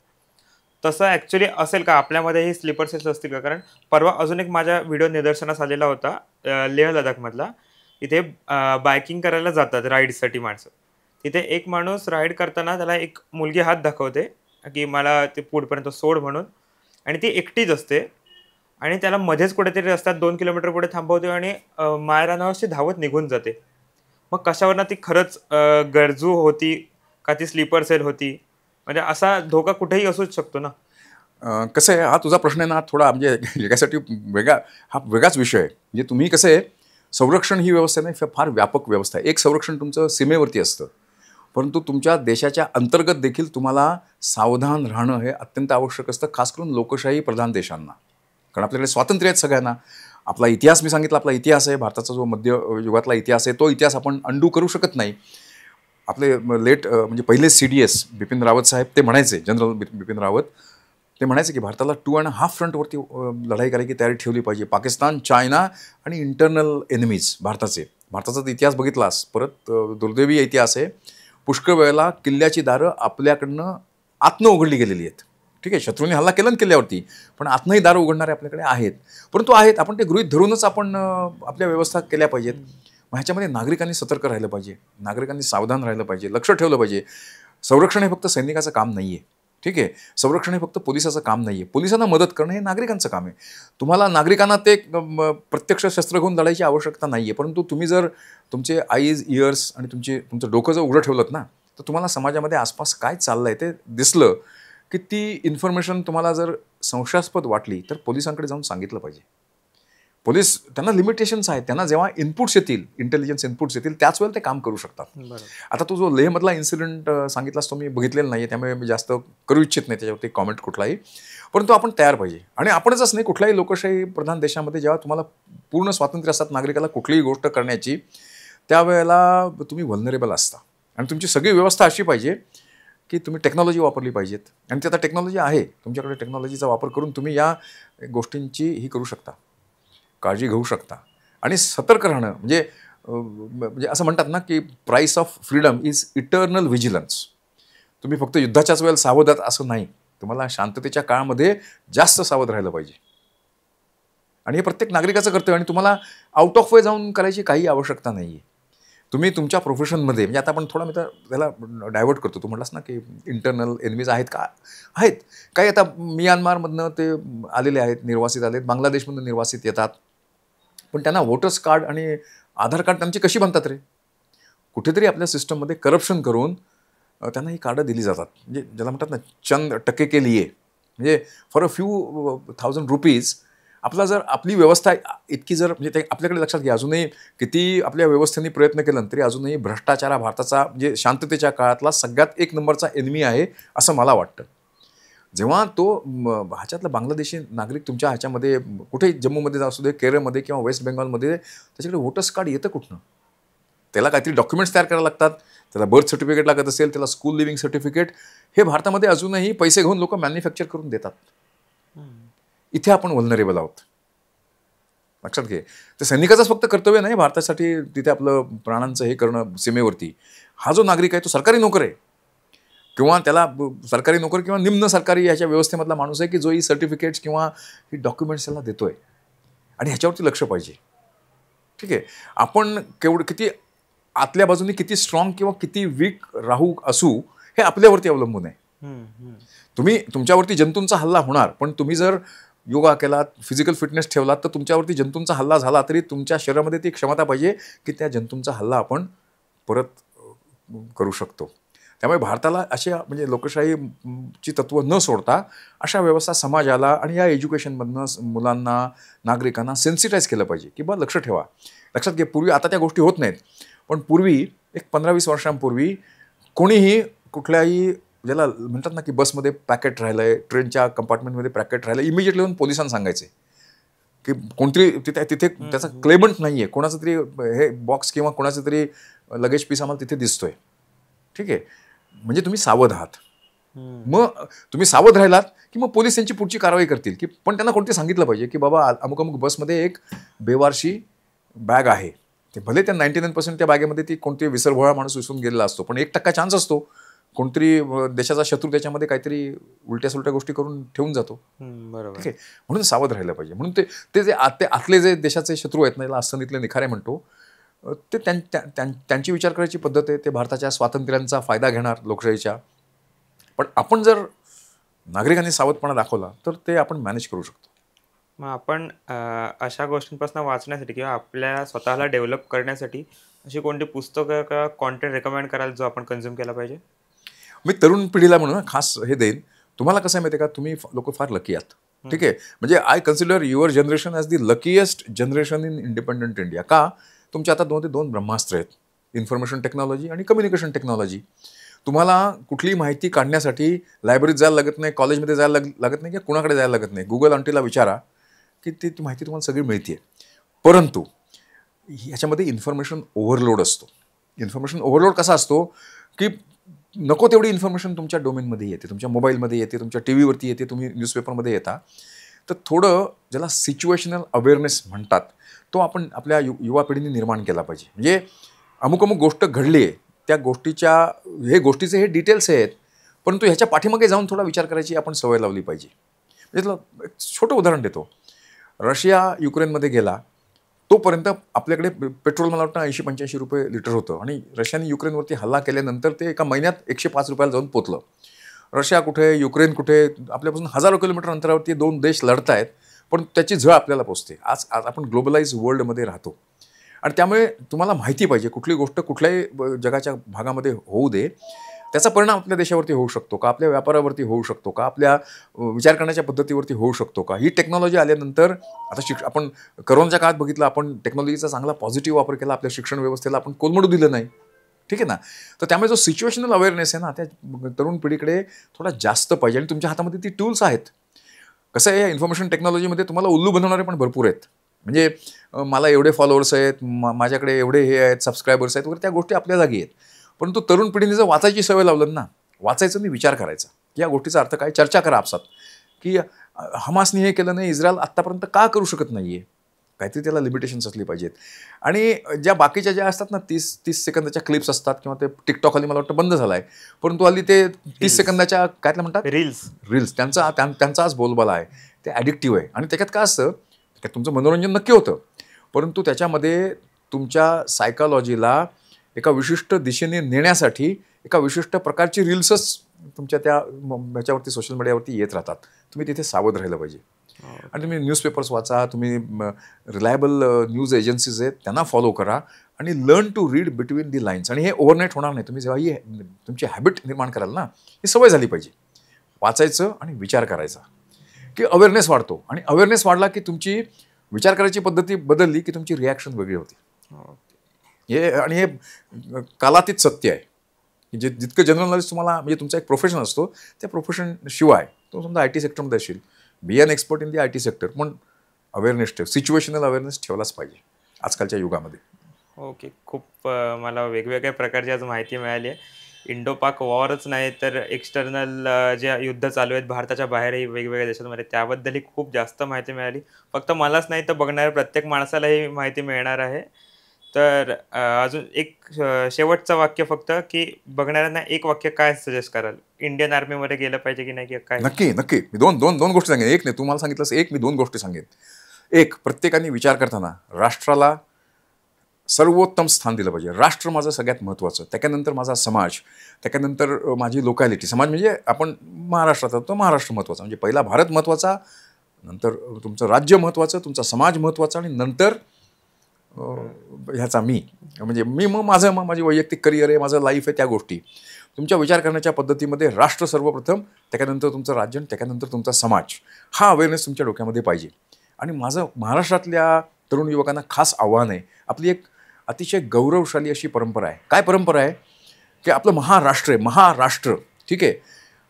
तसं ॲक्च्युली असेल का? आपल्यामध्येही स्लीपर सेल्स असतील का? कारण परवा अजून एक माझ्या व्हिडिओ निदर्शनास आलेला होता, लेह लडाखमधला. इथे बायकिंग करायला जातात राईडसाठी माणसं. तिथे एक माणूस राईड करताना त्याला एक मुलगी हात दाखवते की मला ते पुढपर्यंत सोड म्हणून, आणि ती एकटीच असते आणि त्याला मध्येच कुठेतरी रस्त्यात 2 किलोमीटर पुढे थांबवते आणि मायरा नावाशी धावत निघून जाते. मग कशावरनं ती खरंच गरजू होती का ती स्लीपर सेल होती? म्हणजे असा धोका कुठेही असूच शकतो ना. कसं आहे, हा तुझा प्रश्न आहे ना, थोडा म्हणजे याच्यासाठी हा वेगळाच विषय आहे. म्हणजे तुम्ही कसं आहे, संरक्षण ही व्यवस्था नाही, फार व्यापक व्यवस्था आहे. एक संरक्षण तुमचं सीमेवरती असतं, परंतु तुमच्या देशाच्या अंतर्गत देखील तुम्हाला सावधान राहणं हे अत्यंत आवश्यक असतं, खास करून लोकशाही प्रधान देशांना. कारण आपल्याकडे स्वातंत्र्य आहेत सगळ्यांना. आपला इतिहास मी सांगितला, आपला इतिहास आहे, भारताचा जो मध्ययुगातला इतिहास आहे, तो इतिहास आपण अंडू करू शकत नाही. आपले म्हणजे पहिले CDS बिपिन रावत साहेब ते म्हणायचे, जनरल बिपिन रावत ते म्हणायचे की भारताला 2.5 फ्रंटवरती लढाई करायची तयारी ठेवली पाहिजे. पाकिस्तान, चायना आणि इंटरनल एनिमीज भारताचा इतिहास बघितलास, परत दुर्दैवी इतिहास आहे. पुष्कळ वेळेला किल्ल्याची दारं आपल्याकडनं आतनं उघडली गेलेली आहेत. ठीक आहे, शत्रूंनी हल्ला केला किल्ल्यावरती, पण आतनंही दारं उघडणारे आपल्याकडे आहेत. परंतु आपण ते गृहीत धरूनच आपण आपल्या व्यवस्था केल्या पाहिजेत. मग ह्याच्यामध्ये नागरिकांनी सतर्क राहिलं पाहिजे, नागरिकांनी सावधान राहिलं पाहिजे, लक्ष ठेवलं पाहिजे. संरक्षण हे फक्त सैनिकाचं काम नाही आहे. ठीक आहे, संरक्षण हे फक्त पोलिसाचं काम नाही आहे. पोलिसांना मदत करणं हे नागरिकांचं काम आहे. तुम्हाला नागरिकांना ते प्रत्यक्ष शस्त्र घेऊन लढायची आवश्यकता नाही आहे. परंतु तुम्ही जर तुमचे आईज, इयर्स आणि तुमचं डोकं जर उघडं ठेवलं ना, तर तुम्हाला समाजामध्ये आसपास काय चाललं आहे ते दिसलं की ती इन्फॉर्मेशन तुम्हाला जर संशयास्पद वाटली तर पोलिसांकडे जाऊन सांगितलं पाहिजे. पोलीस त्यांना लिमिटेशन्स आहेत. त्यांना जेव्हा इनपुट्स येतील, इंटेलिजन्स इनपुट्स येतील, त्याच वेळेला ते काम करू शकतात. आता तो जो लेहमधला इन्सिडेंट सांगितलास तो मी बघितलेला नाही आहे, त्यामुळे मी जास्त करू इच्छित नाही त्याच्यावरती कॉमेंट कुठलाही. परंतु आपण तयार पाहिजे. आणि आपणच नाही, कुठल्याही लोकशाही प्रधान देशामध्ये जेव्हा तुम्हाला पूर्ण स्वातंत्र्य असतात नागरिकाला कुठलीही गोष्ट करण्याची, त्यावेळेला तुम्ही व्हल्नरेबल असता. आणि तुमची सगळी व्यवस्था अशी पाहिजे की तुम्ही टेक्नॉलॉजी वापरली पाहिजेत. आणि ती आता टेक्नॉलॉजी आहे, तुमच्याकडे टेक्नॉलॉजीचा वापर करून तुम्ही या गोष्टींची ही करू शकता, काळजी घेऊ शकता. आणि सतर्क राहणं म्हणजे असं म्हणतात ना की price of freedom is eternal vigilance. तुम्ही फक्त युद्धाच्याच वेळेला सावध आहात असं नाही, तुम्हाला शांततेच्या काळामध्ये जास्त सावध राहिलं पाहिजे. आणि हे प्रत्येक नागरिकाचं कर्तव्य. आणि तुम्हाला आउट ऑफ वे जाऊन करायची काही आवश्यकता नाही आहे. तुम्ही तुमच्या प्रोफेशनमध्ये, म्हणजे आता आपण थोडा मी तर त्याला डायव्हर्ट करतो. तू म्हटलास ना की इंटरनल एनिमीज आहेत का? आहेत. काही आता म्यानमारमधनं ते आलेले आहेत, निर्वासित आलेत, बांगलादेशमधून निर्वासित येतात. पण त्यांना वोटर्स कार्ड आणि आधार कार्ड त्यांची कशी बनतात रे? कुठेतरी आपल्या सिस्टममध्ये करप्शन करून त्यांना ही कार्डं दिली जातात. म्हणजे ज्याला म्हणतात ना चंद टक्के के लिए, म्हणजे फॉर अ फ्यू ₹1000 आपला जर आपली व्यवस्था इतकी जर म्हणजे ते आपल्याकडे लक्षात घ्या, अजूनही किती आपल्या व्यवस्थेने प्रयत्न केला तरी अजूनही भ्रष्टाचार हा भारताचा म्हणजे शांततेच्या काळातला सगळ्यात एक नंबरचा एनिमी आहे असं मला वाटतं. जेव्हा तो ह्याच्यातला बांगलादेशी नागरिक तुमच्या ह्याच्यामध्ये कुठे जम्मूमध्ये असू दे, केरळमध्ये किंवा वेस्ट बेंगॉलमध्ये, त्याच्याकडे वोटर्स कार्ड येतं कुठनं? त्याला काहीतरी डॉक्युमेंट्स तयार करायला लागतात. त्याला बर्थ सर्टिफिकेट लागत असेल, त्याला स्कूल लिव्हिंग सर्टिफिकेट, हे भारतामध्ये अजूनही पैसे घेऊन लोक मॅन्युफॅक्चर करून देतात. इथे आपण व्हल्नरेबल आहोत, लक्षात घे. ते सैनिकाचंच फक्त कर्तव्य नाही भारतासाठी तिथे आपलं प्राणांचं हे करणं सीमेवरती. हा जो नागरिक आहे तो सरकारी नोकर आहे, किंवा त्याला सरकारी नोकर किंवा निम्न सरकारी ह्याच्या व्यवस्थेमधला माणूस आहे की जो ही सर्टिफिकेट्स किंवा ही डॉक्युमेंट्स त्याला देतोय. आणि ह्याच्यावरती लक्ष पाहिजे. ठीक आहे, आपण किती आतल्या बाजूने किती स्ट्रॉंग किंवा किती वीक राहू असू हे आपल्यावरती अवलंबून आहे. तुम्ही तुमच्यावरती जंतूंचा हल्ला होणार, पण तुम्ही जर योगा केलात, फिजिकल फिटनेस ठेवलात, तर तुमच्यावरती जंतूंचा हल्ला झाला तरी तुमच्या शरीरामध्ये ती क्षमता पाहिजे की त्या जंतूंचा हल्ला आपण परत करू शकतो. त्यामुळे भारताला अशा म्हणजे लोकशाहीची तत्त्व न सोडता अशा व्यवस्था समाजाला आणि या एज्युकेशनमधनं मुलांना, नागरिकांना सेन्सिटाईज केलं पाहिजे की बा लक्ष ठेवा. लक्षात घे, पूर्वी, आता त्या गोष्टी होत नाहीत, पण पूर्वी एक 15-20 वर्षांपूर्वी कोणीही कुठल्याही ज्याला म्हणतात ना की बसमध्ये पॅकेट राहिलं आहे, ट्रेनच्या कंपार्टमेंटमध्ये पॅकेट राहिलं, इमिजिएटली येऊन पोलिसांना सांगायचे की कोणतरी तिथे त्याचा क्लेमंट नाही आहे, कोणाचं तरी हे बॉक्स किंवा कोणाचं तरी लगेज पीस आम्हाला तिथे दिसतोय. ठीक आहे, म्हणजे तुम्ही सावध आहात. मग तुम्ही सावध राहिलात की मग पोलीस त्यांची पुढची कारवाई करतील. की पण त्यांना कोणते सांगितलं पाहिजे की बाबा अमुक अमुक बसमध्ये एक बेवारशी बॅग आहे. ते भले त्या 99% त्या बॅगेमध्ये ती कोणती विसरभोळा माणूस विसरून गेलेला असतो, पण 1% चान्स असतो कोणतरी देशाचा शत्रू त्याच्यामध्ये काहीतरी उलट्या सुलट्या गोष्टी करून ठेवून जातो. बरोबर. ठीक आहे, म्हणून सावध राहिलं पाहिजे. म्हणून ते जे आतले जे देशाचे शत्रू आहेत ना, याला असंतले निखारे म्हणतो, ते त्यांची विचार करायची पद्धत आहे. ते भारताच्या स्वातंत्र्यांचा फायदा घेणार लोकशाहीच्या. पण आपण जर नागरिकांनी सावधपणा दाखवला तर ते आपण मॅनेज करू शकतो. मग आपण अशा गोष्टींपासून वाचण्यासाठी किंवा आपल्या स्वतःला डेव्हलप करण्यासाठी अशी कोणती पुस्तकं किंवा कॉन्टेंट रेकमेंड कराल जो आपण कन्झ्युम केला पाहिजे? मी तरुण पिढीला म्हणून खास हे देईन. तुम्हाला कसं आहे माहिती आहे का, तुम्ही लोक फार लकी आहात. ठीक आहे, म्हणजे I consider your generation as the luckiest generation in independent India. का? तुमच्या आता दोन ब्रह्मास्त्र आहेत, इन्फॉर्मेशन टेक्नॉलॉजी आणि कम्युनिकेशन टेक्नॉलॉजी. तुम्हाला कुठलीही माहिती काढण्यासाठी लायब्ररीत जायला लागत नाही, कॉलेजमध्ये जायला लागत नाही, किंवा कुणाकडे जायला लागत नाही. गुगल आंटीला विचारा की ती माहिती तुम्हाला सगळी मिळते आहे. परंतु ह्याच्यामध्ये इन्फॉर्मेशन ओव्हरलोड असतो. इन्फॉर्मेशन ओव्हरलोड कसा असतो की नको तेवढी इन्फॉर्मेशन तुमच्या डोमेनमध्ये येते, तुमच्या मोबाईलमध्ये येते, तुमच्या टी व्हीवरती येते, तुम्ही न्यूजपेपरमध्ये येता. तर थोडं ज्याला सिच्युएशनल अवेअरनेस म्हणतात तो आपण आपल्या युवा पिढीने निर्माण केला पाहिजे. म्हणजे अमुक अमुक गोष्ट घडली आहे, त्या गोष्टीचे हे डिटेल्स आहेत, परंतु ह्याच्या पाठीमागे जाऊन थोडा विचार करायची आपण सवय लावली पाहिजे. म्हणजे तुला एक छोटं उदाहरण देतो. रशिया युक्रेनमध्ये गेला तोपर्यंत आपल्याकडे पेट्रोल मला वाटतं ₹80-85 लिटर होतं, आणि रशियाने युक्रेनवरती हल्ला केल्यानंतर ते एका महिन्यात ₹105 जाऊन पोचलं. रशिया कुठे, युक्रेन कुठे, आपल्यापासून हजारो किलोमीटर अंतरावरती 2 देश लढत आहेत, पण त्याची झळ आपल्याला पोचते. आज आपण ग्लोबलाइज वर्ल्डमध्ये राहतो, आणि त्यामुळे तुम्हाला माहिती पाहिजे कुठली गोष्ट कुठल्याही जगाच्या भागामध्ये होऊ दे, त्याचा परिणाम आपल्या देशावरती होऊ शकतो का, आपल्या व्यापारावरती होऊ शकतो का, आपल्या विचार करण्याच्या पद्धतीवरती होऊ शकतो का. ही टेक्नॉलॉजी आल्यानंतर आता आपण करोनाच्या काळात बघितलं, आपण टेक्नॉलॉजीचा चांगला पॉझिटिव्ह वापर केला, आपल्या शिक्षण व्यवस्थेला आपण कोलमडू दिलं नाही, ठीक आहे ना. तर त्यामुळे जो सिच्युएशनल अवेअरनेस आहे ना, त्या तरुण पिढीकडे थोडा जास्त पाहिजे. आणि तुमच्या हातामध्ये ती टूल्स आहेत. कसं आहे, या इन्फॉर्मेशन टेक्नॉलॉजीमध्ये तुम्हाला उल्लू बनवणारे पण भरपूर आहेत. म्हणजे मला एवढे फॉलोअर्स आहेत, माझ्याकडे एवढे हे आहेत, सबस्क्रायबर्स आहेत वगैरे, त्या गोष्टी आपल्या जागी आहेत. परंतु तरुण पिढीने जर वाचायची सवय लावलं ना, वाचायचं नाही, विचार करायचा. या गोष्टीचा अर्थ काय, चर्चा करा आपसात की हमासने हे केलं नाही, इस्रायल आत्तापर्यंत का करू शकत नाही आहे, काहीतरी त्याला लिमिटेशन्स असली पाहिजेत. आणि ज्या बाकीच्या ज्या असतात ना, 30 सेकंदाच्या क्लिप्स असतात, किंवा ते टिकटॉक हल्ली मला वाटतं बंद झाला आहे, परंतु हल्ली ते 30 सेकंदाच्या काय म्हणतात, रील्स त्यांचा आज बोलबाला आहे. ते ॲडिक्टिव्ह आहे. आणि त्याच्यात काय असतं, त्याच्यात तुमचं मनोरंजन नक्की होतं, परंतु त्याच्यामध्ये तुमच्या सायकॉलॉजीला एका विशिष्ट दिशेने नेण्यासाठी एका विशिष्ट प्रकारची रील्सच तुमच्या त्या ह्याच्यावरती सोशल मीडियावरती येत राहतात. तुम्ही तिथे सावध राहिलं पाहिजे. आणि तुम्ही न्यूजपेपर्स वाचा, तुम्ही रिलायबल न्यूज एजन्सीज आहेत त्यांना फॉलो करा, आणि learn to read between the lines. आणि हे ओव्हरनाईट होणार नाही. तुम्ही जेव्हा ही तुमची हॅबिट निर्माण कराल ना, ही सवय झाली पाहिजे वाचायचं आणि विचार करायचा, की अवेअरनेस वाढतो. आणि अवेअरनेस वाढला की तुमची विचार करायची पद्धती बदलली की तुमची रिॲक्शन वेगळी होती. आणि हे कालातीत सत्य आहे. जे जितकं जनरल नॉलेज तुम्हाला, म्हणजे तुमचा एक प्रोफेशन असतो, त्या प्रोफेशन शिवाय तो समजा आय टी सेक्टरमध्ये असेल, be an expert in the I T sector, पण अवेअरनेस ठेव, सिच्युएशनल अवेअरनेस ठेवलाच पाहिजे आजकालच्या युगामध्ये. ओके, खूप मला वेगवेगळ्या प्रकारची आज माहिती मिळाली आहे. इंडो पाक वॉरच नाही तर एक्सटर्नल जे युद्ध चालू आहेत भारताच्या बाहेरही वेगवेगळ्या देशांमध्ये, त्याबद्दलही खूप जास्त माहिती मिळाली. फक्त मलाच नाही तर बघणाऱ्या प्रत्येक माणसालाही माहिती मिळणार आहे. तर अजून एक शेवटचं वाक्य फक्त, की बघणाऱ्यांना एक वाक्य काय सजेस्ट कराल, इंडियन आर्मीमध्ये गेलं पाहिजे की नाही, की काय? नक्की नक्की. मी दोन गोष्टी सांगेन. एक नाही, तुम्हाला सांगितलंस एक, मी 2 गोष्टी सांगेन. एक, प्रत्येकाने विचार करताना राष्ट्राला सर्वोत्तम स्थान दिलं पाहिजे. राष्ट्र माझं सगळ्यात महत्त्वाचं, त्याच्यानंतर माझा समाज, त्याच्यानंतर माझी लोकॅलिटी. समाज म्हणजे आपण महाराष्ट्रात तो महाराष्ट्र महत्त्वाचा, म्हणजे पहिला भारत महत्त्वाचा, नंतर तुमचं राज्य महत्त्वाचं, तुमचा समाज महत्त्वाचा, आणि नंतर ह्याचा म्हणजे माझी वैयक्तिक करिअर आहे, माझं लाईफ आहे, त्या गोष्टी. तुमच्या विचार करण्याच्या पद्धतीमध्ये राष्ट्र सर्वप्रथम, त्याच्यानंतर तुमचं राज्य, त्याच्यानंतर तुमचा समाज. हा अवेअरनेस तुमच्या डोक्यामध्ये पाहिजे. आणि माझं महाराष्ट्रातल्या तरुण युवकांना खास आव्हान आहे, आपली एक अतिशय गौरवशाली अशी परंपरा आहे. काय परंपरा आहे, की आपलं महाराष्ट्र, ठीक आहे,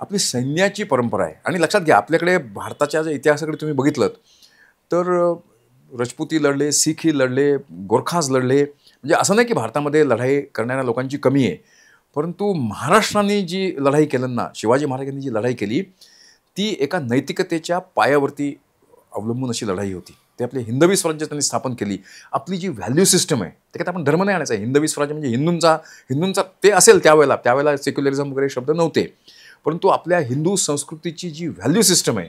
आपली सैन्याची परंपरा आहे. आणि लक्षात घ्या, आपल्याकडे भारताच्या इतिहासाकडे तुम्ही बघितलं तर राजपुती लढले, सीखही लढले, गोरखाज लढले. म्हणजे असं नाही की भारतामध्ये लढाई करणाऱ्या लोकांची कमी आहे, परंतु महाराष्ट्राने जी लढाई केलं ना, शिवाजी महाराजांनी जी लढाई केली, ती एका नैतिकतेच्या पायावरती अवलंबून अशी लढाई होती. ते आपले हिंदवी स्वराज्य त्यांनी स्थापन केली. आपली जी व्हॅल्यू सिस्टम आहे, त्याच्यात आपण धर्म नाही आणायचा. हिंदवी स्वराज्य म्हणजे हिंदूंचा ते असेल त्यावेळेला सेक्युलरिझम वगैरे शब्द नव्हते, परंतु आपल्या हिंदू संस्कृतीची जी व्हॅल्यू सिस्टम आहे,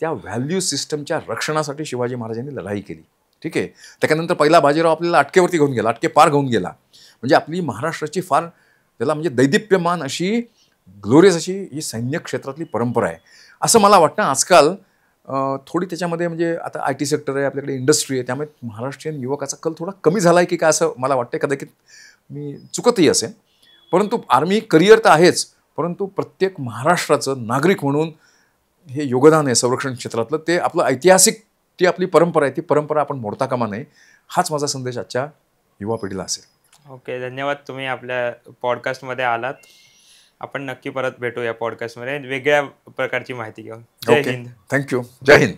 त्या व्हॅल्यू सिस्टमच्या रक्षणासाठी शिवाजी महाराजांनी लढाई केली, ठीक आहे. त्याच्यानंतर पहिला बाजीराव आपल्याला अटकेवरती घेऊन गेला, अटके पार घेऊन गेला. म्हणजे आपली महाराष्ट्राची फार त्याला म्हणजे दैदिप्यमान अशी, ग्लोरियस अशी ही सैन्य क्षेत्रातली परंपरा आहे, असं मला वाटतं. आजकाल थोडी त्याच्यामध्ये, म्हणजे आता आय टी सेक्टर आहे, आपल्याकडे इंडस्ट्री आहे, त्यामुळे महाराष्ट्रीयन युवकाचा कल थोडा कमी झाला आहे की काय, असं मला वाटतं. कदाचित मी चुकतही असेल, परंतु आर्मी करिअर तर आहेच, परंतु प्रत्येक महाराष्ट्राचं नागरिक म्हणून हे योगदान आहे संरक्षण क्षेत्रातलं, ते आपलं ऐतिहासिक, ती आपली परंपरा आहे, ती परंपरा आपण मोडता कामा नये. हाच माझा संदेश आजच्या युवा पिढीला असेल. ओके, धन्यवाद. तुम्ही आपल्या पॉडकास्टमध्ये आलात. आपण नक्की परत भेटू या पॉडकास्टमध्ये वेगळ्या प्रकारची माहिती घेऊन. जय हिंद. थँक्यू. जय हिंद.